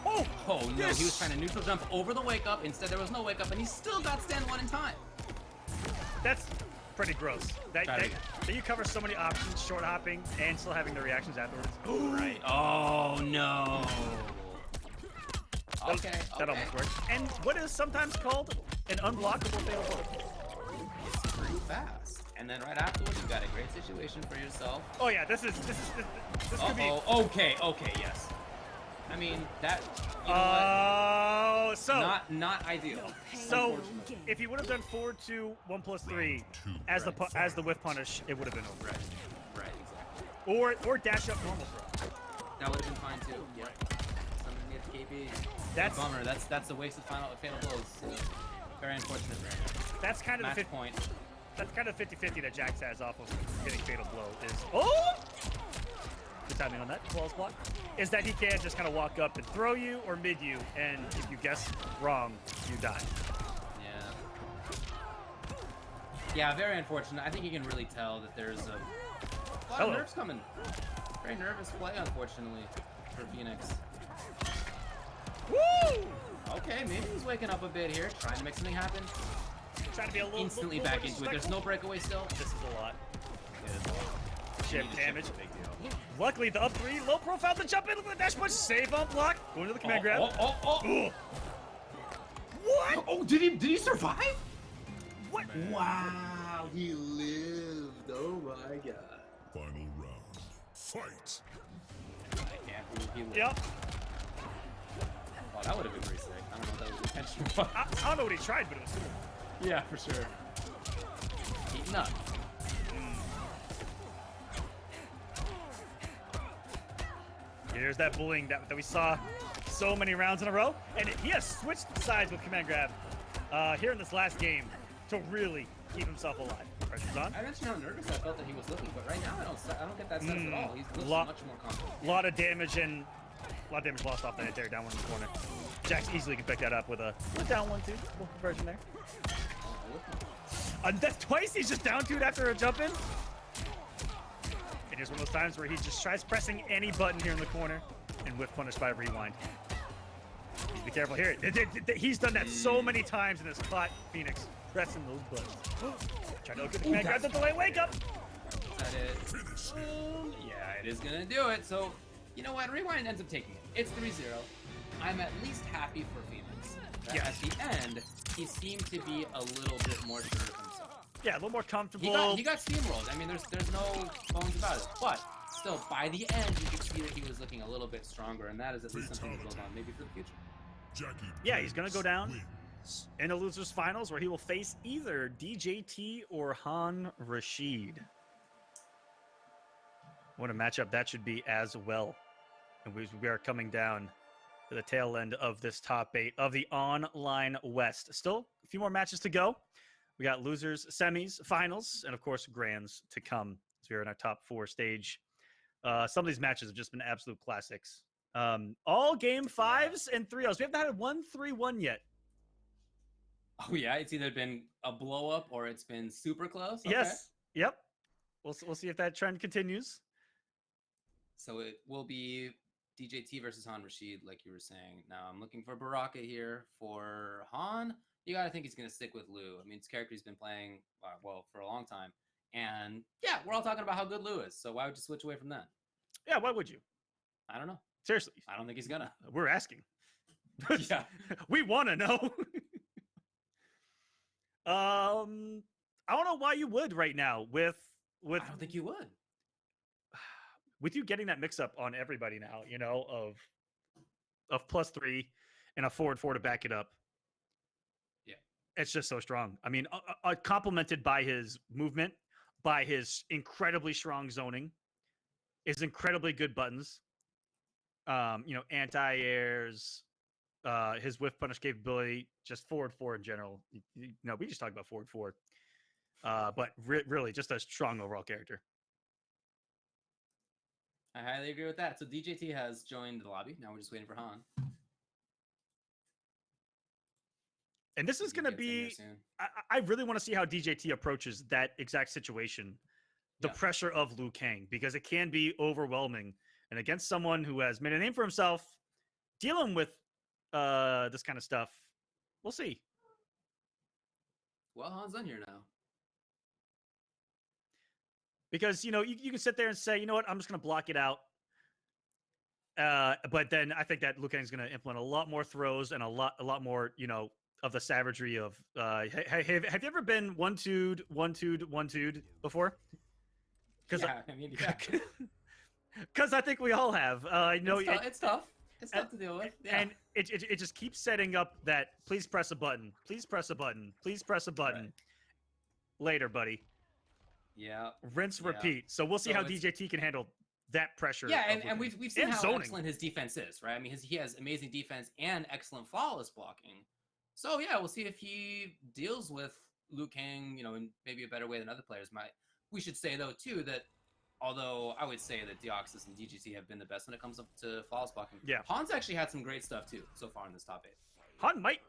Oh! Oh no, Yes! he was trying to neutral jump over the wake up. Instead, there was no wake up, and he still got stand 1 in time. That's pretty gross. Try it That again. you cover so many options, short hopping, and still having the reactions afterwards. Right. Oh no. Okay. That almost worked. And what is sometimes called an unblockable fatal blow. It's pretty fast. And then right afterwards, you got a great situation for yourself. Oh yeah, this could be. Okay. Yes. I mean that. You know what? So Not ideal. So Unfortunately. if he would have done forward 2, 1+3 as the whiff punish, it would have been over. Right. Exactly. Or dash up normal throw. That would have been fine too. Yeah. Something to get KP. That's- a bummer. That's a waste of fatal blows. Very unfortunate for him. That's kind of Match the point. That's kind of 50-50 that Jax has off of getting fatal blow. Is good timing on that. Claws block. Is that he can just kind of walk up and throw you or mid you, and if you guess wrong, you die. Yeah, very unfortunate. I think you can really tell that there's a lot of nerves coming. Very nervous play, unfortunately, for Phoenix. Woo! Okay, maybe he's waking up a bit here, trying to make something happen. Trying to be a little Instantly little back more into it. There's no breakaway still. This is a lot. Shit Ship damage. Luckily, the up 3, low profile to jump in with the dash punch, save on block, going to the command grab. Ooh. What? Oh, did he survive? What? Wow, he lived. Oh my god. Final round. Fight. I can't believe he lived. Yep. Oh, that would have been pretty sick. I don't know if that was intentional. I don't know what he tried, but it was cool. Yeah, for sure. Eating up. Here's that bullying that we saw so many rounds in a row. And he has switched sides with command grab here in this last game to really keep himself alive. Pressure's on. I mentioned how nervous I felt that he was looking, but right now I don't get that sense at all. He's looking Lot- much more confident. A lot of damage and A lot of damage lost off that there, down one in the corner. Jax easily can pick that up with a down 1-2. Little conversion there. That's twice he's just down 2 after a jump in. And here's one of those times where he just tries pressing any button here in the corner and whiff punished by rewind. Be careful here. He's done that so many times in this caught Phoenix pressing those buttons. Try to get the man, grab the delay, wake up! Is that it? Yeah, it is gonna do it. So, you know what? Rewind ends up taking it. It's 3-0. I'm at least happy for Phoenix. Yeah. At the end, he seemed to be a little bit more sure of himself. Yeah, a little more comfortable. He got steamrolled. I mean, there's no bones about it. But still, by the end, you could see that he was looking a little bit stronger, and that is at least something to build on, maybe for the future. Yeah, he's gonna go down in the losers finals, where he will face either DJT or Han Rashid. What a matchup that should be as well. And we are coming down to the tail end of this top 8 of the online West. Still a few more matches to go. We got losers, semis, finals, and of course grands to come as we are in our top 4 stage. Some of these matches have just been absolute classics. All game 5s and 3-0s. We haven't had a 1-3-1 yet. Oh yeah, it's either been a blow up or it's been super close. Okay. Yes. Yep. We'll see if that trend continues. So it will be DJT versus Han Rashid, like you were saying. Now I'm looking for Baraka here. For Han, you got to think he's going to stick with Liu. I mean, his character he's been playing, well, for a long time. And yeah, we're all talking about how good Liu is. So why would you switch away from that? Yeah, why would you? I don't know. Seriously. I don't think he's going to. We're asking. Yeah. We want to know. I don't know why you would right now with I don't think you would. With you getting that mix up on everybody now, you know, of +3 and a forward 4 to back it up. Yeah. It's just so strong. I mean, complemented by his movement, by his incredibly strong zoning, his incredibly good buttons, you know, anti-airs, his whiff punish capability, just forward 4 in general. You know, we just talked about forward 4. But really just a strong overall character. I highly agree with that. So DJT has joined the lobby. Now we're just waiting for Han. And this is going to be... I really want to see how DJT approaches that exact situation. The pressure of Liu Kang. Because it can be overwhelming. And against someone who has made a name for himself, dealing with this kind of stuff, we'll see. Well, Han's on here now. Because, you know, you can sit there and say, you know what, I'm just going to block it out. But then I think that Liu Kang's going to implement a lot more throws and a lot more, you know, of the savagery of, have you ever been 1-2'd before? Yeah, I mean, yeah. Because I think we all have. You know, it's tough. It's tough to deal with. Yeah. And it just keeps setting up that, please press a button. Please press a button. Please press a button. Right. Later, buddy. Yeah. Rinse, repeat. So we'll see how DJT can handle that pressure. Yeah, and we've seen how zoning. excellent his defense is, right? I mean, he has amazing defense and excellent flawless blocking. So yeah, we'll see if he deals with Liu Kang, you know, in maybe a better way than other players might. We should say though too that although I would say that Deoxys and DGT have been the best when it comes up to flawless blocking, Han's actually had some great stuff too so far in this top 8. Han might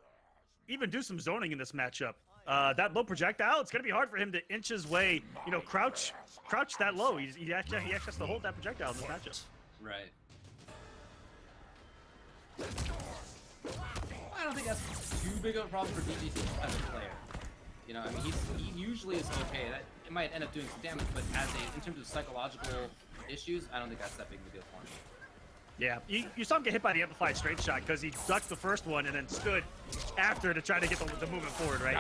even do some zoning in this matchup. That low projectile, it's going to be hard for him to inch his way, you know, crouch that low. He actually has to hold that projectile in this matchup. Right. I don't think that's too big of a problem for DGT as a player. You know, I mean, he usually is okay. That it might end up doing some damage, but in terms of psychological issues, I don't think that's that big of a deal for him. Yeah, you saw him get hit by the amplified straight shot because he ducked the first one and then stood after to try to get the movement forward, right?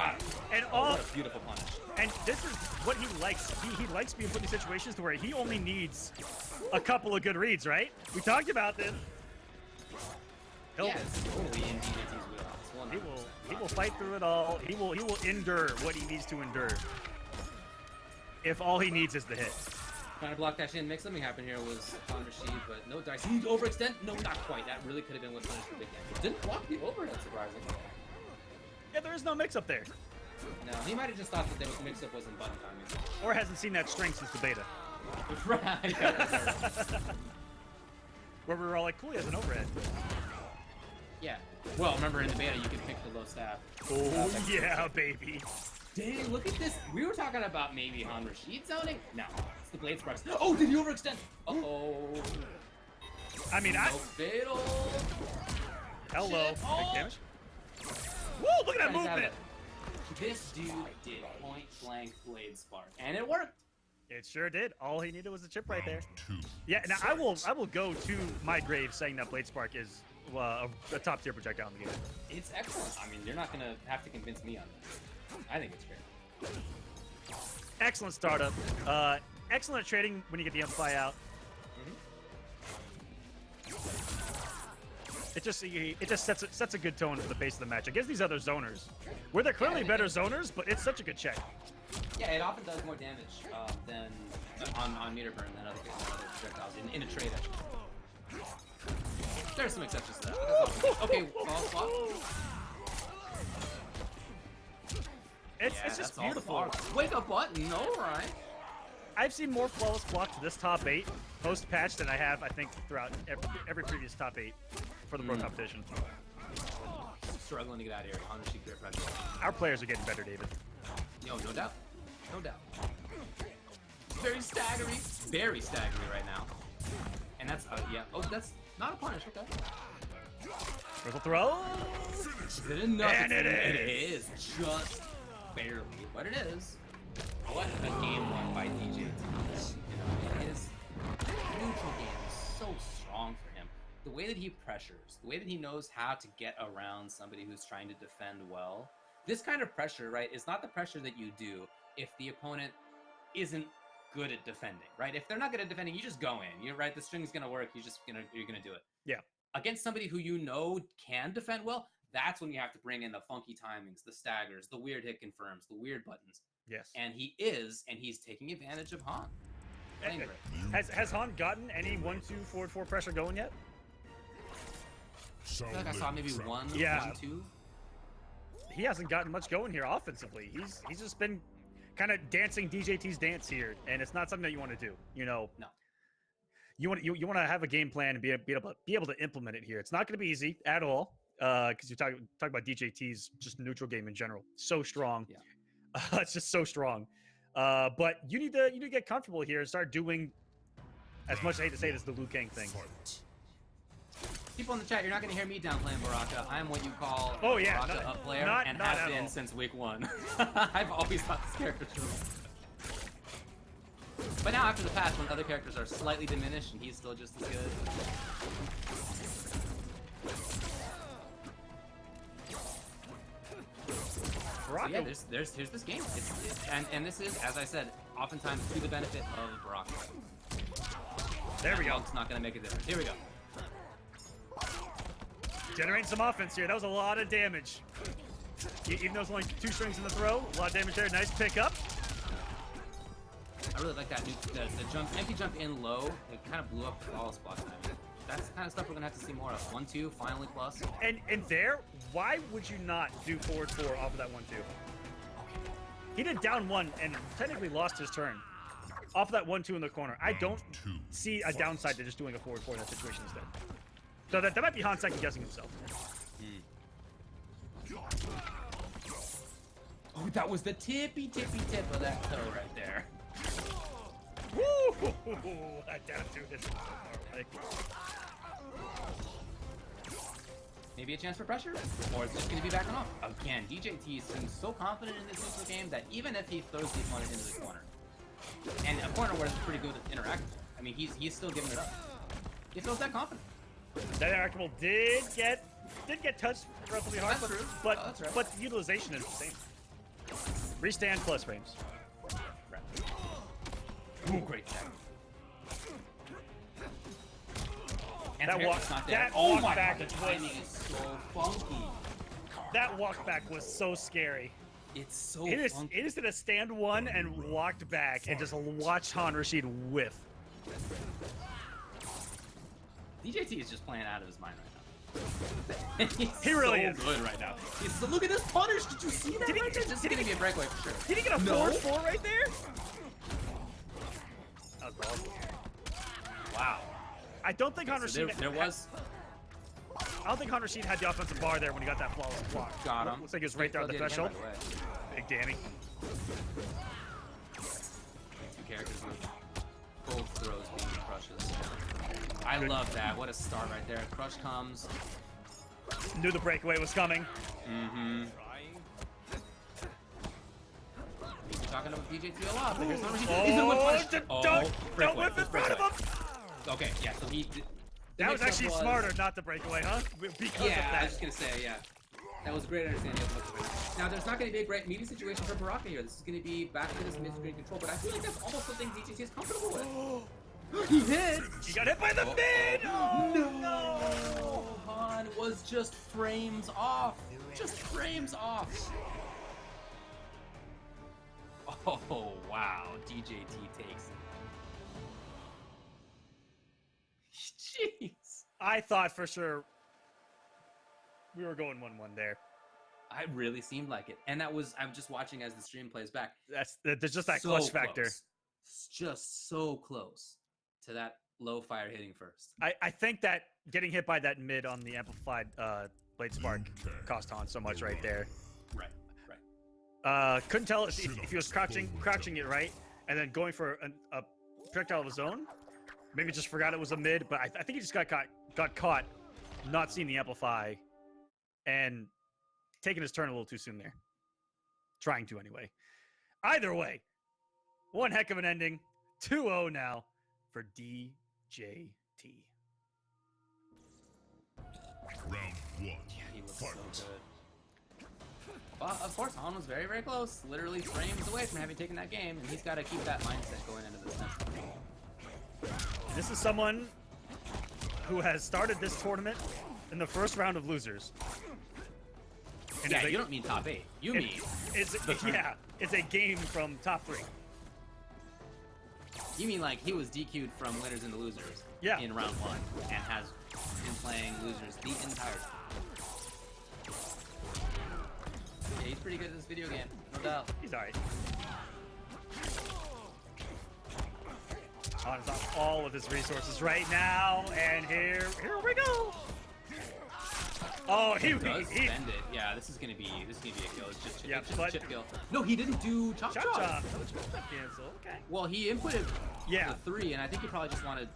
And what a beautiful punish. And this is what he likes. He likes being put in situations to where he only needs a couple of good reads, right? We talked about this. It's totally in DJT's wheelhouse. He will fight through it all. He will endure what he needs to endure. If all he needs is the hit. Trying to block that shit and make something happen here was Han Rashid, but no dice. He overextend? No, not quite. That really could have been what punished the big damage. Didn't block the overhead, surprisingly. Yeah, there is no mix-up there. No, he might have just thought that the mix-up was in button timing. Or hasn't seen that string since the beta. Right. where we were all like, cool, he has an overhead. Yeah. Well, remember in the beta, you could pick the low stab. Oh, yeah, baby. Dang, look at this. We were talking about maybe Han Rashid zoning. No, it's the Blade Sparks. Oh, did he overextend? Uh-oh. I mean, No fatal. Hello. Shit. Oh. Big damage. Woo, look at that movement. This dude did point blank Blade Spark, and it worked. It sure did. All he needed was a chip right there. Two. Yeah, now I will go to my grave saying that Blade Spark is a top tier projectile in the game. It's excellent. I mean, you're not gonna have to convince me on that. I think it's great. Excellent startup. Excellent trading when you get the Amplify out. It just sets a good tone for the base of the match against these other zoners, where they're clearly better zoners, but it's such a good check. Yeah, it often does more damage than on meter burn than other projectiles in a trade. Actually. There's some exceptions to that. Okay, fall swap. It's just beautiful. Wake up button, all right. I've seen more flawless blocks to this top 8 post-patch than I have, I think, throughout every previous top 8 for the pro competition. Struggling to get out of here. Honor secret pressure. Our players are getting better, David. No doubt. No doubt. Very staggery right now. And that's, yeah. Oh, that's not a punish, okay. Triple throw. Is it enough? And it is just barely, but it is. What a game won by DJT. You know, his neutral game is so strong for him. The way that he pressures, the way that he knows how to get around somebody who's trying to defend well. This kind of pressure, right, is not the pressure that you do if the opponent isn't good at defending, right? If they're not good at defending, you just go in. You're right, the string's gonna work. You're gonna do it. Yeah. Against somebody who you know can defend well, that's when you have to bring in the funky timings, the staggers, the weird hit confirms, the weird buttons. Yes. And he's taking advantage of Han. Has Han gotten any 1-2 forward 4 pressure going yet? I feel like I saw maybe one, 2. He hasn't gotten much going here offensively. He's just been kind of dancing DJT's dance here, and it's not something that you want to do. You know. No. You want to have a game plan and be able to implement it here. It's not going to be easy at all because you talk about DJT's just neutral game in general. So strong. Yeah. It's just so strong. But you need to get comfortable here and start doing, as much as I hate to say this, the Liu Kang thing. People in the chat, you're not going to hear me downplaying Baraka. I'm what you call Baraka up player and have been since week 1. I've always thought this character was. But now after the patch, when other characters are slightly diminished and he's still just as good. So yeah, here's this game. And this is, as I said, oftentimes to the benefit of Baraka. There we go. It's not going to make a difference. Here we go. Generating some offense here. That was a lot of damage. Even though it's only 2 strings in the throw, a lot of damage there. Nice pickup. I really like that the jump, empty jump in low. It kind of blew up the flawless block timing. That's the kind of stuff we're gonna have to see more of. 1-2, finally plus. And there, why would you not do forward 4 off of that 1-2? He did down 1 and technically lost his turn off of that 1-2 in the corner. I don't see a downside to just doing a forward 4 in that situation instead. So that might be Han second guessing himself. Oh, that was the tippy tip of that toe right there. Woo! That down 2 is so far away. Maybe a chance for pressure? Or it's just going to be backing off. Again, DJT seems so confident in this neutral game that even if he throws the opponent into the corner, and a corner where it's pretty good at interacting, I mean, he's still giving it up. He feels that confident. That interactable did get touched relatively hard, That's true. but Oh, that's right. but the utilization is the same. Restand plus frames. Ooh, great check. And That walk, not there. that Oh walk my back God, the was timing is so funky. that walk back was so scary. It's so funky. It is did a stand 1 and walked back and just watched Han Rashid whiff. DJT is just playing out of his mind right now. He really is good right now. So look at this punish. Did you see that? This is gonna be a breakaway for sure. Did he get a forward 4 right there? That was awesome. Wow. I don't think Hunter So there was. I don't think Hunter Rashid had the offensive bar there when he got that flawless block. Got him. Looks like he was right there on the threshold. Big Danny. Two characters with both throws being crushes. I love that. What a start right there. Crush comes. Knew the breakaway was coming. Mm-hmm. We're talking about DJT a lot, but here's Hunter Rashid. He's a whip punish. Don't whip in front of him. Okay, yeah, so he... That was actually smarter not to break away, huh? Because of that. I was just going to say, yeah. That was a great understanding of what's Now, there's not going to be a great meeting situation for Baraka here. This is going to be back to this mid-screen control, but I feel like that's almost something DJT is comfortable with. He hit! He got hit by the mid! Oh, no! Han was just frames off. Just frames off. Oh, wow. DJT takes it. Jeez. I thought for sure we were going 1-1 there. I really seemed like it. And I'm just watching as the stream plays back. There's just that clutch factor. Just so close to that low fire hitting first. I think that getting hit by that mid on the amplified blade spark cost Han so much right there. Right. Couldn't tell if he was crouching it right, and then going for a projectile of his own. Maybe just forgot it was a mid, but I think he just got caught, not seeing the amplify, and taking his turn a little too soon there. Trying to anyway. Either way, one heck of an ending. 2-0 now for DJT. Round 1. Yeah, he looks so good. But of course, Han was very, very close. Literally frames away from having taken that game, and he's got to keep that mindset going into this next one. This is someone who has started this tournament in the first round of losers. And yeah, you don't mean top 8. You mean it's a game from top 3. You mean like he was DQ'd from winners and losers in round 1 and has been playing losers the entire time. Yeah, he's pretty good at this video game, no doubt. He's alright. On all of his resources right now, and here we go. Oh, he does bend it. Yeah, this is gonna be a kill. It's just chip kill. No, he didn't do chop. Chop. Cancel. Okay. Well, he inputted the 3, and I think he probably just wanted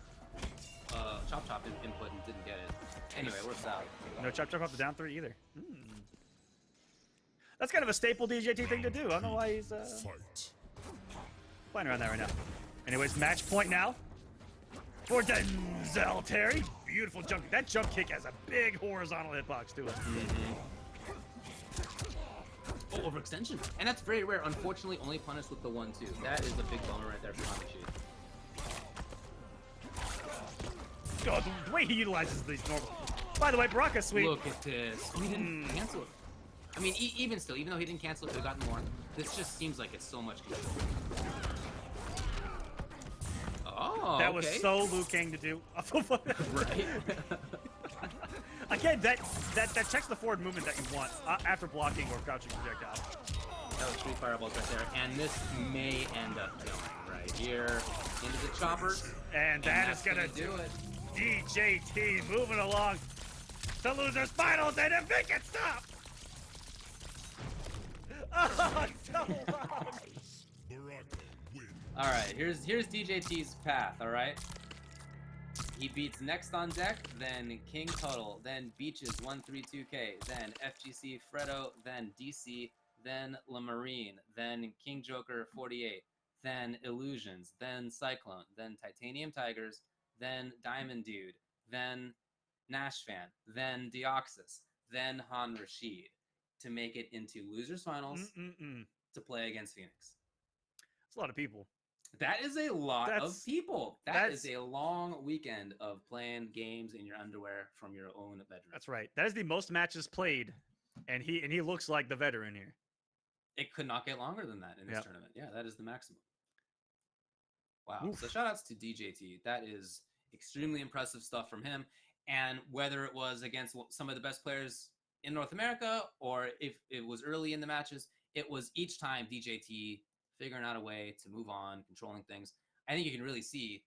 chop input and didn't get it. Anyway, works out. No chop off the down 3 either. That's kind of a staple DJT thing to do. I don't know why he's playing around that right now. Anyways, match point now for Denzel Terry. Beautiful jump. That jump kick has a big horizontal hitbox to it. Oh, overextension. And that's very rare. Unfortunately, only punished with the 1-2. That is a big bummer right there for Rashid. God, the way he utilizes these normal. By the way, Baraka's sweet. Look at this. He didn't cancel it. I mean, even still, even though he didn't cancel it, could have gotten more. This just seems like it's so much control. Oh, that was so Liu Kang to do. Right. Again, that checks the forward movement that you want after blocking or crouching projectile. That was 3 fireballs right there, and this may end up going right here into the choppers. And that is gonna do it. DJT moving along to losers finals, and if it can stop. Oh, so loud. All right, here's DJT's path. All right, he beats Next on Deck, then King Tuttle, then Beaches 132K, then FGC Fredo, then DC, then Lamarine, then King Joker 48, then Illusions, then Cyclone, then Titanium Tigers, then Diamond Dude, then Nash Fan, then Deoxys, then Han Rashid to make it into losers finals to play against Phoenix. That's a lot of people. That is a lot of people. That is a long weekend of playing games in your underwear from your own bedroom. That's right. That is the most matches played, and he looks like the veteran here. It could not get longer than that in this tournament. Yeah, that is the maximum. Wow. Oof. So shout outs to DJT. That is extremely impressive stuff from him. And whether it was against some of the best players in North America or if it was early in the matches, it was each time DJT figuring out a way to move on, controlling things. I think you can really see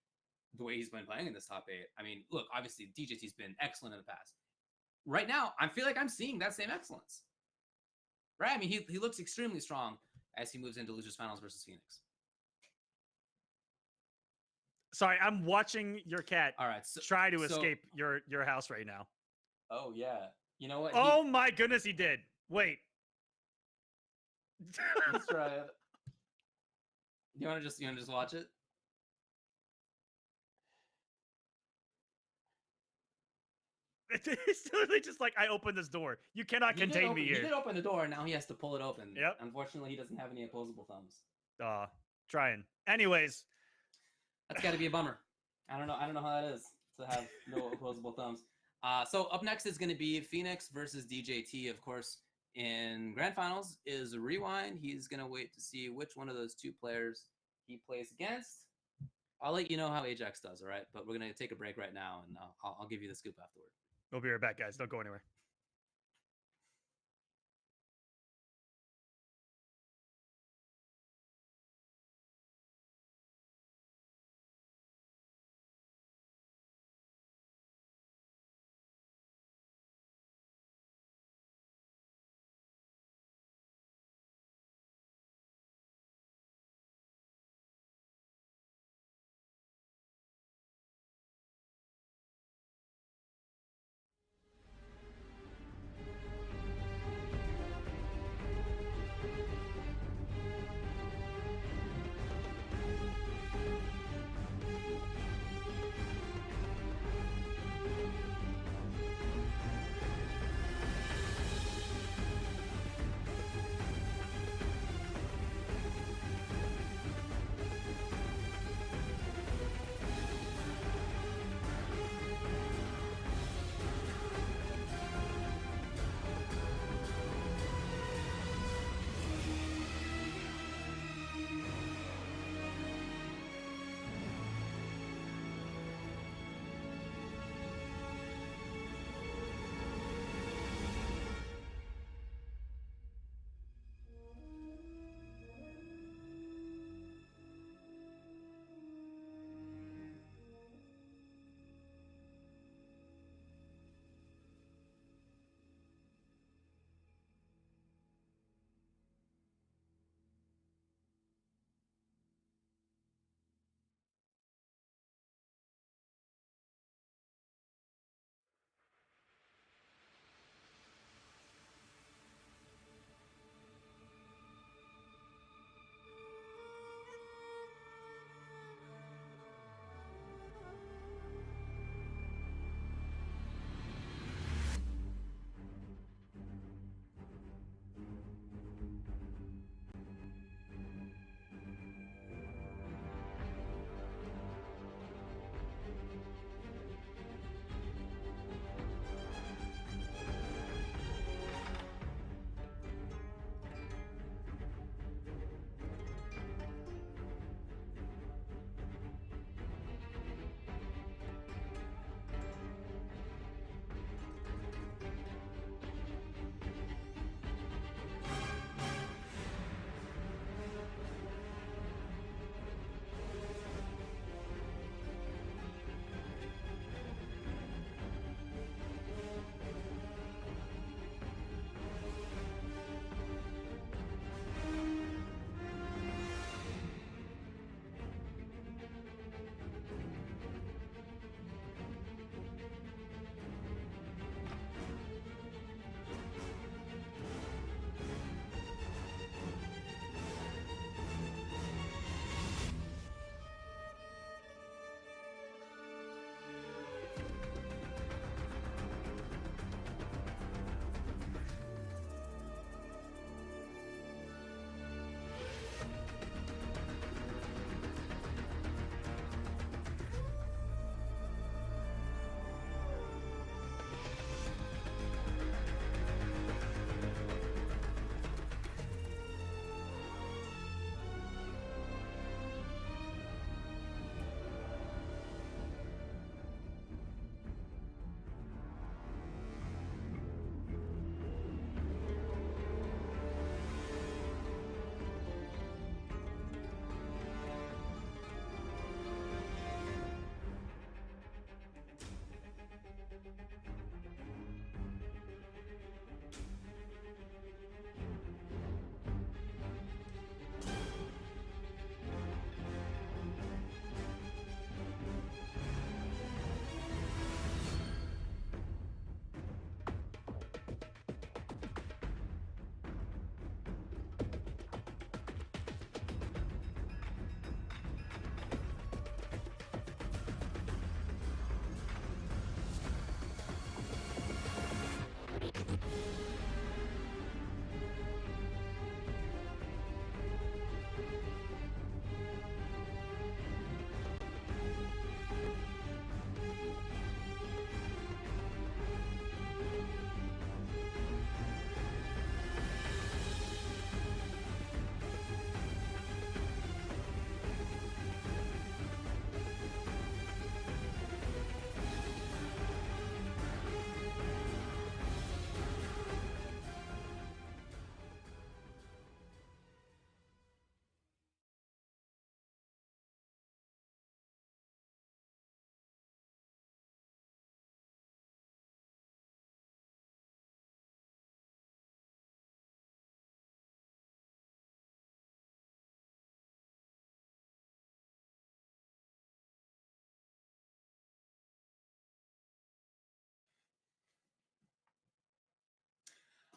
the way he's been playing in this top 8. I mean, look, obviously DJT's been excellent in the past. Right now, I feel like I'm seeing that same excellence. Right? I mean, he looks extremely strong as he moves into Losers Finals versus Phoenix. Sorry, I'm watching your cat All right, so, try to escape your house right now. Oh yeah, you know what? Oh my goodness, he did. Wait. Let's try it. You want to just watch it? It's literally just like, I opened this door. You cannot contain me here. He did open the door, and now he has to pull it open. Yep. Unfortunately, he doesn't have any opposable thumbs. Trying. Anyways, that's got to be a bummer. I don't know how that is to have no opposable thumbs. So up next is going to be Phoenix versus DJT. Of course, in grand finals is Rewind. He's going to wait to see which one of those two players he plays against. I'll let you know how Ajax does, all right? But we're going to take a break right now, and I'll give you the scoop afterward. we'll be right back, guys. Don't go anywhere.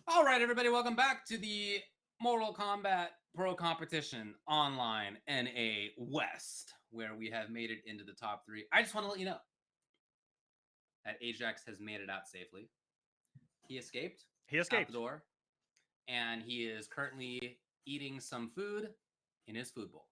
All right, everybody, welcome back to the Mortal Kombat Pro Competition Online NA West, where we have made it into the top 3. I just want to let you know that Ajax has made it out safely. He escaped. He escaped out the door, and he is currently eating some food in his food bowl.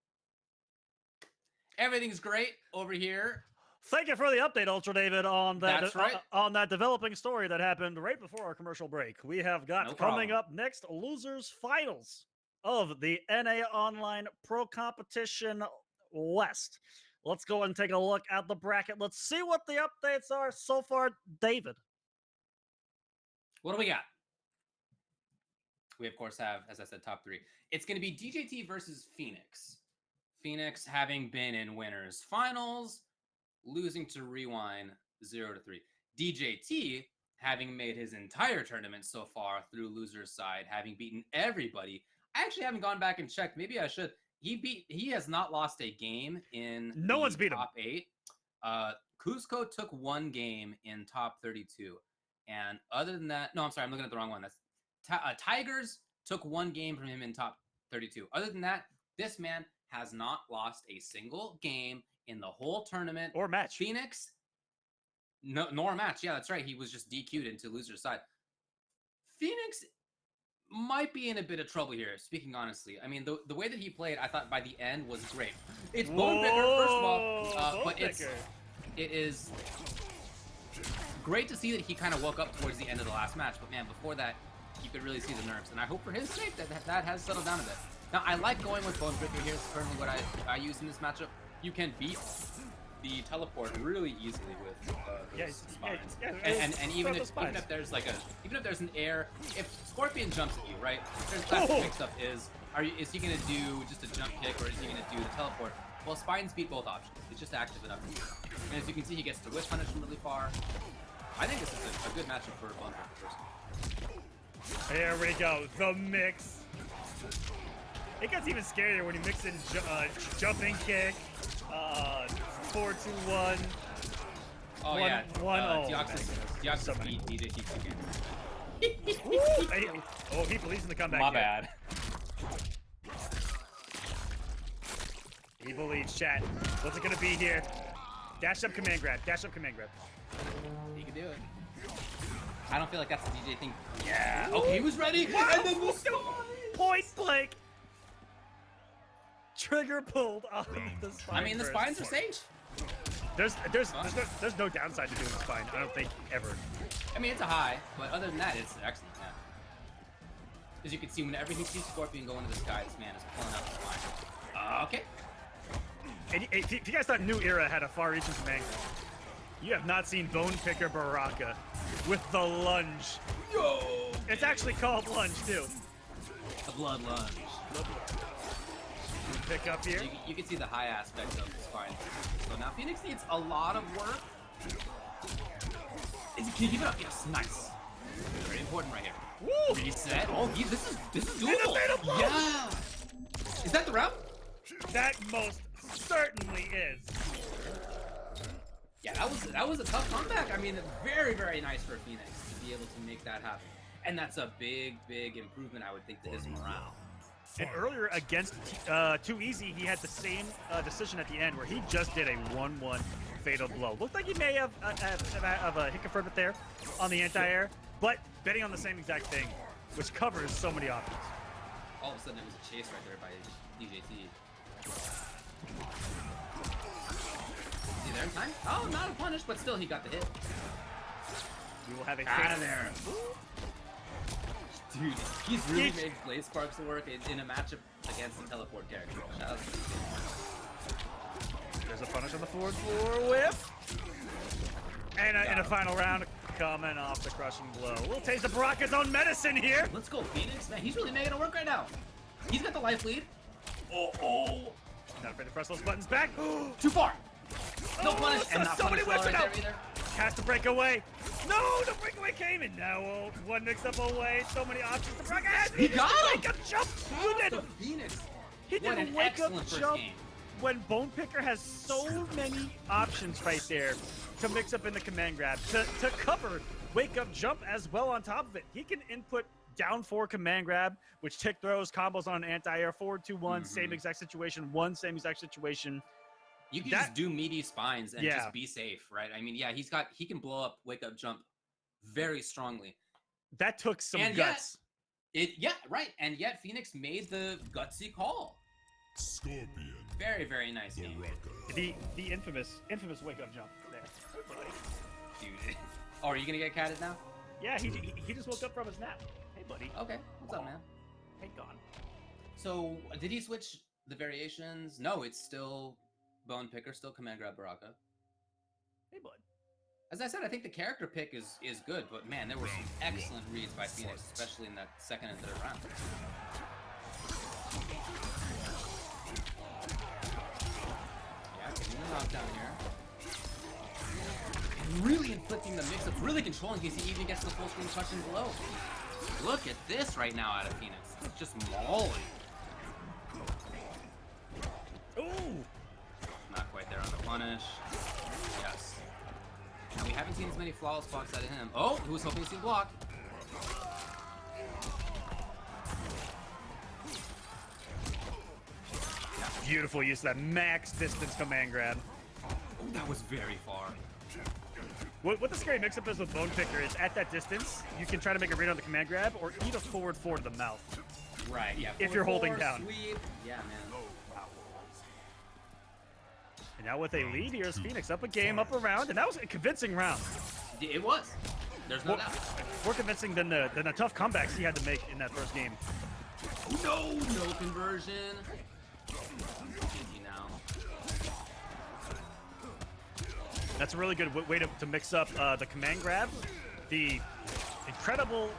Everything's great over here. Thank you for the update, Ultra David, on that. That's right. On that developing story that happened right before our commercial break. We have got coming up next losers finals of the NA Online Pro Competition West. Let's go and take a look at the bracket. Let's see what the updates are so far, David. What do we got? We, of course, have, as I said, top 3. It's going to be DJT versus Phoenix. Phoenix having been in winners finals, losing to Rewind 0-3. DJT having made his entire tournament so far through loser's side, having beaten everybody. I actually haven't gone back and checked. Maybe I should. He has not lost a game in no one's beat top 8. Cusco took 1 game in top 32. And other than that, no, I'm sorry, I'm looking at the wrong one. That's Tigers took 1 game from him in top 32. Other than that, this man has not lost a single game in the whole tournament or match. Phoenix, no, nor a match. Yeah, that's right. He was just DQ'd into loser's side. Phoenix might be in a bit of trouble here, speaking honestly. I mean, the way that he played, I thought by the end was great. It's Bone Picker, first of all, but it is great to see that he kind of woke up towards the end of the last match. But man, before that, you could really see the nerves, and I hope for his sake that has settled down a bit. Now, I like going with Bone Picker here. It's currently what I use in this matchup. You can beat the teleport really easily with spines. And even if there's an air, if Scorpion jumps at you, right? There's that mix up is he gonna do just a jump kick or is he gonna do the teleport? Well, spines beat both options. It's just active enough. And as you can see, he gets to whiff punish from really far. I think this is a good matchup for Bone Picker personally. Here we go, the mix. It gets even scarier when you mix in jumping kick, 4-2-1. Oh yeah, Deoxys beat DJT. Oh, he believes in the comeback. My bad. He believes, chat. What's it gonna be here? Dash up, command grab. Dash up, command grab. He can do it. I don't feel like that's the DJ thing. Yeah. Okay, he was ready. Wow. And then the spine. Point blank. Trigger pulled on the spine. I mean, the spines are safe. There's no downside to doing the spine. I don't think ever. I mean, it's a high, but other than that, it's excellent. Yeah. As you can see, whenever he sees Scorpion go into the sky, this man is pulling out the spine. Okay. And if you guys thought New Era had a far-reaching command, you have not seen Bone Picker Baraka with the lunge. Yo! It's actually called lunge too. The blood lunge. Pick up here. You can see the high aspect of the spine. So now Phoenix needs a lot of work. Can you keep it up? Yes, nice. Very important right here. Woo! Reset. Oh, this is doable. Yeah. Is that the route? That most certainly is. Yeah, that was a tough comeback. I mean, very, very nice for Phoenix to be able to make that happen. And that's a big, big improvement, I would think, to his morale. And earlier against Too Easy, he had the same decision at the end where he just did a 1-1 fatal blow. Looked like he may have hit confirmed it there on the anti-air, but betting on the same exact thing, which covers so many options. All of a sudden, it was a chase right there by DJT. Is he there in time? Oh, not a punish, but still he got the hit. We will have a out of there. Dude, he's really made Blaze Sparks work in a matchup against the teleport character. Shout out to There's a punish on the forward floor whiff. And in a final round, coming off the crushing blow. We'll taste the Baraka's own medicine here. Let's go, Phoenix. Man, he's really making it work right now. He's got the life lead. Oh. Not afraid to press those buttons back. Too far. No punish. And not somebody punish whips it right out. there either. Has to break away. No, the breakaway came in. Now one mix up away. So many options. The Baraka has. He got him. Wake up jump. He did. Phoenix. He did a wake up jump. When Bone Picker has so many options right there to mix up in the command grab to cover wake up jump as well on top of it. He can input down 4 command grab, which tick throws, combos on an anti-air, forward 2-1, same exact situation, same exact situation. You can just do meaty spines and just be safe, right? I mean, yeah, he can blow up wake up jump very strongly. That took some guts. Right. And yet Phoenix made the gutsy call. Scorpion. Very, very nice game. The infamous wake up jump there. Dude. Oh, are you gonna get catted now? Yeah, he just woke up from his nap. Hey, buddy. Okay, what's up, man? Hey, gone. So, did he switch the variations? No, it's still Bone Picker, still Command Grab Baraka. Hey, bud. As I said, I think the character pick is good, but man, there were some excellent reads by Phoenix, especially in that second and third round. Yeah, getting the knockdown here. And really inflicting the mix-up, really controlling because he even gets the full screen touch and blow. Look at this right now out of Phoenix. It's just mauling. Ooh! Not quite there on the punish. Yes. And we haven't seen as many flawless blocks out of him. Oh, who was hoping to see the block? Beautiful use of that max distance command grab. Oh, that was very far. What the scary mix-up is with Bone Picker is at that distance, you can try to make a read on the command grab or eat a forward 4 to the mouth. Right, yeah. If you're holding down. Sweep. Yeah, man. And now with a lead, here's Phoenix up a game, up a round, and that was a convincing round. It was. There's no doubt. More convincing than the tough comebacks he had to make in that first game. No conversion. Easy now. That's a really good way to mix up the command grab, the incredible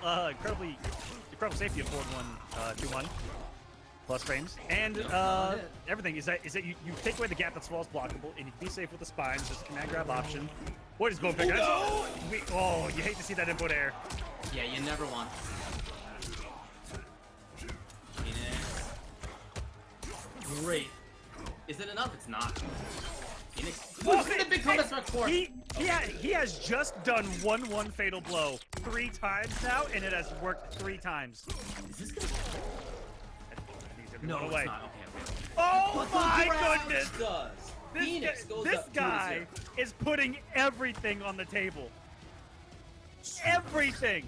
safety of forward 1, 2-1 plus frames, and everything is that you take away the gap that's falls blockable, and you can be safe with the spines. There's a command grab option. What is Bone Picker? Oh, no! You hate to see that input air. Yeah, you never want. Great. Is it enough? It's not. Phoenix. Look at the big combat strike force. He has just done 1-1 fatal blow 3 times now, and it has worked 3 times. Is this gonna? No, it's away. not. Okay. Oh my goodness! This guy is putting everything on the table. Everything.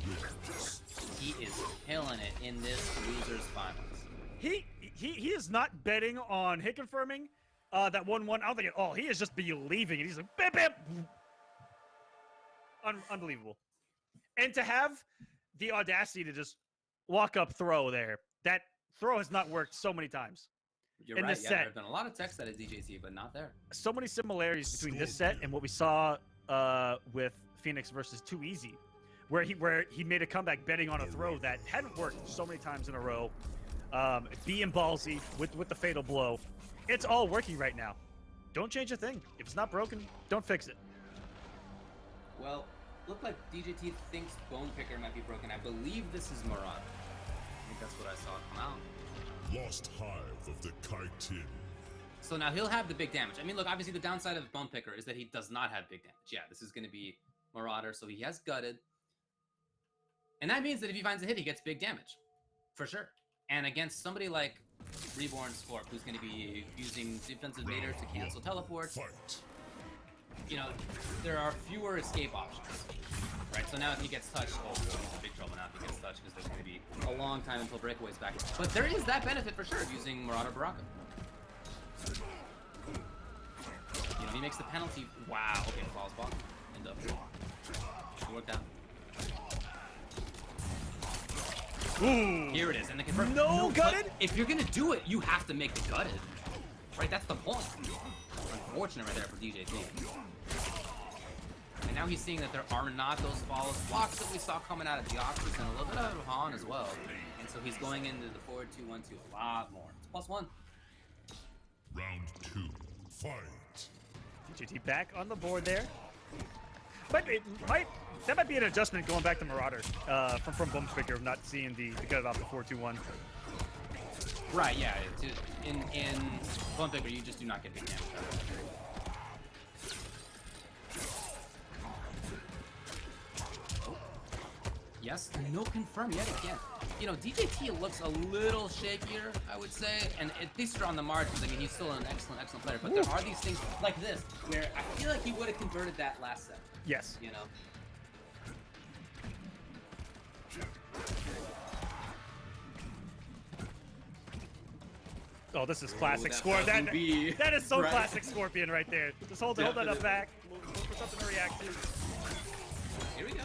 He is killing it in this losers finals. He is not betting on hit confirming that 1-1. I don't think at all. He is just believing it. He's like, bam, bam. Unbelievable. And to have the audacity to just walk up throw there. That throw has not worked so many times. You're in right. this Yeah, set. there have been a lot of text out of DJT, but not there. So many similarities between this set and what we saw with Phoenix versus Too Easy, where he made a comeback betting on a throw that hadn't worked so many times in a row. Being ballsy with the fatal blow. It's all working right now. Don't change a thing. If it's not broken, don't fix it. Well, look like DJT thinks Bone Picker might be broken. I believe this is Marauder. I think that's what I saw come out. Lost Hive of the Chitin. So now he'll have the big damage. I mean, look, obviously the downside of Bone Picker is that he does not have big damage. Yeah, this is going to be Marauder, so he has gutted. And that means that if he finds a hit, he gets big damage. For sure. And against somebody like Reborn Scorp, who's going to be using defensive Vader to cancel teleports, you know, there are fewer escape options. Right, so now if he gets touched, oh, he's in big trouble now if he gets touched, because there's going to be a long time until breakaway's back. But there is that benefit for sure of using Marauder Baraka. You know, he makes the penalty. Wow, okay, falls ball. End up. It worked out. Ooh. Here it is, and the confirm. No gutted? If you're gonna do it, you have to make the gutted. Right, that's the point. Unfortunate right there for DJT. And now he's seeing that there are not those flawless blocks that we saw coming out of Deoxys and a little bit out of Han as well. And so he's going into the forward 2-1-2 a lot more. It's +1. Round 2, fight. DJT back on the board there. But that might be an adjustment going back to Marauder from Bone Picker of not seeing the gut off the 4-2-1. Right, yeah. In Bone Picker, you just do not get big damage. Yes, no confirm yet again. you know, DJT looks a little shakier, I would say, and at least on the margins. I mean, he's still an excellent player, but there are these things like this where I feel like he would have converted that last set. Yes. You know. Oh, this is classic that Scorpion. fucking That is so right. classic Scorpion right there. Just hold that up back. Look for something to react to. Here we go.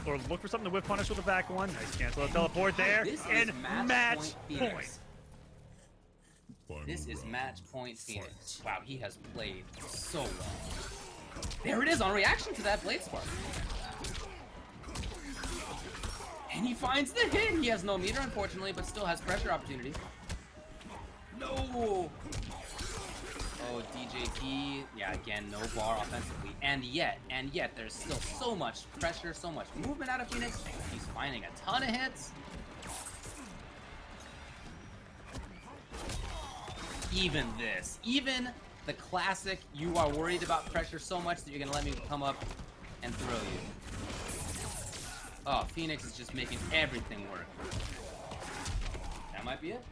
Or look for something to whip punish with a back one. Nice cancel the teleport there. This And is match point. Final This is round. match point Phoenix. Wow, he has played so well. There it is on reaction to that Blade Spark. And he finds the hit. He has no meter, unfortunately, but still has pressure opportunities. No. Oh, DJT. Yeah, again, no bar offensively. And yet, there's still so much pressure, so much movement out of Phoenix. He's finding a ton of hits. Even this, even the classic, you are worried about pressure so much that you're gonna let me come up and throw you. Oh, Phoenix is just making everything work. That might be it.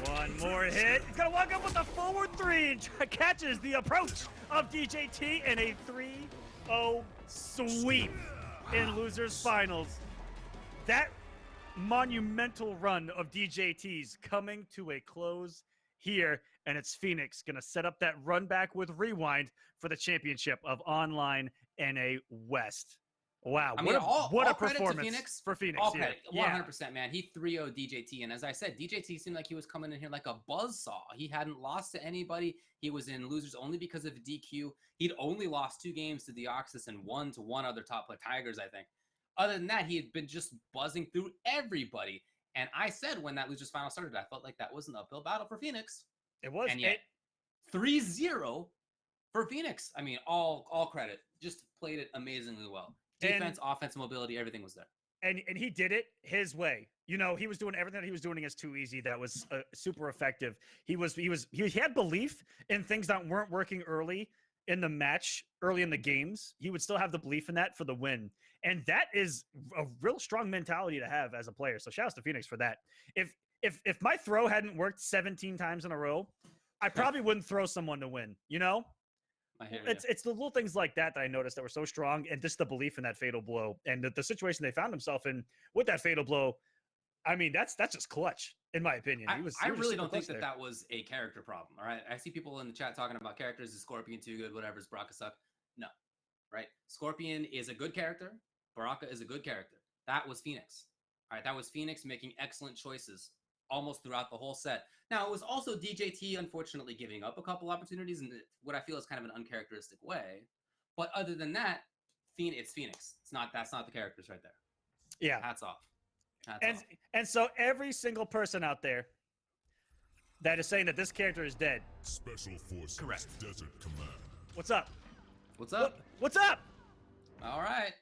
One more hit. He's gonna walk up with a forward three and catches the approach of DJT in a 3-0 sweep in losers finals. That monumental run of DJT's coming to a close here, and it's Phoenix gonna set up that run back with Rewind for the championship of Online NA West. Wow, I mean, what all a credit to performance Phoenix. for Phoenix. All Yeah. credit, Yeah. 100%, man. He 3-0'd DJT, and as I said, DJT seemed like he was coming in here like a buzzsaw. He hadn't lost to anybody. He was in losers only because of DQ. He'd only lost 2 games to Deoxys and 1 to one other top player, Tigers, I think. Other than that, he had been just buzzing through everybody. And I said when that losers final started, I felt like that was an uphill battle for Phoenix. It was. And yet, 3-0 for Phoenix. I mean, all credit. Just played it amazingly well. Defense, offense, mobility, everything was there. And he did it his way. You know, he was doing everything that he was doing as too easy. That was super effective. He had belief in things that weren't working early in the match, early in the games. He would still have the belief in that for the win. And that is a real strong mentality to have as a player. So shout out to Phoenix for that. If my throw hadn't worked 17 times in a row, I probably wouldn't throw someone to win, you know? I hear It's the little things like that that I noticed that were so strong, and just the belief in that fatal blow and the situation they found himself in with that fatal blow. I mean, that's just clutch, in my opinion. I really don't think that was a character problem. All right, I see people in the chat talking about characters. Is Scorpion too good? Whatever. Is Baraka suck? No, right? Scorpion is a good character. Baraka is a good character. That was Phoenix. All right, that was Phoenix making excellent choices almost throughout the whole set. Now, it was also DJT, unfortunately, giving up a couple opportunities in what I feel is kind of an uncharacteristic way. But other than that, it's Phoenix. That's not the characters right there. Yeah. Hats off. And so every single person out there that is saying that this character is dead. Special Forces Correct. Desert Command. What's up? What's up? What's up? All right.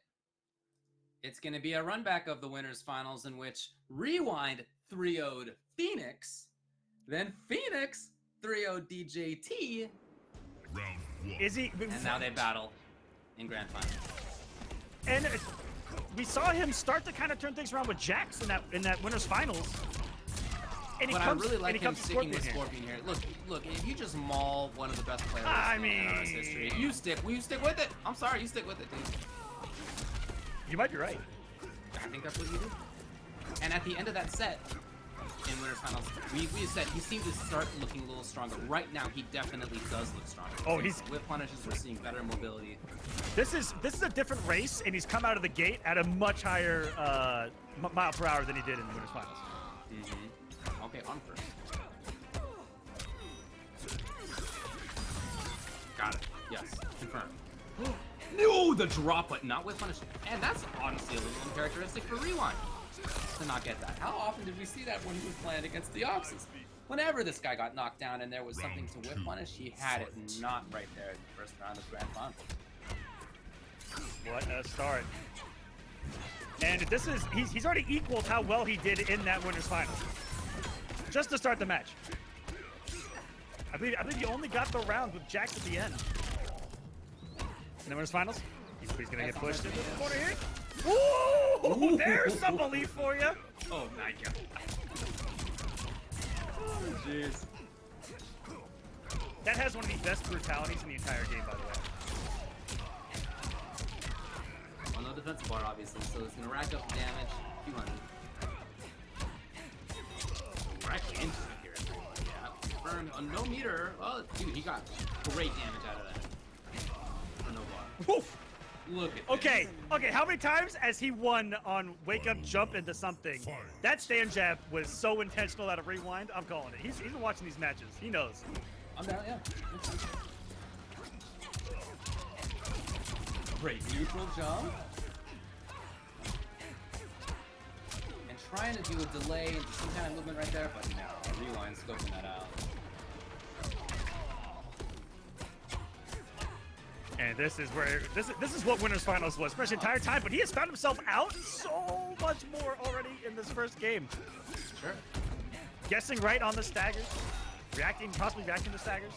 It's going to be a run back of the winners finals in which Rewind 3-0'd Phoenix. Then Phoenix 3-0 DJT. Round 1. Is he? And now they battle in grand final. And we saw him start to kind of turn things around with Jax in that winners finals. And But I really like him sticking with Scorpion here. Look, if you just maul one of the best players in NRS history, will you stick with it? I'm sorry, you stick with it, dude. You might be right. I think that's what you do. And at the end of that set, in winners finals, we said he seemed to start looking a little stronger. Right now, he definitely does look stronger. Oh, he's with punishes. We're seeing better mobility. This is a different race, and he's come out of the gate at a much higher mile per hour than he did in the winners finals. Mm-hmm. Okay, on first. Got it. Yes, confirmed. No, the drop, but not with punishment. And that's honestly a little uncharacteristic for Rewind to not get that. How often did we see that when he was playing against Deoxys? Whenever this guy got knocked down and there was something to whip punish, he had it not right there in the first round of Grand Final. What a start. And this is, he's already equaled how well he did in that winners final. Just to start the match. I believe he only got the round with Jax at the end. In the winners finals, he's gonna get pushed into the corner here. Ooh, there's some belief for you. Oh my god. Oh jeez. That has one of the best brutalities in the entire game, by the way. Well, no defense bar, obviously, so it's gonna rack up the damage. 200. Directly into it here. Yeah. Confirmed. No meter. Oh, dude, he got great damage out of that. For no bar. Woof. Look at Okay, how many times has he won on wake up, jump into something? That stand jab was so intentional out of rewind. I'm calling it. He's been watching these matches. He knows. I'm down, yeah. Great neutral jump. And trying to do a delay into some kind of movement right there, but no, rewind scoping that out. And this is where this is what winners finals was, especially the entire time. But he has found himself out so much more already in this first game. Sure. Guessing right on the staggers, possibly reacting to staggers.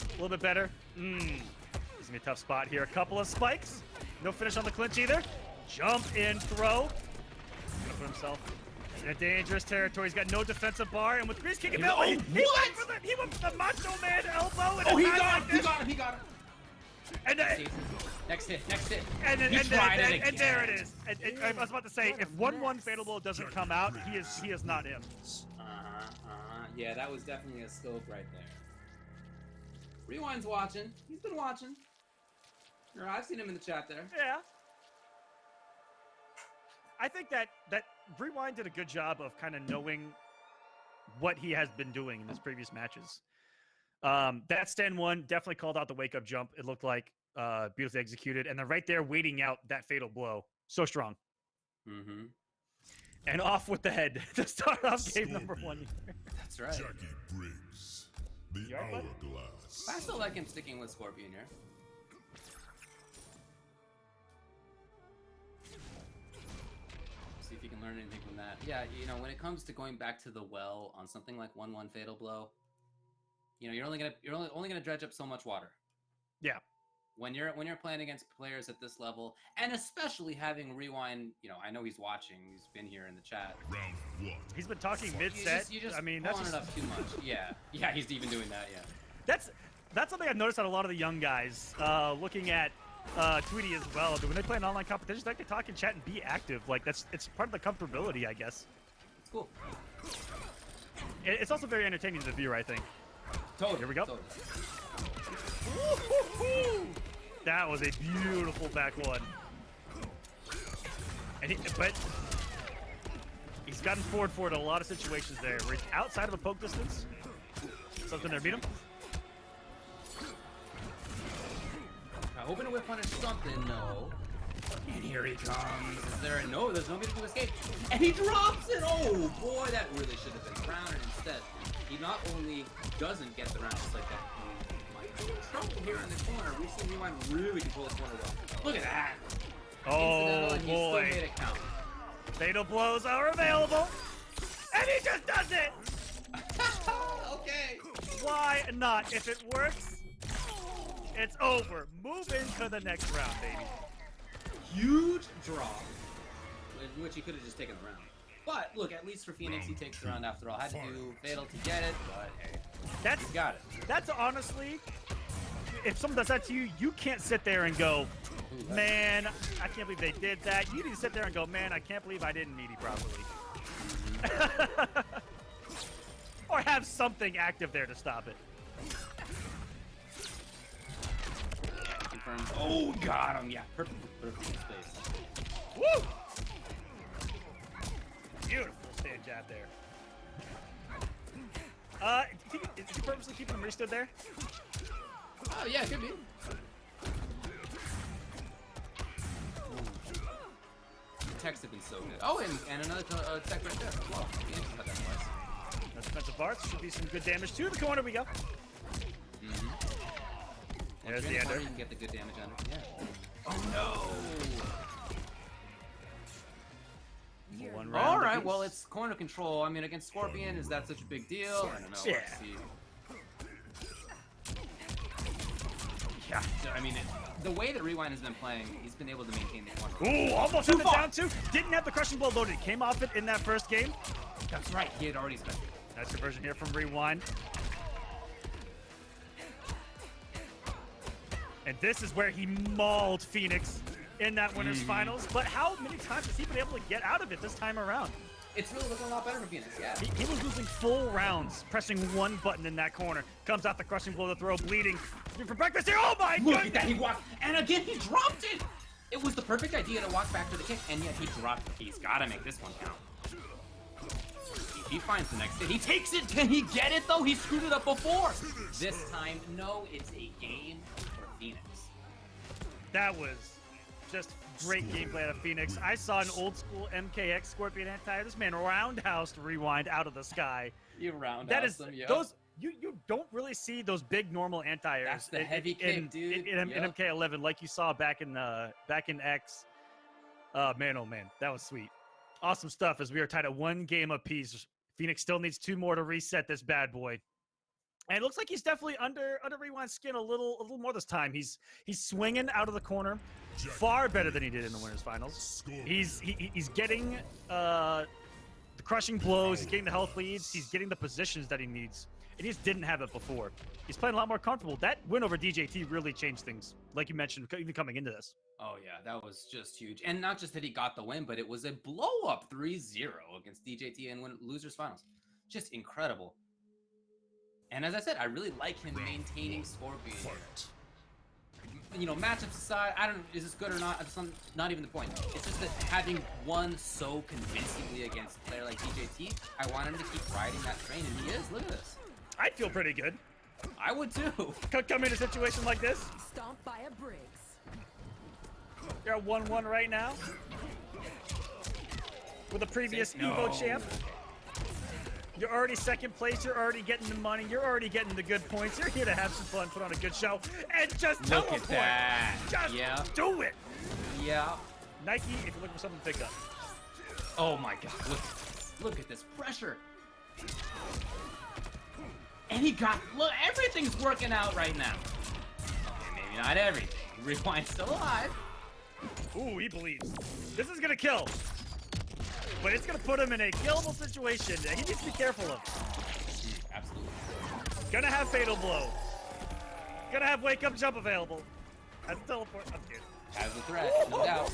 A little bit better. This is gonna be a tough spot here. A couple of spikes. No finish on the clinch either. Jump in, throw. Gonna put himself in a dangerous territory. He's got no defensive bar, and with Grease kicking out, he went for the Macho Man elbow. And He got him. And next hit. And He tried it again. And there it is. And I was about to say, if 1-1 Fatal Blow doesn't come out, he is not him. Yeah, that was definitely a scope right there. Rewind's watching. He's been watching. Or I've seen him in the chat there. Yeah. I think that Rewind did a good job of kind of knowing what he has been doing in his previous matches. That stand one definitely called out the wake up jump. It looked like beautifully executed, and then right there waiting out that fatal blow. So strong. Mm-hmm. And off with the head to start off game number 1. That's right. Jackie Briggs, the hourglass. I still like him sticking with Scorpion here. See if you can learn anything from that. Yeah, you know, when it comes to going back to the well on something like 1-1 Fatal Blow, you know, you're only gonna dredge up so much water. Yeah. When you're playing against players at this level, and especially having Rewind, you know, I know he's watching. He's been here in the chat. Round 1. He's been talking mid-set. I mean, that's pulling it up too much. Yeah, he's even doing that. Yeah. That's something I've noticed on a lot of the young guys. Looking at Tweety as well. When they play an online competition, they like to talk and chat and be active. Like it's part of the comfortability, I guess. It's cool. It's also very entertaining to view, I think. Totally. Here we go. Totally. That was a beautiful back one. But he's gotten forward for it in a lot of situations there, where he's outside of a poke distance. Something there, beat him. Hoping to whip punish something, no. And here he comes. Is there no? There's no way to escape. And he drops it. Oh boy, that really should have been grounded instead. He not only doesn't get the round just like that. Trouble here in the corner. We've seen Rewind really control the corner well. Look at that. Oh boy. Still made it count. Fatal blows are available, and he just does it. Okay. Why not? If it works, it's over. Move into the next round, baby. Huge drop, in which he could have just taken the round. But look, at least for Phoenix, he takes the round after all. Had to do Fatal to get it, but hey, That's got it. That's honestly, if someone does that to you, you can't sit there and go, man, I can't believe they did that. You need to sit there and go, man, I can't believe I didn't meaty properly. Or have something active there to stop it. Confirms. Oh, got him. Yeah, perfect space. Woo! Beautiful stand jab there. Did you purposely keep him restood there? Oh yeah, could be. The techs have been so good. Oh, and another tech right there as well. Yeah, cut that twice. No defensive parts. Should be some good damage to the corner. We go. Mm-hmm. There's the ender. You can get the good damage under. Yeah. Oh no! One round All right, apiece. well, it's corner control. I mean, against Scorpion, is that such a big deal? I don't know. Yeah. Let's see. Yeah. I mean, the way that Rewind has been playing, he's been able to maintain the corner. Ooh, almost had it down too. Didn't have the crushing blow loaded. Came off it in that first game. That's right. He had already spent it. Nice conversion here from Rewind. And this is where he mauled Phoenix in that winners finals. But how many times has he been able to get out of it this time around? It's really looking a lot better for Phoenix, yeah. He was losing full rounds, pressing one button in that corner. Comes out the crushing blow to throw, bleeding. For breakfast here, oh my Look goodness! at that, he walked, and again, he dropped it! It was the perfect idea to walk back for the kick, and yet he dropped it. He's gotta make this one count. He finds the next hit, he takes it, can he get it though? He screwed it up before! This time, no, it's a game for Phoenix. That was just great gameplay out of Phoenix. I saw an old school MKX Scorpion anti. This man roundhoused Rewind out of the sky. You roundhouse That is them, yeah. those you don't really see those big normal anti-airs. That's the heavy kick, dude. In MK11, like you saw back in X. Man, oh man, that was sweet. Awesome stuff. As we are tied at 1 game apiece. Phoenix still needs 2 more to reset this bad boy. And it looks like he's definitely under Rewind's skin a little more this time. He's swinging out of the corner far better than he did in the winners finals. He's getting the crushing blows. He's getting the health leads. He's getting the positions that he needs. And he just didn't have it before. He's playing a lot more comfortable. That win over DJT really changed things, like you mentioned, even coming into this. Oh yeah, that was just huge. And not just that he got the win, but it was a blow-up 3-0 against DJT and win losers finals. Just incredible. And as I said, I really like him maintaining Scorpion. You know, matchups aside, I don't know, is this good or not? It's not even the point. It's just that having won so convincingly against a player like DJT, I want him to keep riding that train, and he is. Look at this. I'd feel pretty good. I would too. Come in a situation like this. Stomped by a Briggs. You're at 1-1 right now. With a previous Evo champ. You're already second place. You're already getting the money. You're already getting the good points. You're here to have some fun, put on a good show, and just Look teleport. at that. Just do it. Yeah. Nike, if you're looking for something to pick up. Oh my God. Look at this. Look at this pressure. And he got, look, everything's working out right now. Okay, maybe not everything. Rewind's still alive. Ooh, he believes. This is gonna kill. But it's gonna put him in a killable situation that he needs to be careful of. Absolutely. Gonna have fatal blow. Gonna have wake up jump available. That's teleport. I'm kidding. Has the threat, no doubt.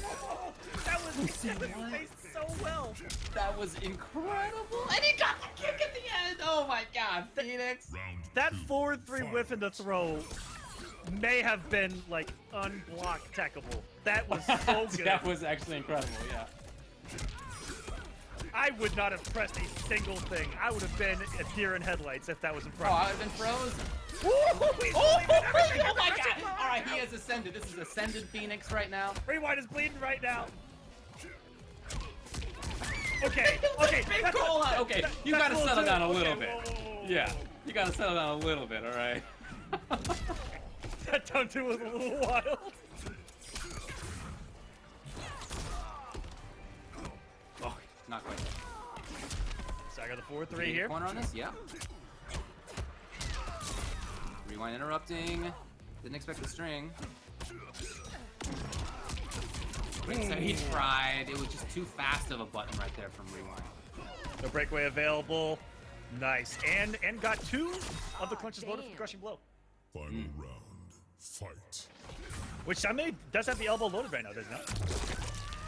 That was placed so well. That was incredible. And he got the kick at the end. Oh my God, Phoenix. That forward 3 whiff in the throw may have been like unblocked techable. That was so good. That was actually incredible, yeah. I would not have pressed a single thing. I would have been a deer in headlights if that was in Oh, front I of me. would have been frozen. Oh my God. All right, he has ascended. This is ascended Phoenix right now. Rewind is bleeding right now. Okay, okay. Big call out. Okay, you gotta cool settle too. down a Okay, little bit. whoa. Yeah, you gotta settle down a little bit, all right? That down two was a little wild. Oh, not quite. So I got the 4-3 here. Corner on this, yeah. Rewind interrupting. Didn't expect the string. Wait, so he tried. It was just too fast of a button right there from Rewind. No breakaway available. Nice. And got 2 of the clinches loaded for the crushing blow. Final round. Fight. Which I may does have the elbow loaded right now, doesn't it?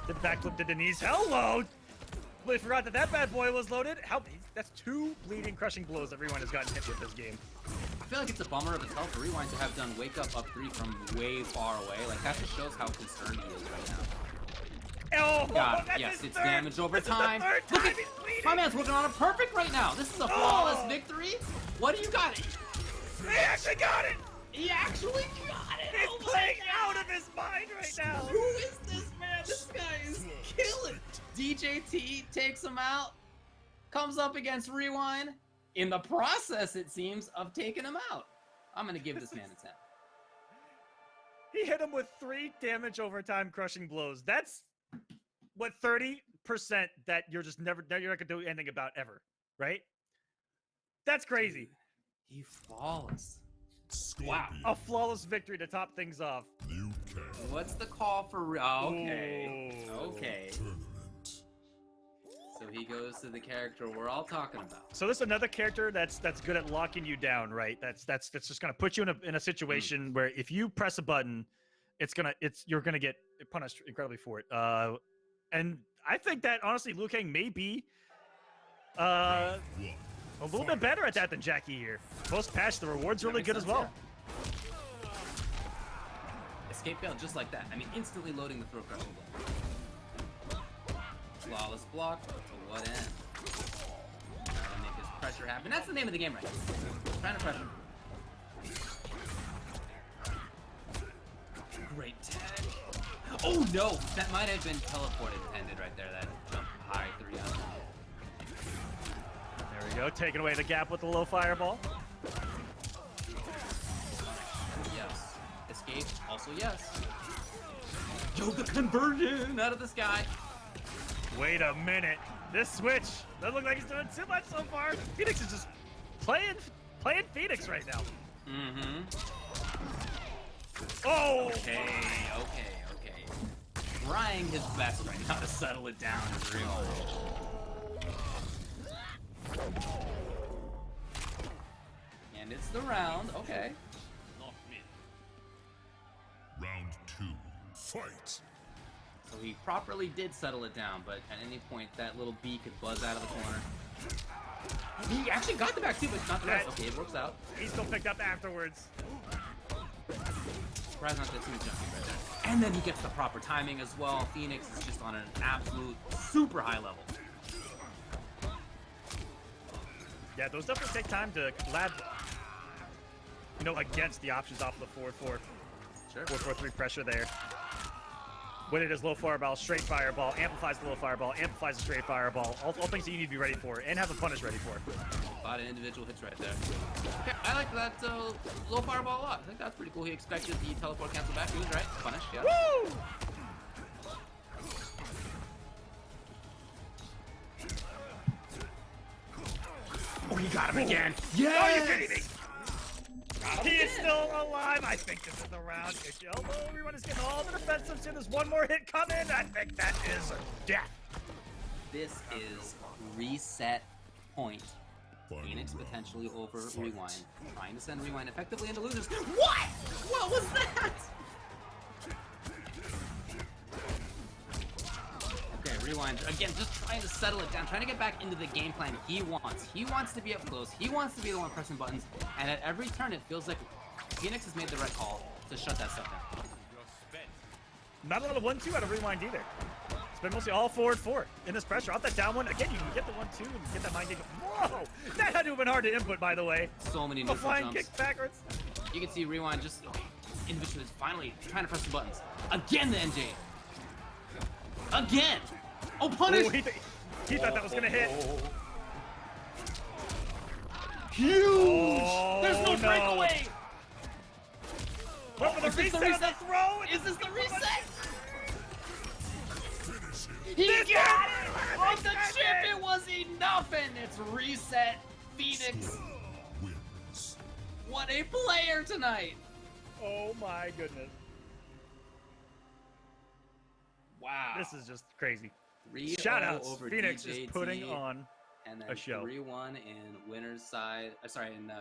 The backflip to the knees. Hello! We forgot that bad boy was loaded. That's 2 bleeding crushing blows that Rewind has gotten hit with this game. I feel like it's a bummer of itself for Rewind to have done wake up 3 from way far away. Like, that just shows how concerned he is right now. Oh, God, that's yes, his it's third. damage over This is the time. third Look time at he's bleeding. my man's working on it perfect right now. This is a flawless victory. What do you got? He actually got it. He actually got it. He's Oh my playing God. out of his mind right now. Who is this man? This guy is killing. DJT takes him out. Comes up against Rewind. In the process, it seems, of taking him out. I'm going to give this man a 10. He hit him with 3 damage overtime crushing blows. That's what 30% that you're just never you're not gonna do anything about ever, right? That's crazy. He flawless. Wow. A flawless victory to top things off. Liu Kang. What's the call for? Okay. Ooh. Okay. Tournament. So he goes to the character we're all talking about. So this is another character that's good at locking you down, right? That's just gonna put you in a situation where if you press a button, you're gonna get punished incredibly for it. And I think that honestly, Liu Kang may be a little bit better at that than Jackie here. Post patch, the reward's really good as well. Escape failed just like that. I mean, instantly loading the throat crushing blow. Flawless block, but to what end? Trying to make his pressure happen. That's the name of the game right now. Trying to pressure. Great tag. Oh no! That might have been teleported ended right there. That jump high 300. There we go, taking away the gap with the low fireball. Yes. Escape, also yes. Yoga conversion out of the sky. Wait a minute. This switch doesn't look like he's doing too much so far. Phoenix is just playing Phoenix right now. Mm-hmm. Oh! Okay. Trying his best right now to settle it down is real. And it's the round, okay. Round 2. Fight. So he properly did settle it down, but at any point that little bee could buzz out of the corner. He actually got the back too, but not the rest. Okay, it works out. He's still picked up afterwards. Surprised not to see the jumping right there. And then he gets the proper timing as well. Phoenix is just on an absolute super high level. Yeah, those definitely take time to lab, against the options off the 4-4. Sure. 4-4-3 pressure there. When it is low fireball, straight fireball, amplifies the low fireball, amplifies the straight fireball. All things that you need to be ready for and have the punish ready for. A lot of individual hits right there. Okay, I like that low fireball a lot. I think that's pretty cool. He expected the teleport cancel back. He was right. Punish, yeah. Woo! Oh, he got him again. Yes! Are you kidding me? He is still alive. I think this is the round. Although everyone is getting all the defensives here, there's one more hit coming. I think that is death. This is reset point. Final Phoenix round. potentially over Fight. rewind. Trying to send rewind effectively into losers. What? What was that? Okay, rewind. Again, just trying to settle it down, trying to get back into the game plan he wants. He wants to be up close. He wants to be the one pressing buttons. And at every turn, it feels like Phoenix has made the right call to shut that stuff down. Not a lot of 1-2 out of rewind either. It's been mostly all forward 4 in this pressure. Off that down one, again, you can get the 1-2 and get that mind game. Whoa! That had to have been hard to input, by the way. So many A neutral flying jumps. kick backwards. You can see rewind just individually finally trying to press the buttons. Again, the NJ. Again. Oh, punish! Ooh, he thought that was gonna hit. Huge! Oh, There's no breakaway! What for the Is this the reset? reset? The throw? Is this the reset? Finish him. He This got is- it! On the chip, it was enough, and it's reset. Phoenix, Wins. what a player tonight! Oh my goodness. Wow. This is just crazy. 3-0 Shout outs. over Phoenix DJT, is putting on and then a show. 3-1 in winners side. In the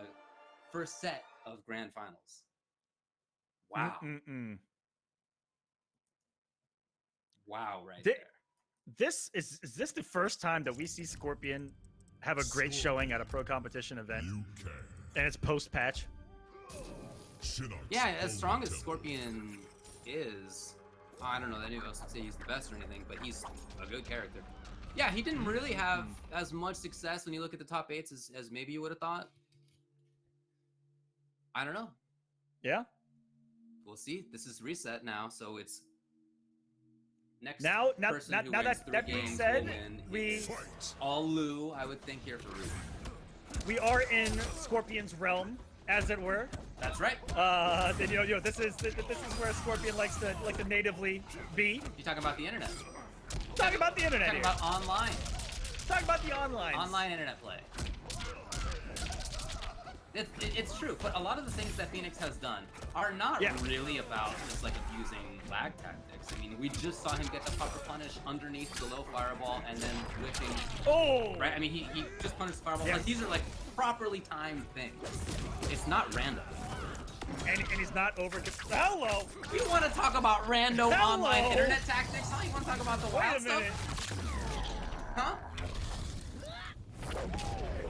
first set of grand finals. Wow. Wow, right Thi- there. This is this the first time that we see Scorpion have a great showing at a pro competition event, Liu Kang. and it's post patch? Shinnok's Yeah, as strong as overkill. Scorpion is, I don't know that anyone else would say he's the best or anything, but he's a good character. Yeah, he didn't really have as much success when you look at the top 8s as maybe you would have thought. I don't know. Yeah. We'll see. This is reset now, so it's next. Now person who wins that 3 that being games said, will win. we It's Fight. all Lou, I would think, here for Rue. we are in Scorpion's realm, as it were. That's right. And, this is where Scorpion likes to natively be. You're talking about the internet. Talking about the internet Talking here. about online. Talking about the online. Online internet play. It's true, but a lot of the things that Phoenix has done are not really about just like abusing lag tactics. I mean, we just saw him get the pucker punish underneath the low fireball and then whipping. Oh! Right? I mean, he just punished the fireball. Yeah. Like, these are like properly timed things. It's not random. And he's not over. Hello! You want to talk about rando Hello? online internet tactics? Huh? You want to talk about the Wait wild a minute. stuff? Huh?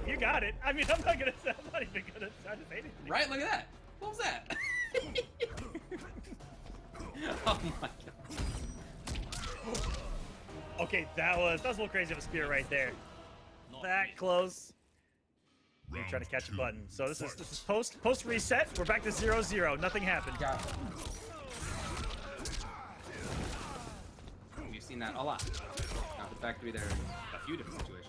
You got it. I mean, I'm not even gonna try to say anything. Right? Look at that. What was that? Oh my god. Okay, that was a little crazy of a spear right there. Not That me. close. You're Round trying to catch a 2, button. So this is fight. post reset. We're back to 0-0. Nothing happened. Got it. We've seen that a lot. Not the factory there in a few different situations.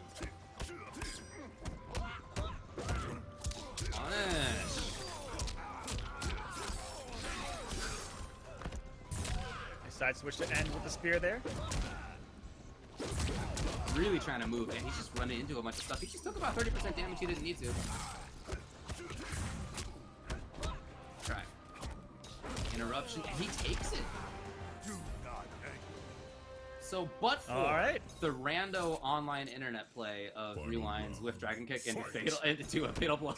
Punish. Nice side switch to end with the spear there. Really trying to move, and he's just running into a bunch of stuff. He just took about 30% damage he didn't need to. Try. Interruption, and he takes it. So, but for All right. the rando online internet play of Final rewinds with Dragon Kick into, fight. into a fatal blow,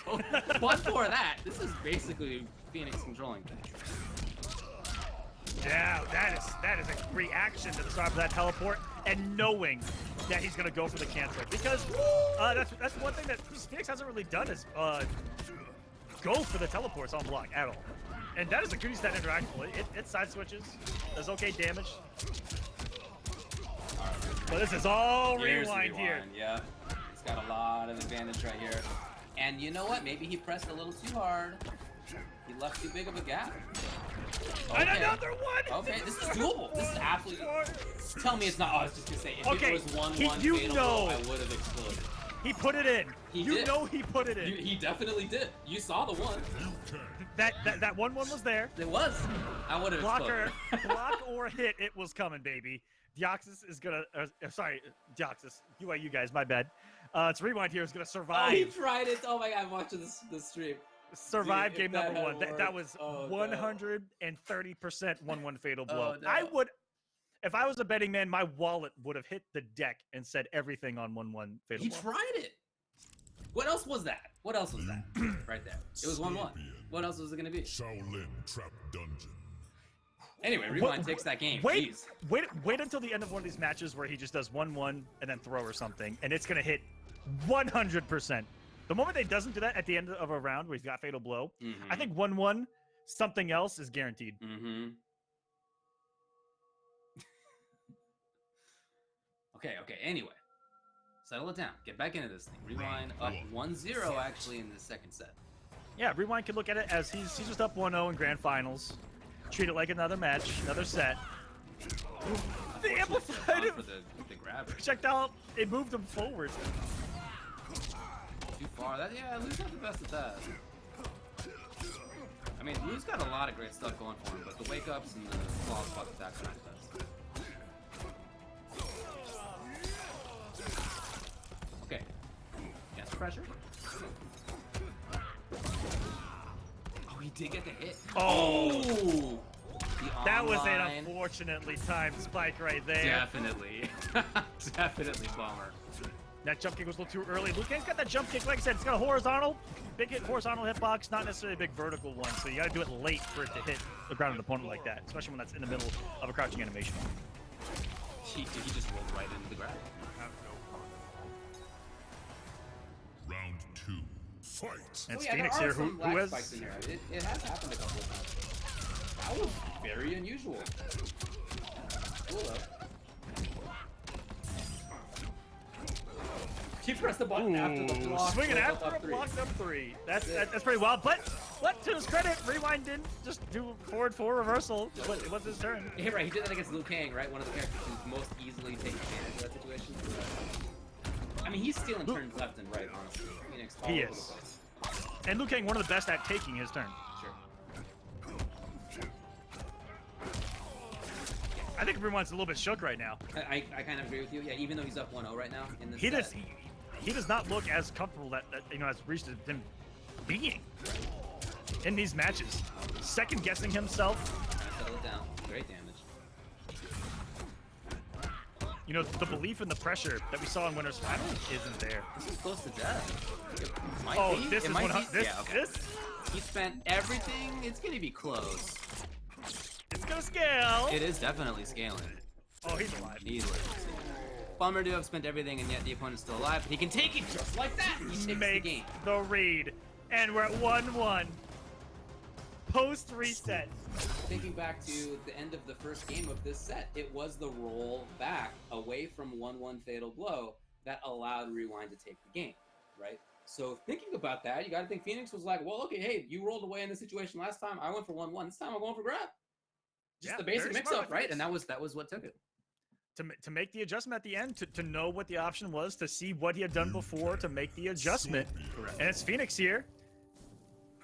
but for that, this is basically Phoenix controlling things. Yeah, that is a reaction to the start of that teleport and knowing that he's gonna go for the cancel because that's one thing that Phoenix hasn't really done is go for the teleports on block at all, and that is a good use of that interaction. It side switches, does okay damage, but this is all Here's the rewind here. Yeah, he's got a lot of advantage right here, and you know what? Maybe he pressed a little too hard. He left too big of a gap. And another one. Okay, this is doable. This is absolutely. Tell me it's not. Oh, I was just gonna say, if Okay, it was 1-1 you fatal know. blow, I would have exploded. He put it in. He You did. know he put it in. He definitely did. You saw the one. That 1-1 was there. It was. I would have Blocker, exploded. block or hit, it was coming, baby. Deoxys is gonna. Sorry, Deoxys. You guys, my bad. It's rewind here is gonna Oh, he survive. tried it. Oh my god, I'm watching this stream. Survive Dude, game if that number had one. That worked- was oh, no. 130% 1-1 fatal blow. no. I would, if I was a betting man, my wallet would have hit the deck and said everything on 1-1 fatal He blow. tried it. What else was that? What else was that? Right there. It was 1-1. What else was it gonna be? Shaolin Trap Dungeon. Anyway, Rewind takes that game. Wait, Jeez. wait until the end of one of these matches where he just does 1-1 and then throw or something, and it's gonna hit 100%. The moment he doesn't do that at the end of a round where he's got fatal blow, I think 1-1, something else is guaranteed. Mm-hmm. Okay. Anyway, settle it down. Get back into this thing. Rewind up 1-0 actually in the second set. Yeah, Rewind could look at it as he's just up 1-0 in grand finals. Treat it like another match, another set. The amplified For the grab. projectile, it moved him forward. Too far. Lou's not the best at that. I mean, Lou's got a lot of great stuff going for him, but the wake ups and the claw spot attacks are not the best. Okay. Yes, pressure. Oh, he did get the hit. Oh! The That was an online- unfortunately timed spike right there. Definitely. Definitely bummer. That jump kick was a little too early. Liu Kang's got that jump kick, like I said, it's got a horizontal, big hit, horizontal hitbox, not necessarily a big vertical one, so you gotta do it late for it to hit the grounded opponent like that, especially when that's in the middle of a crouching animation. He just rolled right into the grab. Round 2, fight. And it's There Phoenix are here, some who lag has... spikes in here. It has happened a couple of times. That was very unusual. Cool though. He pressed the button after the block. Swinging goes after up a 3. blocked up 3. That's pretty wild, but to his credit, Rewind didn't just do forward 4 reversal. It was his turn. Yeah, right. He did that against Liu Kang, right? One of the characters who's most easily taking advantage of that situation. I mean, he's stealing turns left and right, honestly. Phoenix all He over the is. place. And Liu Kang, one of the best at taking his turn. Sure. I think Rewind's a little bit shook right now. I kind of agree with you. Yeah, even though he's up 1-0 right now in this He set. does. He does not look as comfortable that as Rashid him being in these matches. Second guessing himself. Trying to settle it down. Great damage. You know, the belief and the pressure that we saw in Winner's Final isn't there. This is close to death. It might Oh, be. this It is might 100. be. This, Yeah, okay. this, He spent everything. It's gonna be close. it's gonna scale. It is definitely scaling. Oh, he's alive. He's like, bummer to have spent everything and yet the opponent's still alive. But he can take it just like that. He takes the Make game. the read. And we're at 1-1. Post reset. Thinking back to the end of the first game of this set, it was the roll back away from 1-1 fatal blow that allowed Rewind to take the game, right? So thinking about that, you got to think Phoenix was like, well, okay, hey, you rolled away in this situation last time. I went for 1-1. This time I'm going for grab. Just Yeah, the basic very mix-up, smart, right? Phoenix. And that was what took it. To make the adjustment at the end, to know what the option was, to see what he had done before, to make the adjustment. Correct. And it's Phoenix here.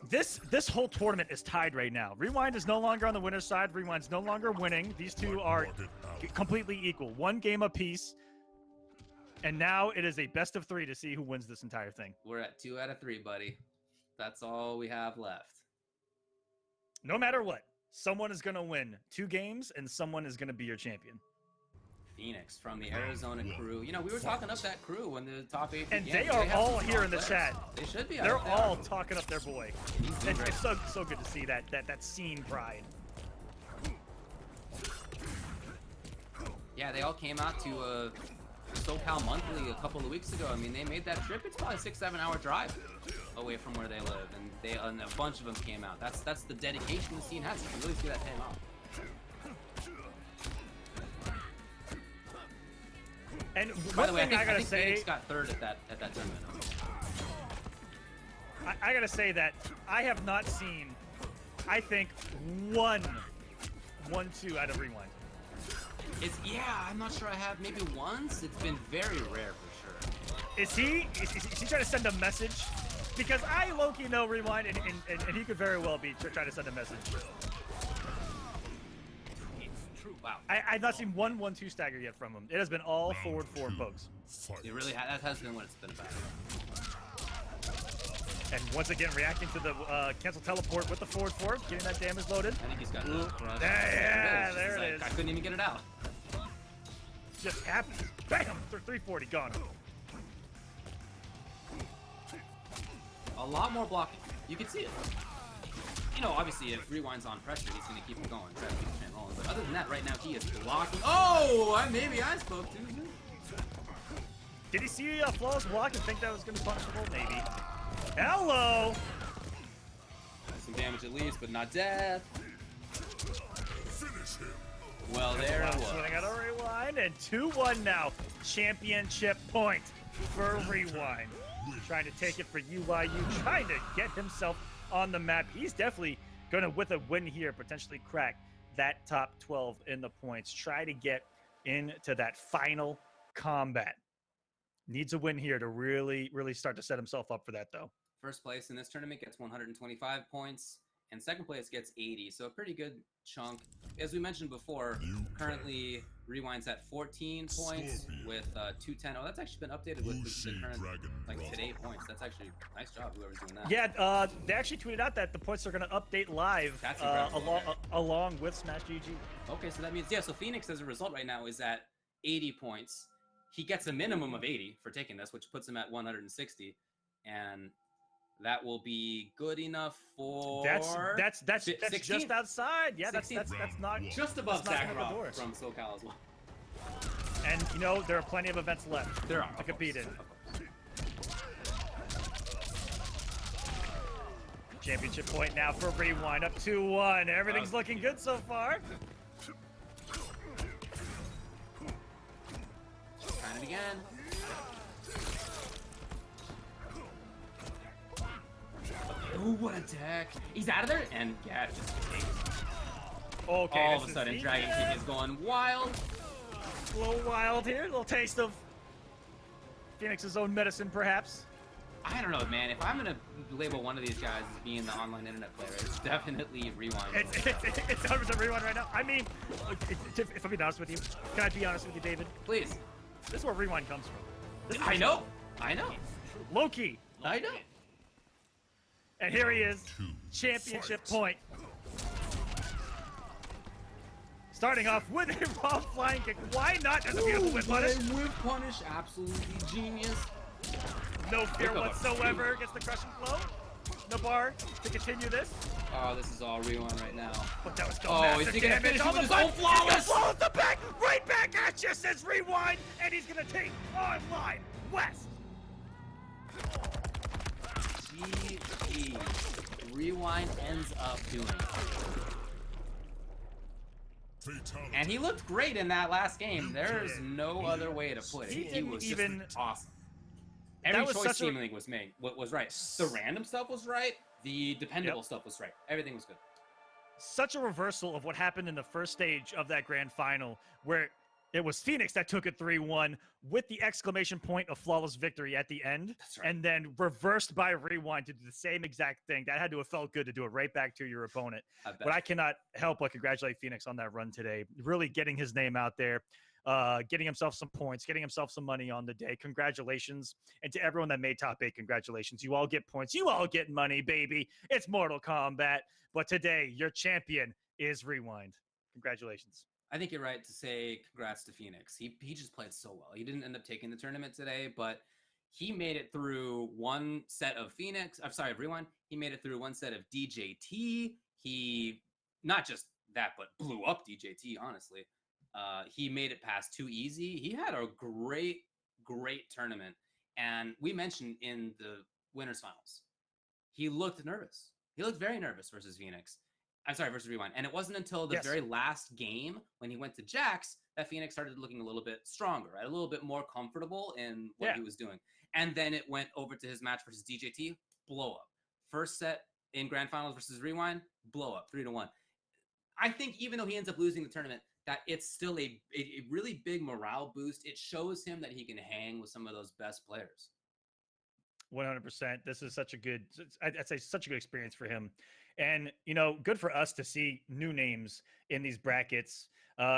This whole tournament is tied right now. Rewind is no longer on the winner's side. Rewind's no longer winning. These two are completely equal. One game apiece. And now it is a best of 3 to see who wins this entire thing. We're at 2 out of 3, buddy. That's all we have left. No matter what, someone is going to win 2 games and someone is going to be your champion. Phoenix from the Arizona crew. You know, we were talking up that crew when the top 8 And began. they are have all some here in strong the players. chat. They should be. They're They all are. talking up their boy. He's doing It's, great. it's so good to see that scene pride. Yeah, they all came out to SoCal Monthly a couple of weeks ago. I mean, they made that trip. It's probably a 6-7 hour drive away from where they live, and a bunch of them came out. That's the dedication the scene has. You can really see that paying off. And By one the way, thing I I gotta think say, Phoenix got third at that tournament. I gotta say that I have not seen, I think, 1-2 out of Rewind. I'm not sure I have. Maybe once. It's been very rare for sure. Is he trying to send a message? Because I low-key know Rewind, and he could very well be trying to send a message. It's true. Wow. I've not seen 1-1-2 stagger yet from him. It has been all forward 4 pokes. It really that has been what it's been about. And once again, reacting to the cancel teleport with the forward 4, getting that damage loaded. I think he's got Yeah, there it is. I couldn't even get it out. Just happens. Bam! 340 gone. A lot more blocking. You can see it. You know, obviously, if Rewind's on pressure, he's going to keep it going. Try to keep the chain rolling. But other than that, right now, he is blocking. Oh! Maybe I spoke too soon. Did he see flawless block and think that was going to be punishable? Maybe. Hello! Some damage at least, but not death. Well, there it was. Swinging out a Rewind, and 2-1 now. Championship point for Rewind. Trying to take it for UYU, trying to get himself on the map. He's definitely going to, with a win here, potentially crack that top 12 in the points. Try to get into that final combat. Needs a win here to really, really start to set himself up for that, though. First place in this tournament gets 125 points, and second place gets 80, so a pretty good chunk. As we mentioned before, currently Rewind's at 14 points with 210. Oh, that's actually been updated with the current, like, today points. That's actually nice job, whoever's doing that. Yeah, they actually tweeted out that the points are going to update live That's incredible. along with Smash GG. Okay, so that means, yeah, so Phoenix, as a result right now, is at 80 points. He gets a minimum of 80 for taking this, which puts him at 160, and that will be good enough for that's 16th. just outside. Yeah, that's 16th. not just above that's knocking Zach at the door. Robb from SoCal as well. And you know there are plenty of events left. There are to compete in. Championship point now for Rewind, up 2-1. Everything's looking good so far. Trying it again. Ooh, what a deck. He's out of there, and yeah, it just takes. Okay, All this of a is sudden, the- Dragon King is going wild. A little wild here, a little taste of Phoenix's own medicine, perhaps. I don't know, man. If I'm gonna label one of these guys as being the online internet player, it's definitely Rewind. It's 100% Rewind right now. I mean, if I'm being honest with you, can I be honest with you, David? Please. This is where Rewind comes from. I know. Low-key. I know. And here he is, Two, championship fight. point. Starting off with a raw flying kick. Why not? There's a beautiful whip punish. Whip punish, absolutely genius. No fear whatsoever. Gets the crushing blow. No bar to continue this. Oh, this is all rewind right now. But that was still Oh, massive is he gonna damage. finish it On with the his own butt. He's flawless? gonna flawless the back. Right back at you, says Rewind. And he's going to take Online West. GG. Rewind ends up doing it. Fatality. And he looked great in that last game. There's no other way to put it. He He didn't was even- just awesome. Every was choice such a- seemingly was made. What was right? The random stuff was right. The dependable stuff was right. Everything was good. Such a reversal of what happened in the first stage of that grand final, where it was Phoenix that took it 3-1 with the exclamation point of flawless victory at the end. That's right. And then reversed by Rewind to do the same exact thing. That had to have felt good to do it right back to your opponent. But I cannot help but congratulate Phoenix on that run today. Really getting his name out there, getting himself some points, getting himself some money on the day. Congratulations. And to everyone that made top 8, congratulations. You all get points. You all get money, baby. It's Mortal Kombat. But today, your champion is Rewind. Congratulations. I think you're right to say congrats to Phoenix. He just played so well. He didn't end up taking the tournament today, but he made it through one set of Rewind. He made it through one set of DJT. He, not just that, but blew up DJT, honestly. He made it past 2 easy. He had a great tournament. And we mentioned in the winners finals, he looked nervous. He looked very nervous versus Phoenix. Versus Rewind. And it wasn't until the very last game when he went to Jax that Phoenix started looking a little bit stronger, right? A little bit more comfortable in what he was doing. And then it went over to his match versus DJT, blow up. First set in Grand Finals versus Rewind, blow up, 3-1. I think even though he ends up losing the tournament, that it's still a really big morale boost. It shows him that he can hang with some of those best players. 100%. This is such a good, I'd say such a good experience for him. And, good for us to see new names in these brackets,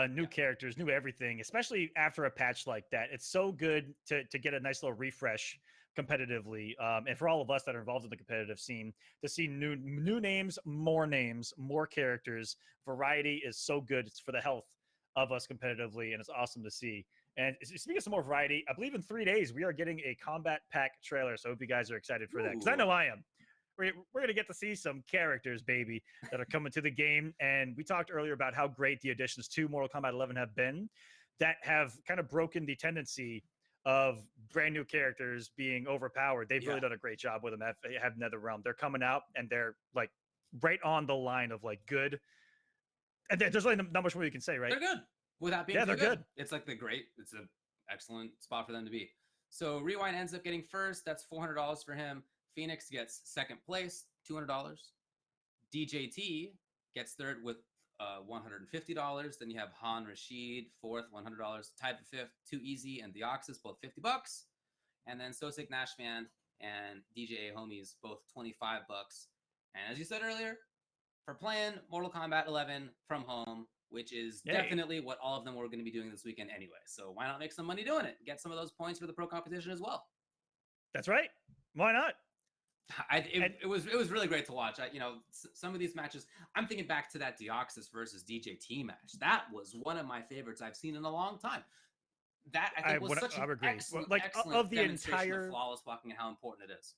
new characters, new everything, especially after a patch like that. It's so good to get a nice little refresh competitively. And for all of us that are involved in the competitive scene, to see new names, more characters. Variety is so good. It's for the health of us competitively, and it's awesome to see. And speaking of some more variety, I believe in 3 days we are getting a combat pack trailer. So I hope you guys are excited for that, because I know I am. We're going to get to see some characters, baby, that are coming to the game. And we talked earlier about how great the additions to Mortal Kombat 11 have been, that have kind of broken the tendency of brand new characters being overpowered. They've really done a great job with them. Have NetherRealm. They're coming out and they're like right on the line of like good. And there's really not much more you can say, right? They're good without being they're good. It's like it's an excellent spot for them to be. So Rewind ends up getting first. That's $400 for him. Phoenix gets second place, $200. DJT gets third with $150. Then you have Han Rashid, fourth, $100. Tied for fifth, Too Easy and Deoxys, both $50. And then Sosik Nashvan and DJT Homies, both $25. And as you said earlier, for playing Mortal Kombat 11 from home, which is definitely what all of them were going to be doing this weekend anyway. So why not make some money doing it? Get some of those points for the pro competition as well. That's right. Why not? It was really great to watch. Some of these matches, I'm thinking back to that Deoxys versus DJT match. That was one of my favorites I've seen in a long time. That I think was such an excellent, excellent of the demonstration entire of flawless blocking and how important it is.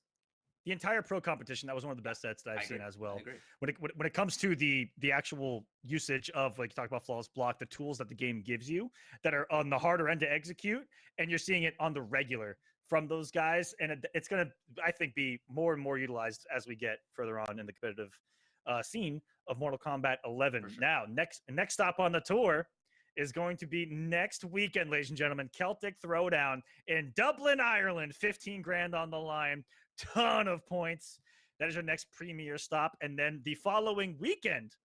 The entire pro competition, that was one of the best sets that I've seen as well. I agree. When it comes to the actual usage of, like you talked about flawless block, the tools that the game gives you that are on the harder end to execute, and you're seeing it on the regular from those guys, and it's going to, I think, be more and more utilized as we get further on in the competitive scene of Mortal Kombat 11. Sure. Now, next stop on the tour is going to be next weekend, ladies and gentlemen. Celtic Throwdown in Dublin, Ireland. 15 grand on the line. Ton of points. That is your next premier stop. And then the following weekend,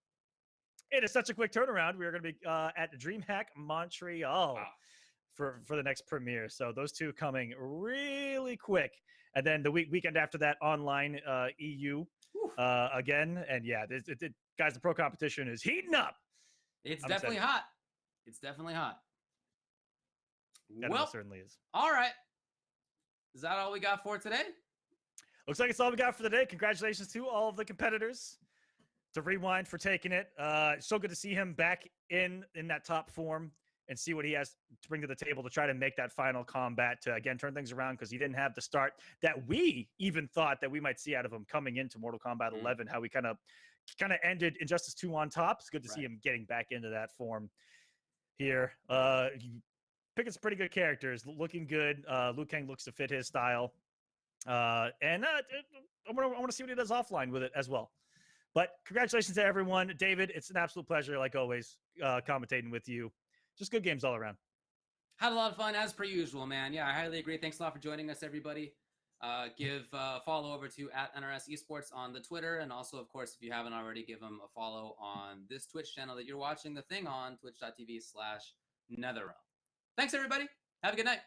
it is such a quick turnaround. We are going to be at DreamHack Montreal for the next premiere. So those two coming really quick. And then the weekend after that, online EU again. And yeah, guys, the pro competition is heating up. It's definitely hot. It's definitely hot. Well, it certainly is. All right. Is that all we got for today? Looks like it's all we got for the day. Congratulations to all of the competitors. To Rewind for taking it. So good to see him back in that top form and see what he has to bring to the table to try to make that final combat to, again, turn things around, because he didn't have the start that we even thought that we might see out of him coming into Mortal Kombat 11, how we kind of ended Injustice 2 on top. It's good to see him getting back into that form here. Picking some pretty good characters, looking good. Liu Kang looks to fit his style. And I want to see what he does offline with it as well. But congratulations to everyone. David, it's an absolute pleasure, like always, commentating with you. Just good games all around. Had a lot of fun, as per usual, man. Yeah, I highly agree. Thanks a lot for joining us, everybody. Give a follow over to @NRS Esports on the Twitter. And also, of course, if you haven't already, give them a follow on this Twitch channel that you're watching the thing on, twitch.tv/NetherRealm. Thanks, everybody. Have a good night.